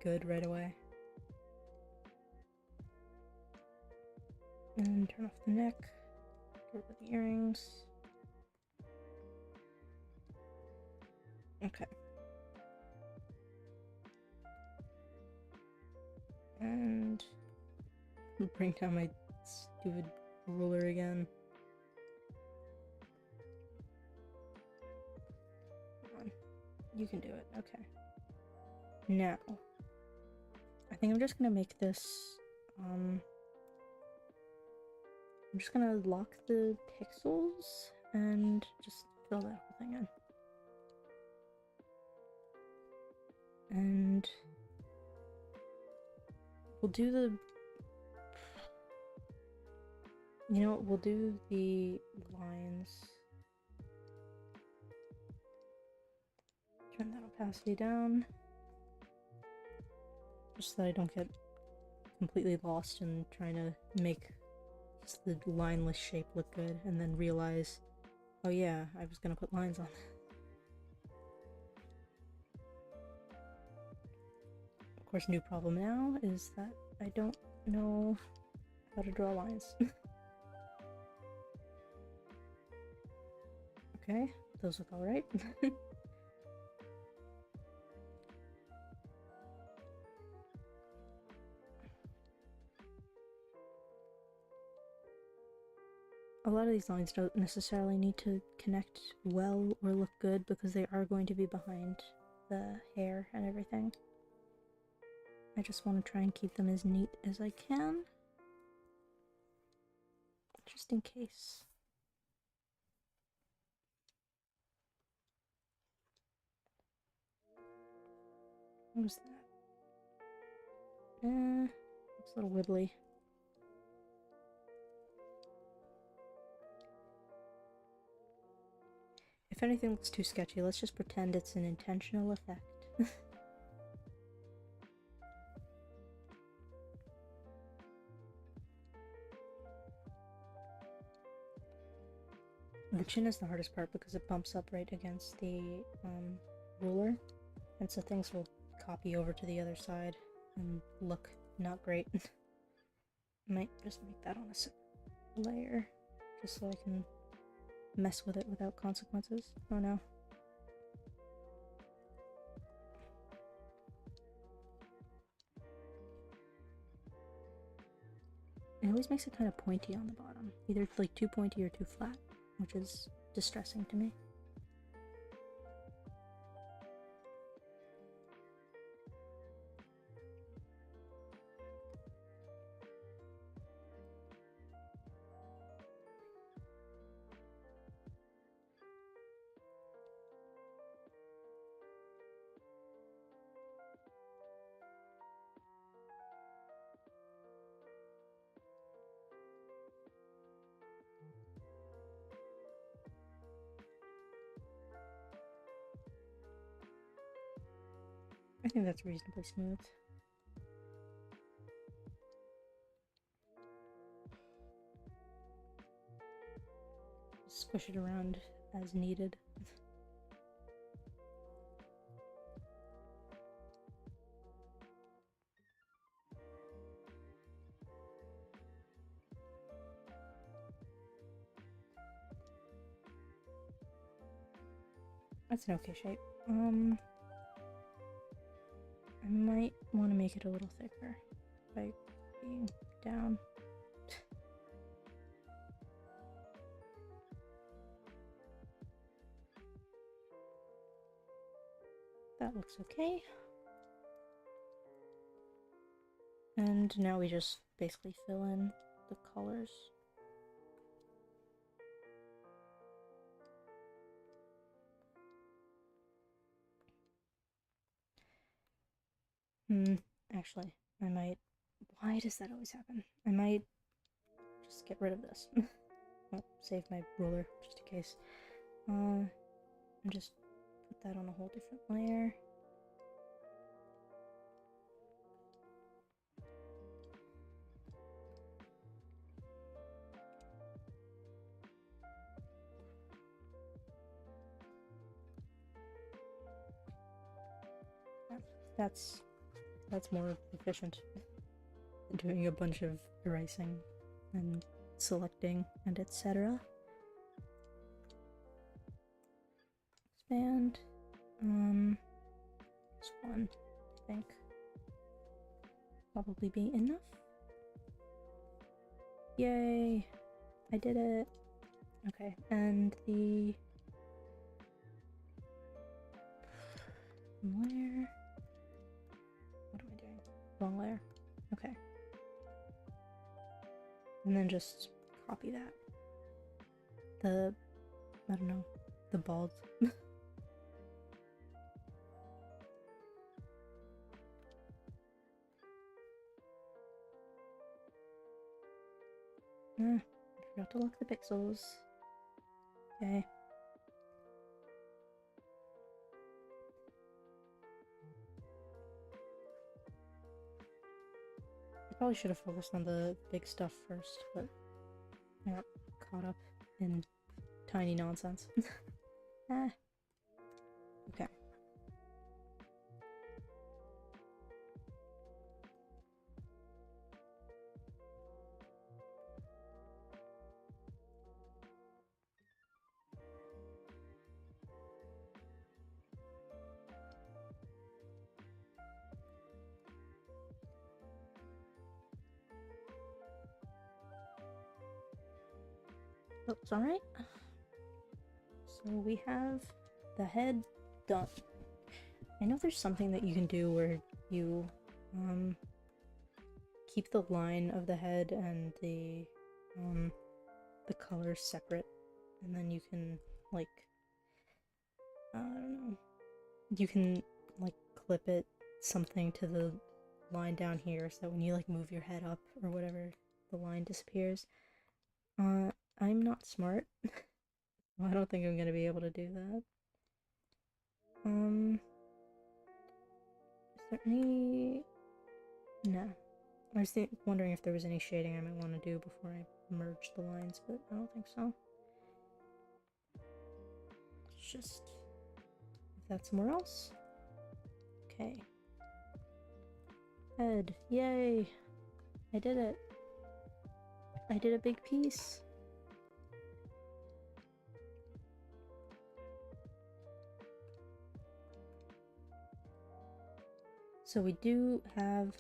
good right away. And turn off the neck. Get rid of the earrings. Okay. And bring down my stupid ruler again. Come on. You can do it. Okay. Now, I think I'm just gonna make this, I'm just gonna lock the pixels and just fill that whole thing in. And we'll do the, you know, we'll do the lines. Turn that opacity down. Just so that I don't get completely lost in trying to make just the lineless shape look good and then realize, oh yeah, I was gonna put lines on that. Of course, new problem now is that I don't know how to draw lines. Okay, those look alright. A lot of these lines don't necessarily need to connect well or look good because they are going to be behind the hair and everything. I just want to try and keep them as neat as I can. Just in case. What was that? Looks a little wibbly. If anything looks too sketchy, let's just pretend it's an intentional effect. The chin is the hardest part because it bumps up right against the ruler, and so things will copy over to the other side and look not great. Might just make that on a separate layer, just so I can mess with it without consequences. Oh no. It always makes it kind of pointy on the bottom. Either like too pointy or too flat, which is distressing to me. I think that's reasonably smooth. Squish it around as needed. That's an okay shape. I might want to make it a little thicker by being down. That looks okay. And now we just basically fill in the colors. Actually, I might... Why does that always happen? I might just get rid of this. I'll save my ruler, just in case. And just put that on a whole different layer. That's more efficient than doing a bunch of erasing and selecting and etc. Expand. This one, I think, probably be enough. Yay! I did it! Okay, and the layer. What am I doing? Wrong layer. Okay. And then just copy that. I don't know, the bald. I forgot to lock the pixels. Okay. I probably should have focused on the big stuff first, but I got caught up in tiny nonsense. Okay. Looks alright. So we have the head done. I know there's something that you can do where you keep the line of the head and the colors separate, and then you can like I don't know. You can like clip it something to the line down here so when you like move your head up or whatever, the line disappears. I'm not smart. I don't think I'm gonna be able to do that. Is there any... No. I was wondering if there was any shading I might want to do before I merge the lines, but I don't think so. Let's just... Is that somewhere else? Okay. Head. Yay! I did it. I did a big piece. So we do have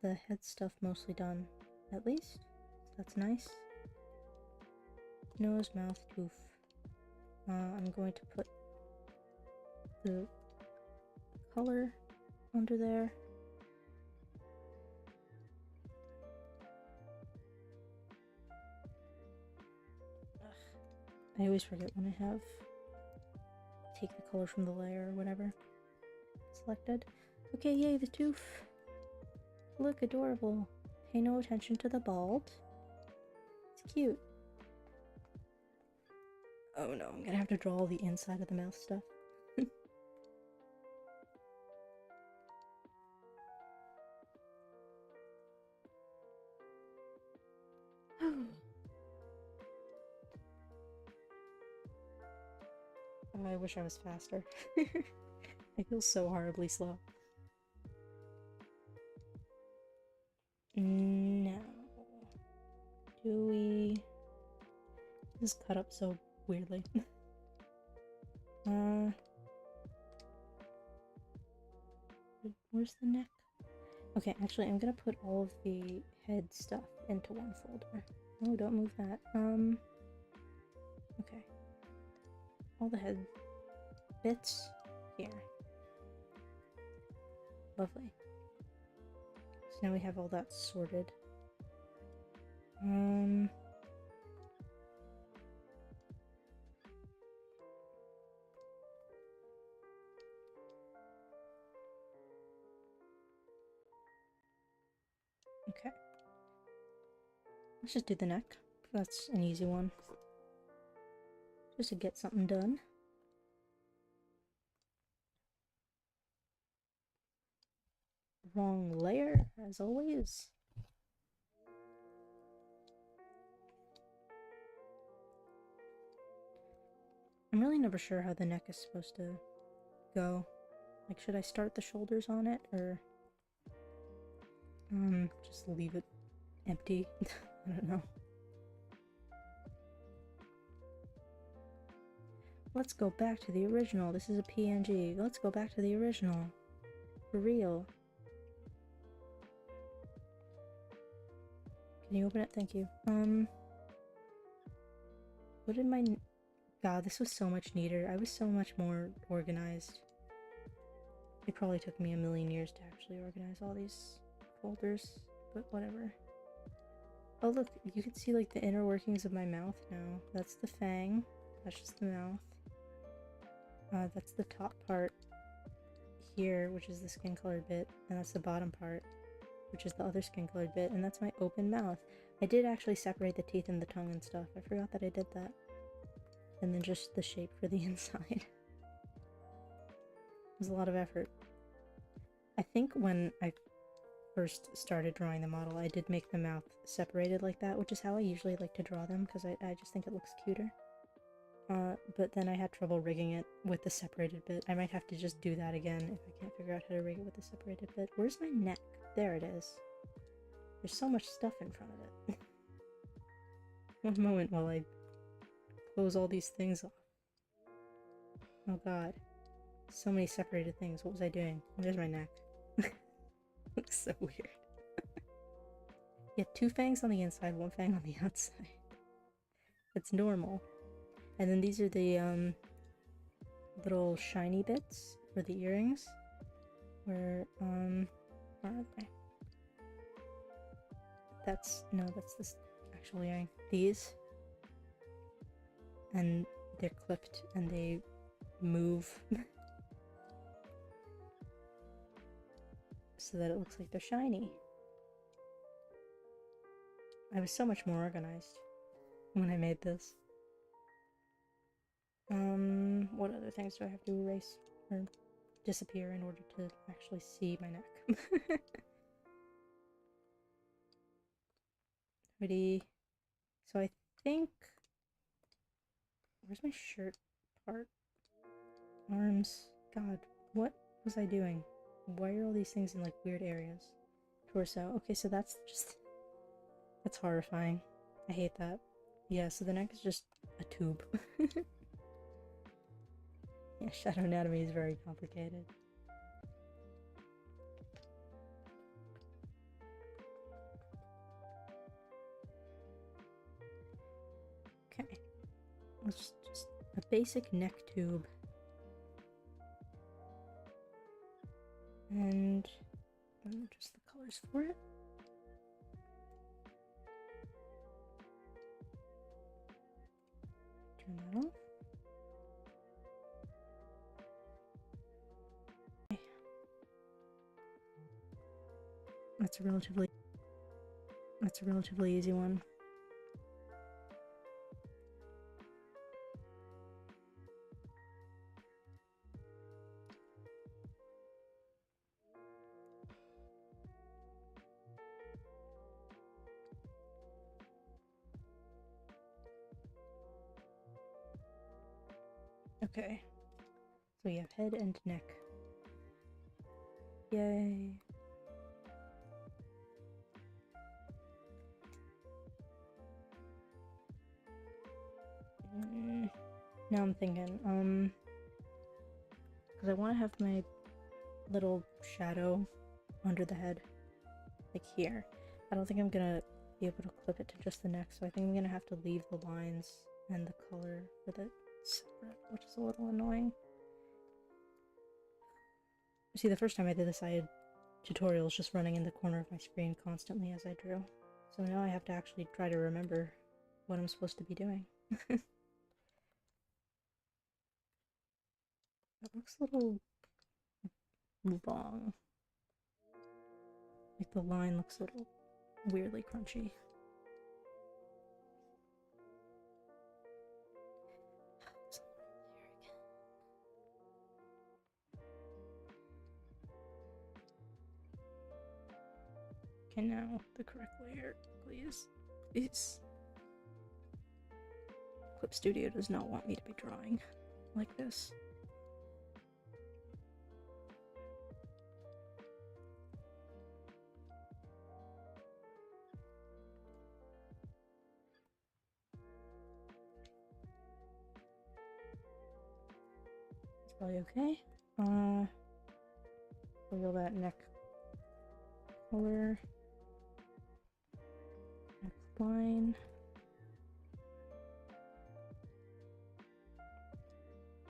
the head stuff mostly done, at least. That's nice. Nose, mouth, tooth. I'm going to put the color under there. I always forget when I have take the color from the layer or whatever selected. Okay, yay, the tooth. Look, adorable. Pay no attention to the bald. It's cute. Oh no, I'm gonna have to draw all the inside of the mouth stuff. Oh, I wish I was faster. I feel so horribly slow. Now, do we... This is cut up so weirdly. Where's the neck? Okay, actually, I'm gonna put all of the head stuff into one folder. Oh, don't move that. Okay. All the head bits here. Lovely. So now we have all that sorted. Okay. Let's just do the neck. That's an easy one. Just to get something done. Wrong layer, as always. I'm really never sure how the neck is supposed to go. Like, should I start the shoulders on it, or just leave it empty? I don't know. Let's go back to the original. This is a PNG. Let's go back to the original. For real. Can you open it? Thank you. What did my... God, this was so much neater. I was so much more organized. It probably took me a million years to actually organize all these folders, but whatever. Oh look, you can see like the inner workings of my mouth now. That's the fang. That's just the mouth. That's the top part here, which is the skin colored bit, and that's the bottom part, which is the other skin colored bit, and that's my open mouth. I did actually separate the teeth and the tongue and stuff. I forgot that I did that. And then just the shape for the inside. It was a lot of effort. I think when I first started drawing the model, I did make the mouth separated like that, which is how I usually like to draw them, because I just think it looks cuter. But then I had trouble rigging it with the separated bit. I might have to just do that again if I can't figure out how to rig it with the separated bit. Where's my neck? There it is. There's so much stuff in front of it. One moment while I close all these things off. Oh god. So many separated things. What was I doing? There's my neck. Looks so weird. Yeah, 2 fangs on the inside, 1 fang on the outside. That's normal. And then these are the little shiny bits for the earrings. Where are they? That's this actual earring. These. And they're clipped and they move. So that it looks like they're shiny. I was so much more organized when I made this. What other things do I have to erase or disappear in order to actually see my neck? Ready? So I think... Where's my shirt part? Arms. God, what was I doing? Why are all these things in like weird areas? Torso. Okay, so that's just... That's horrifying. I hate that. Yeah, so the neck is just a tube. Yeah, shadow anatomy is very complicated. Okay. Let's just a basic neck tube. And just the colors for it. Turn that off. Okay. That's a relatively easy one. Okay, so we have head and neck. Yay. Now I'm thinking, because I want to have my little shadow under the head, like here. I don't think I'm gonna be able to clip it to just the neck, so I think I'm gonna have to leave the lines and the color with it separate, which is a little annoying. See, the first time I did this, I had tutorials just running in the corner of my screen constantly as I drew. So now I have to actually try to remember what I'm supposed to be doing. It looks a little long. Like the line looks a little weirdly crunchy. Okay, now the correct layer, please. Please. Clip Studio does not want me to be drawing like this. It's probably okay. Wiggle that neck color. Neck line.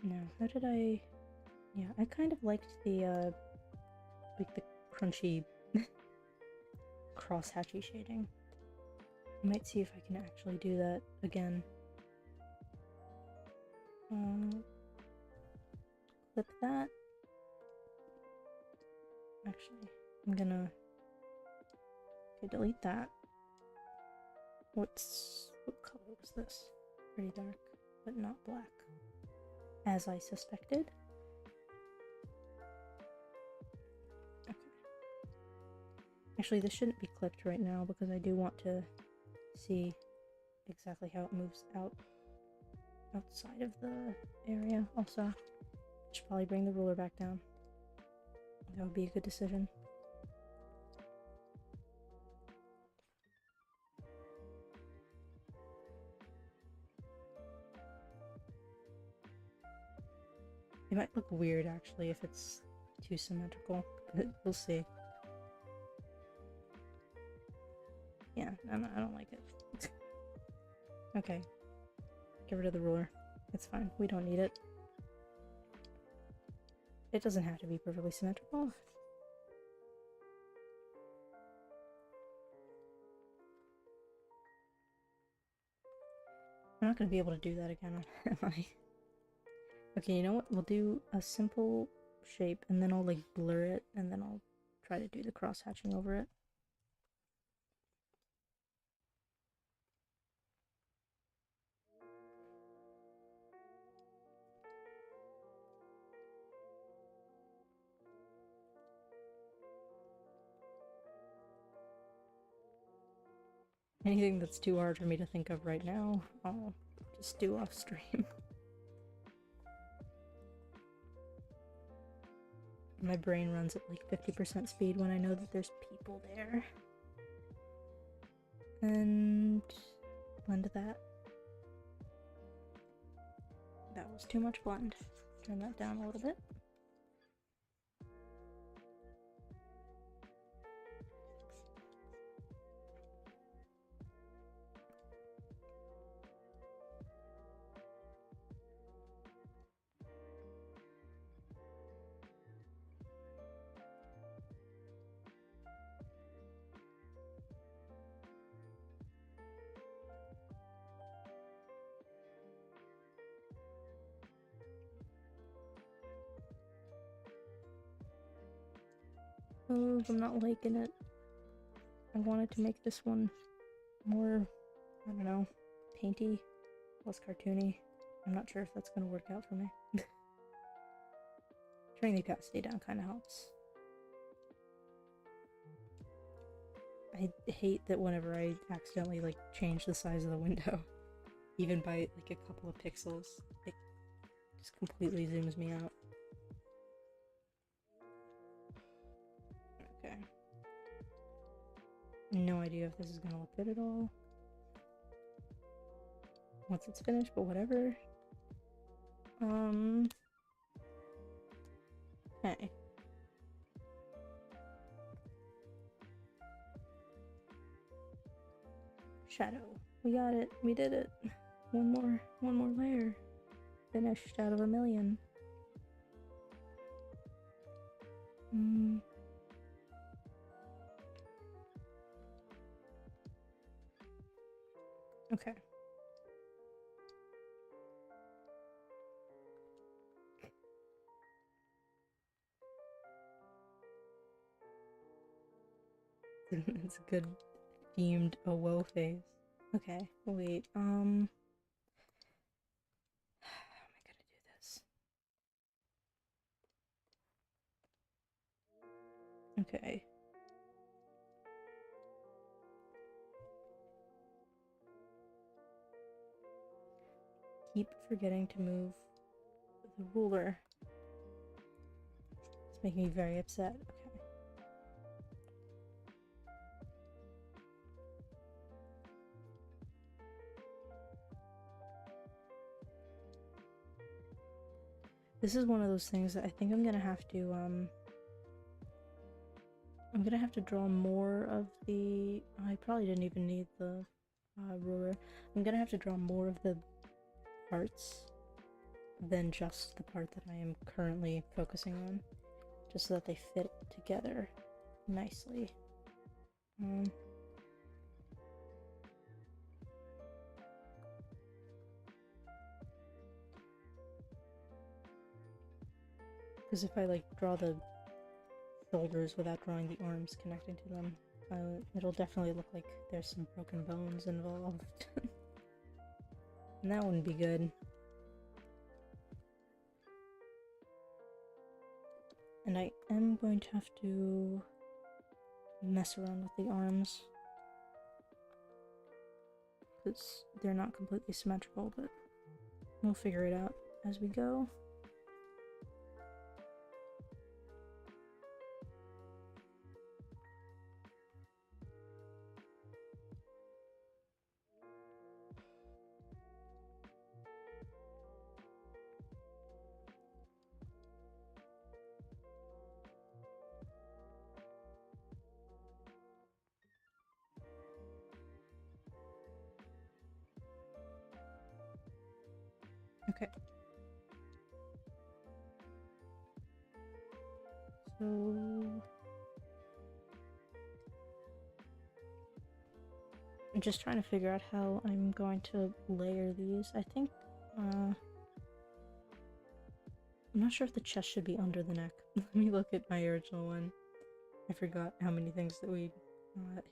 Now, how did I... Yeah, I kind of liked the, like the crunchy cross-hatchy shading. I might see if I can actually do that again. Clip that. Actually, I'm gonna... Okay, delete that. What color was this? Pretty dark, but not black. As I suspected. Okay. Actually, this shouldn't be clipped right now because I do want to see exactly how it moves outside of the area. Also, should probably bring the ruler back down. That would be a good decision. It might look weird actually if it's too symmetrical, but we'll see. Yeah, I don't like it. Okay. Get rid of the ruler. It's fine. We don't need it. It doesn't have to be perfectly symmetrical. I'm not going to be able to do that again, am I? Okay, you know what? We'll do a simple shape, and then I'll like blur it, and then I'll try to do the cross-hatching over it. Anything that's too hard for me to think of right now, I'll just do off stream. My brain runs at like 50% speed when I know that there's people there. And blend that. That was too much blend. Turn that down a little bit. Oh, I'm not liking it. I wanted to make this one more, I don't know, painty, less cartoony. I'm not sure if that's going to work out for me. Turning the opacity down kind of helps. I hate that whenever I accidentally like change the size of the window, even by like a couple of pixels, it just completely zooms me out. Okay. No idea if this is gonna look good at all once it's finished, but whatever. Okay. Shadow. We got it. We did it. One more layer. Finished out of a million. Okay. It's a good themed oh whoa phase. Okay, wait, how am I gonna do this? Okay. Keep forgetting to move the ruler. It's making me very upset. Okay. This is one of those things that I think I'm gonna have to draw more of the. I probably didn't even need the ruler. I'm gonna have to draw more of the parts than just the part that I am currently focusing on, just so that they fit together nicely. Because if I like draw the shoulders without drawing the arms connecting to them, it'll definitely look like there's some broken bones involved. And that wouldn't be good. And I am going to have to mess around with the arms, because they're not completely symmetrical, but we'll figure it out as we go. Okay. So I'm just trying to figure out how I'm going to layer these. I think I'm not sure if the chest should be under the neck. Let me look at my original one. I forgot how many things that we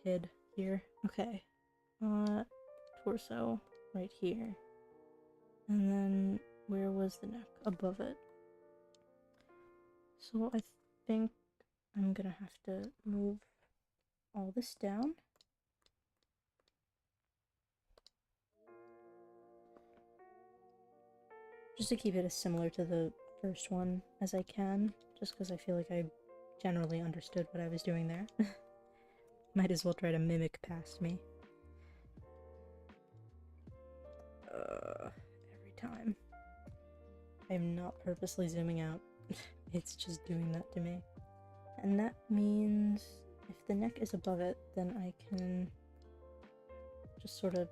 hid here. Okay. Torso right here. And then where was the neck? Above it. So I think I'm gonna have to move all this down. Just to keep it as similar to the first one as I can, just because I feel like I generally understood what I was doing there. Might as well try to mimic past me. Every time. I'm not purposely zooming out. It's just doing that to me. And that means if the neck is above it, then I can just sort of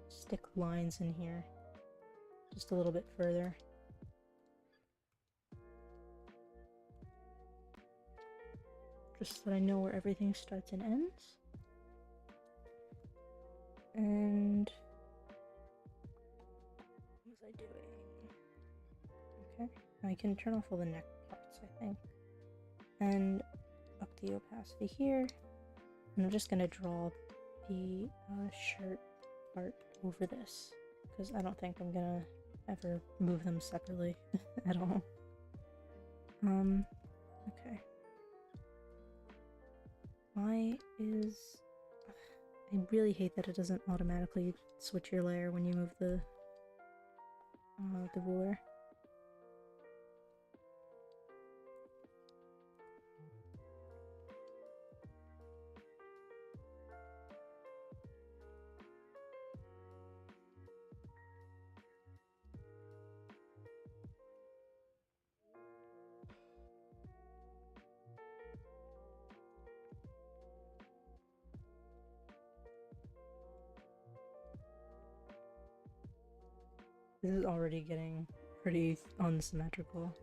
stick lines in here just a little bit further. Just so that I know where everything starts and ends. And what was I doing? Okay, I can turn off all the neck parts, I think. And up the opacity here. And I'm just gonna draw the shirt part over this, because I don't think I'm gonna ever move them separately at all. Okay. Why is... I really hate that it doesn't automatically switch your layer when you move the ruler. This is already getting pretty unsymmetrical.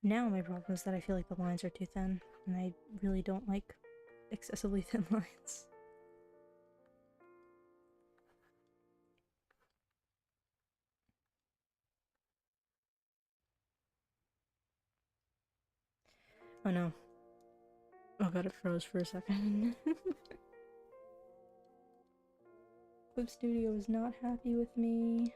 Now my problem is that I feel like the lines are too thin, and I really don't like excessively thin lines. Oh no. Oh god, it froze for a second. Clip Studio is not happy with me.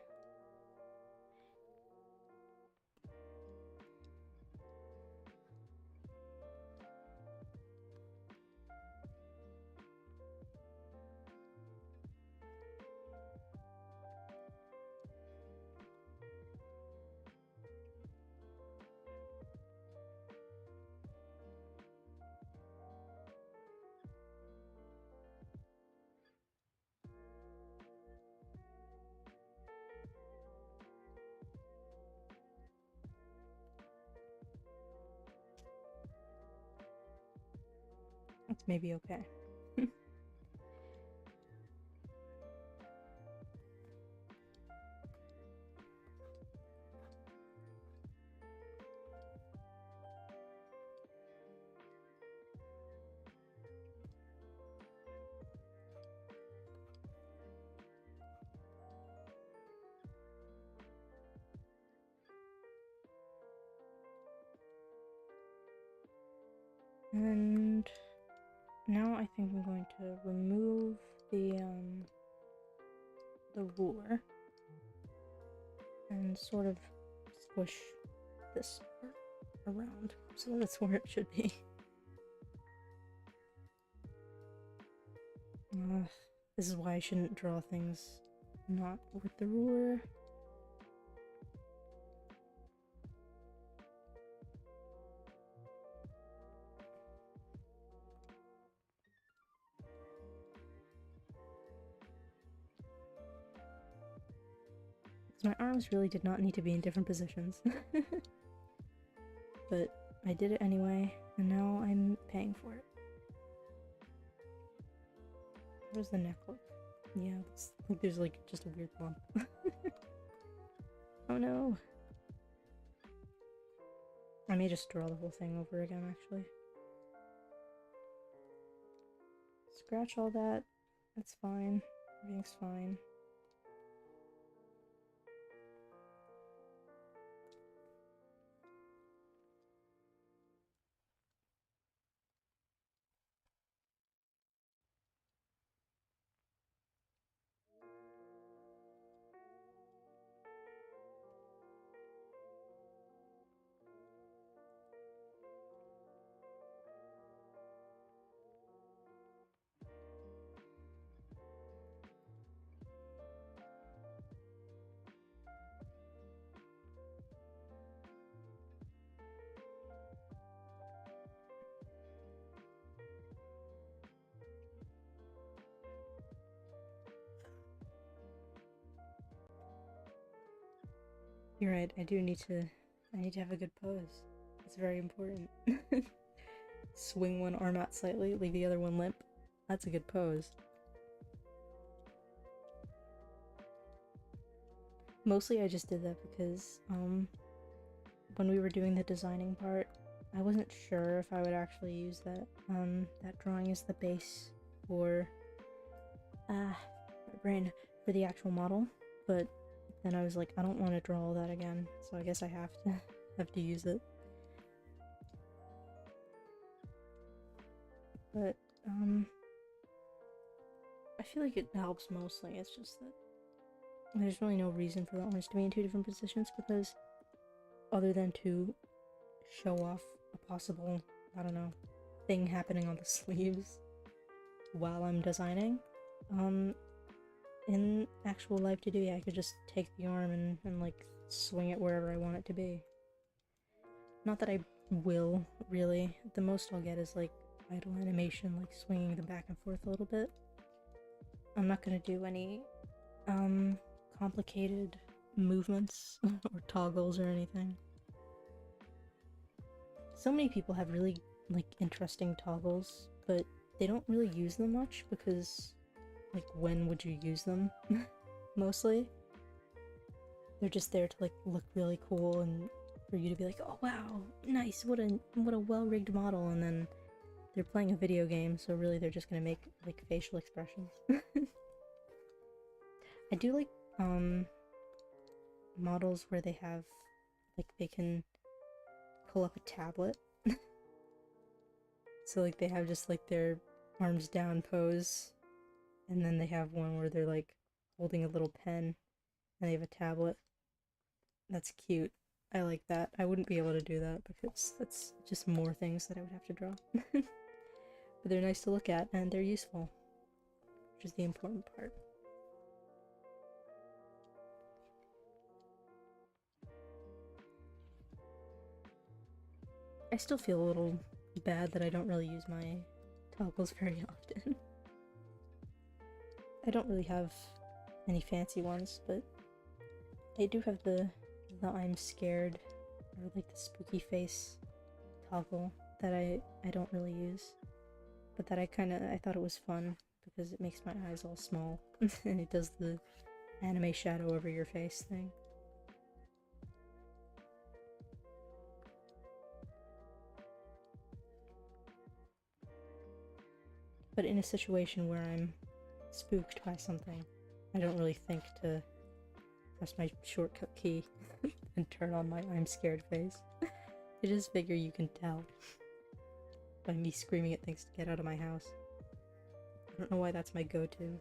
That's maybe okay. And now I think I'm going to remove the ruler and sort of squish this around so that's where it should be. This is why I shouldn't draw things not with the ruler. My arms really did not need to be in different positions. But I did it anyway, and now I'm paying for it. Where's the neck look? Yeah, it's like there's like just a weird bump. Oh no! I may just draw the whole thing over again, actually. Scratch all that. That's fine. Everything's fine. You're right, I need to have a good pose. It's very important. Swing one arm out slightly, leave the other one limp. That's a good pose. Mostly I just did that because, when we were doing the designing part, I wasn't sure if I would actually use that drawing as the base for, my brain, for the actual model, but then I was like, I don't want to draw all that again, so I guess I have to use it. But, I feel like it helps mostly, it's just that there's really no reason for the arms to be in two different positions, because other than to show off a possible, I don't know, thing happening on the sleeves while I'm designing, in actual life to do, yeah, I could just take the arm and like swing it wherever I want it to be. Not that I will, really. The most I'll get is like idle animation, like swinging them back and forth a little bit. I'm not gonna do any complicated movements or toggles or anything. So many people have really like interesting toggles, but they don't really use them much because like when would you use them? Mostly they're just there to like look really cool and for you to be like, oh wow, nice, what a well-rigged model, and then they're playing a video game, so really they're just gonna make like facial expressions. I do like models where they have like they can pull up a tablet. So like they have just like their arms down pose, and then they have one where they're like holding a little pen and they have a tablet. That's cute. I like that. I wouldn't be able to do that because that's just more things that I would have to draw. But they're nice to look at and they're useful, which is the important part. I still feel a little bad that I don't really use my toggles very often. I don't really have any fancy ones, but I do have the I'm scared or like the spooky face toggle that I don't really use, but that I thought it was fun because it makes my eyes all small and it does the anime shadow over your face thing. But in a situation where I'm spooked by something, I don't really think to press my shortcut key and turn on my I'm scared face. I just figure you can tell by me screaming at things to get out of my house. I don't know why that's my go-to.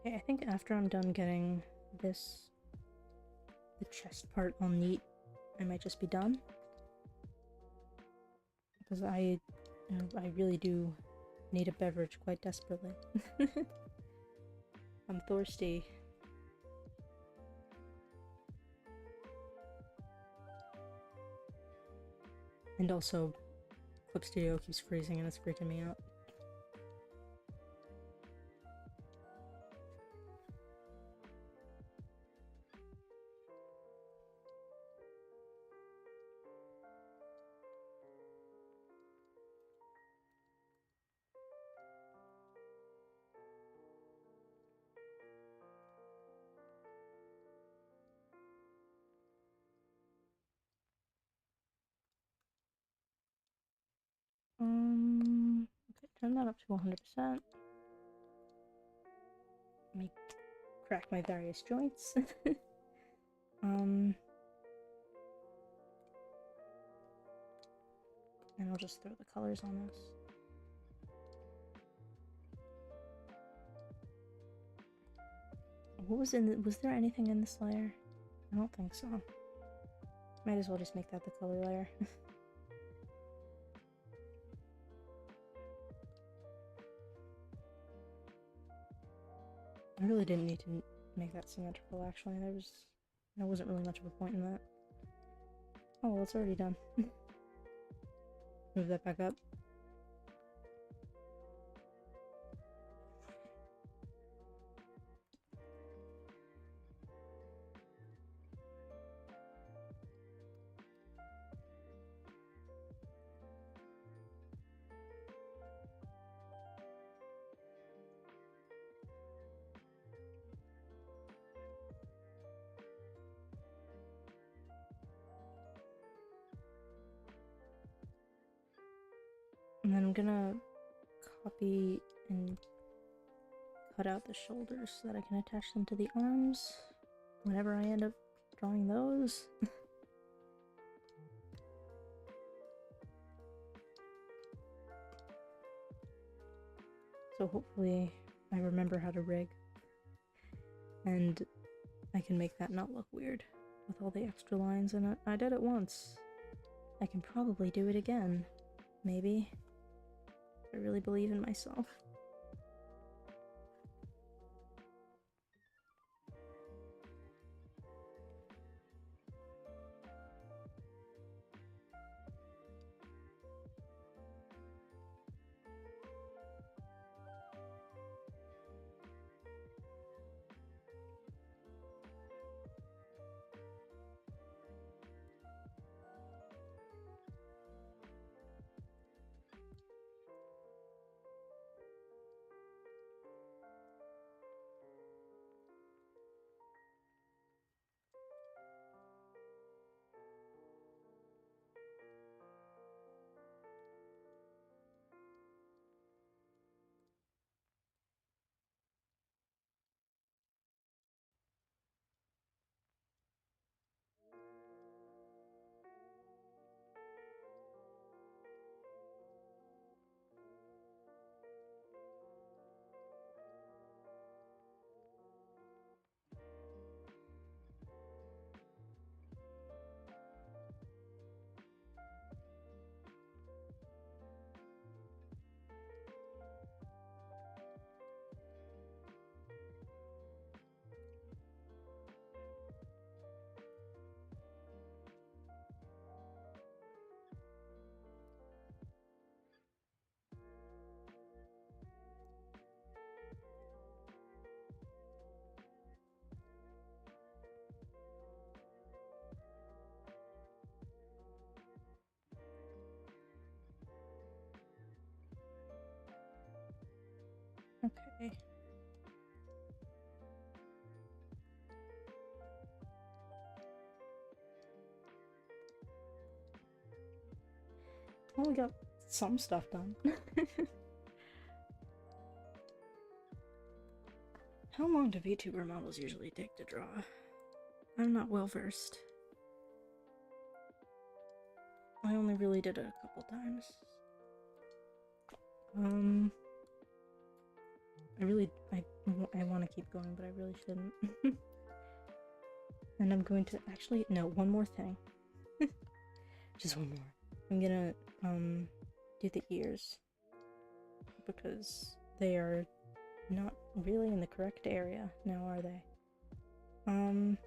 Okay, I think after I'm done getting the chest part all neat, I might just be done. Because I really do need a beverage quite desperately. I'm thirsty. And also, Clip Studio keeps freezing and it's freaking me out. Okay, turn that up to 100%. Let me crack my various joints. And I'll just throw the colors on this. What was was there anything in this layer? I don't think so. Might as well just make that the color layer. I really didn't need to make that symmetrical, actually. There wasn't really much of a point in that. Oh, well, it's already done. Move that back up. And then I'm gonna copy and cut out the shoulders so that I can attach them to the arms whenever I end up drawing those. So hopefully I remember how to rig and I can make that not look weird with all the extra lines in it. I did it once. I can probably do it again. Maybe. I really believe in myself. Well, we got some stuff done. How long do VTuber models usually take to draw? I'm not well versed. I only really did it a couple times. I want to keep going, but I really shouldn't. And I'm going to actually, no, one more thing. Just one more. I'm gonna, do the ears. Because they are not really in the correct area now, are they? I'm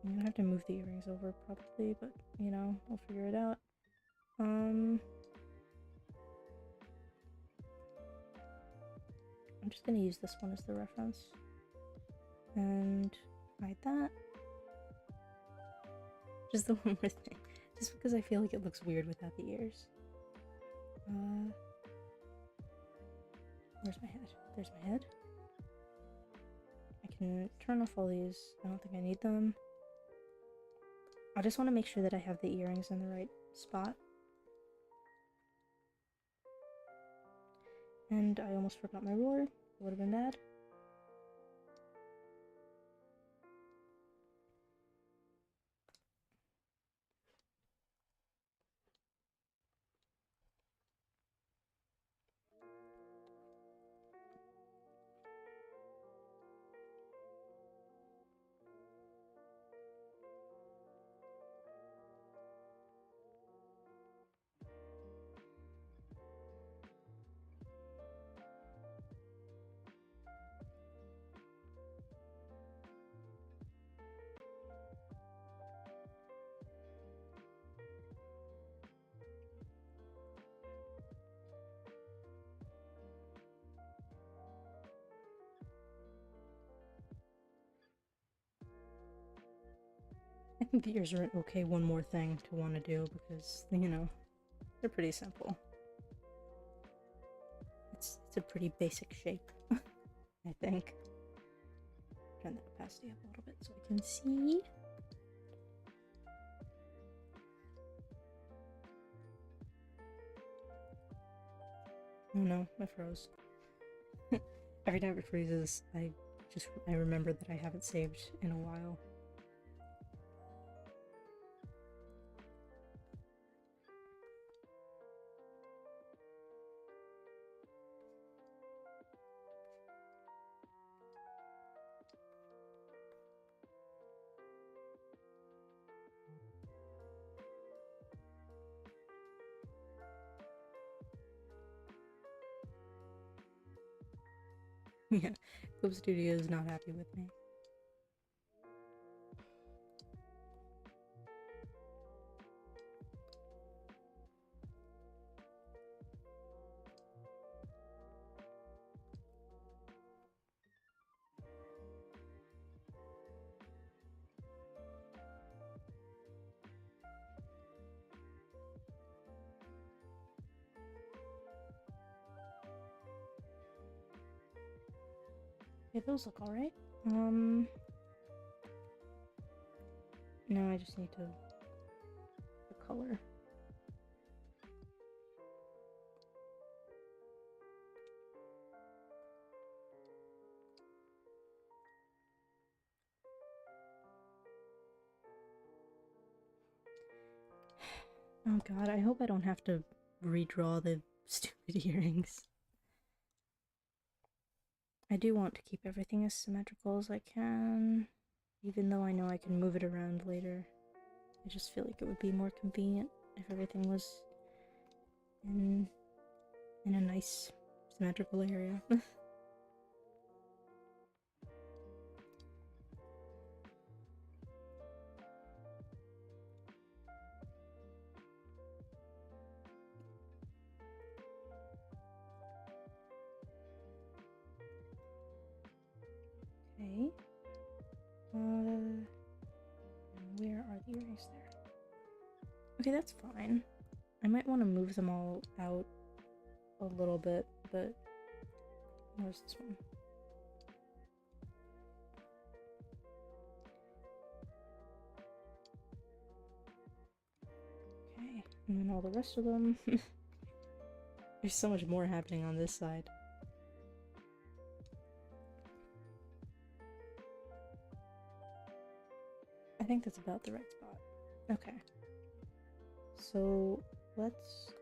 gonna have to move the earrings over probably, but, you know, we'll figure it out. I'm just gonna use this one as the reference. And hide that. Just the one more thing. Just because I feel like it looks weird without the ears. Where's my head? There's my head. I can turn off all these. I don't think I need them. I just want to make sure that I have the earrings in the right spot. And I almost forgot my ruler. It would have been bad. I think the ears are an okay one more thing to want to do because, you know, they're pretty simple. It's a pretty basic shape, I think. Turn the opacity up a little bit so I can see. Oh no, I froze. Every time it freezes, I remember that I haven't saved in a while. Yeah, Clip Studio is not happy with me. Okay, those look alright. No, I just need to the color. Oh god, I hope I don't have to redraw the stupid earrings. I do want to keep everything as symmetrical as I can, even though I know I can move it around later. I just feel like it would be more convenient if everything was in a nice symmetrical area. Okay. Where are the earrings there? Okay, that's fine. I might want to move them all out a little bit, but where's this one? Okay. And then all the rest of them. There's so much more happening on this side. I think that's about the right spot. Okay. So let's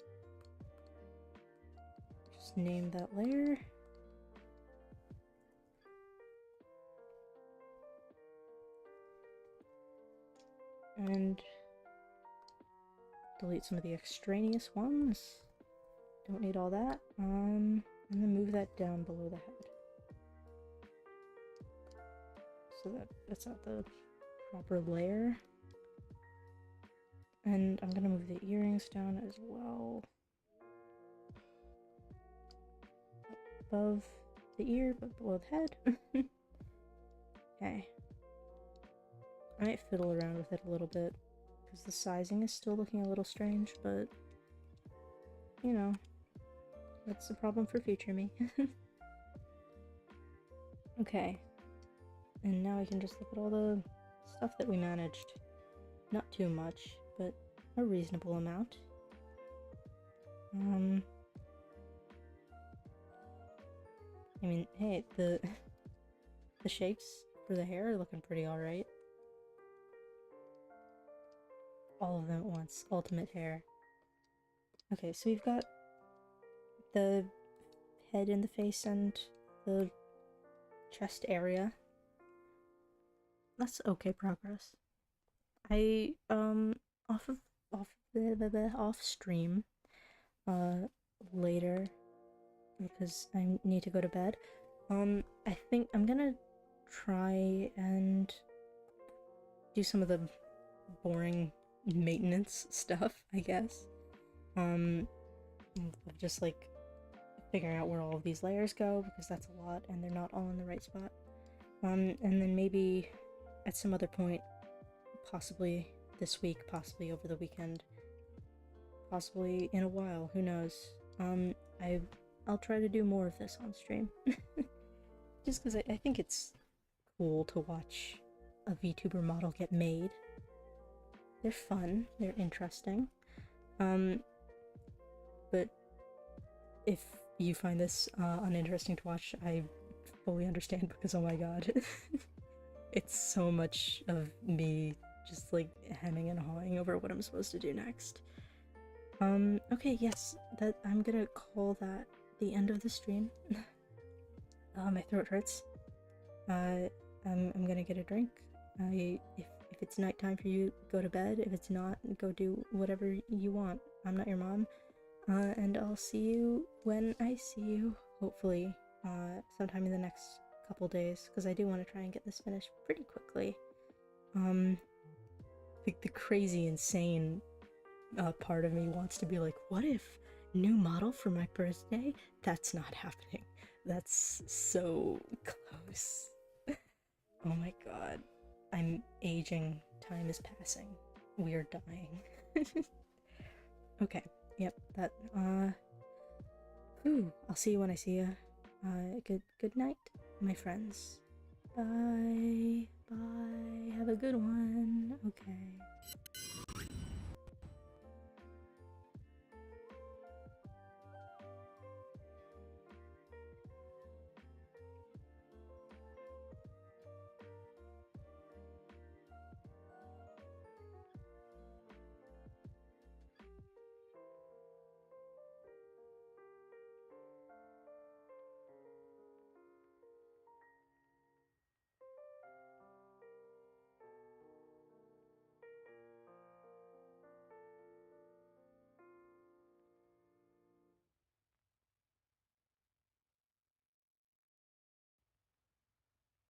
just name that layer. And delete some of the extraneous ones. Don't need all that. And then move that down below the head. So that's not the proper layer. And I'm gonna move the earrings down as well. Above the ear, but below the head. Okay. I might fiddle around with it a little bit, because the sizing is still looking a little strange, but, you know, that's a problem for future me. Okay. And now I can just look at all the stuff that we managed. Not too much, but a reasonable amount. I mean, hey, the shapes for the hair are looking pretty alright. All of them at once. Ultimate hair. Okay, so we've got the head and the face and the chest area. That's okay progress. I off stream later, because I need to go to bed. I think I'm gonna try and do some of the boring maintenance stuff, I guess. Just like figuring out where all of these layers go, because that's a lot and they're not all in the right spot. And then maybe at some other point, possibly this week, possibly over the weekend, possibly in a while, who knows. I'll try to do more of this on stream. Just because I think it's cool to watch a VTuber model get made. They're fun, they're interesting. But if you find this uninteresting to watch, I fully understand, because oh my god. It's so much of me just like hemming and hawing over what I'm supposed to do next. Okay, yes, that I'm gonna call that the end of the stream. My throat hurts. I'm gonna get a drink. If it's nighttime for you, go to bed. If it's not, go do whatever you want. I'm not your mom. And I'll see you when I see you, hopefully, sometime in the next couple days, because I do want to try and get this finished pretty quickly. The crazy, insane part of me wants to be like, what if new model for my birthday? That's not happening. That's so close. Oh my god. I'm aging. Time is passing. We are dying. Okay. Yep. That. I'll see you when I see you. Good night, my friends. Bye. Bye. Have a good one. Okay.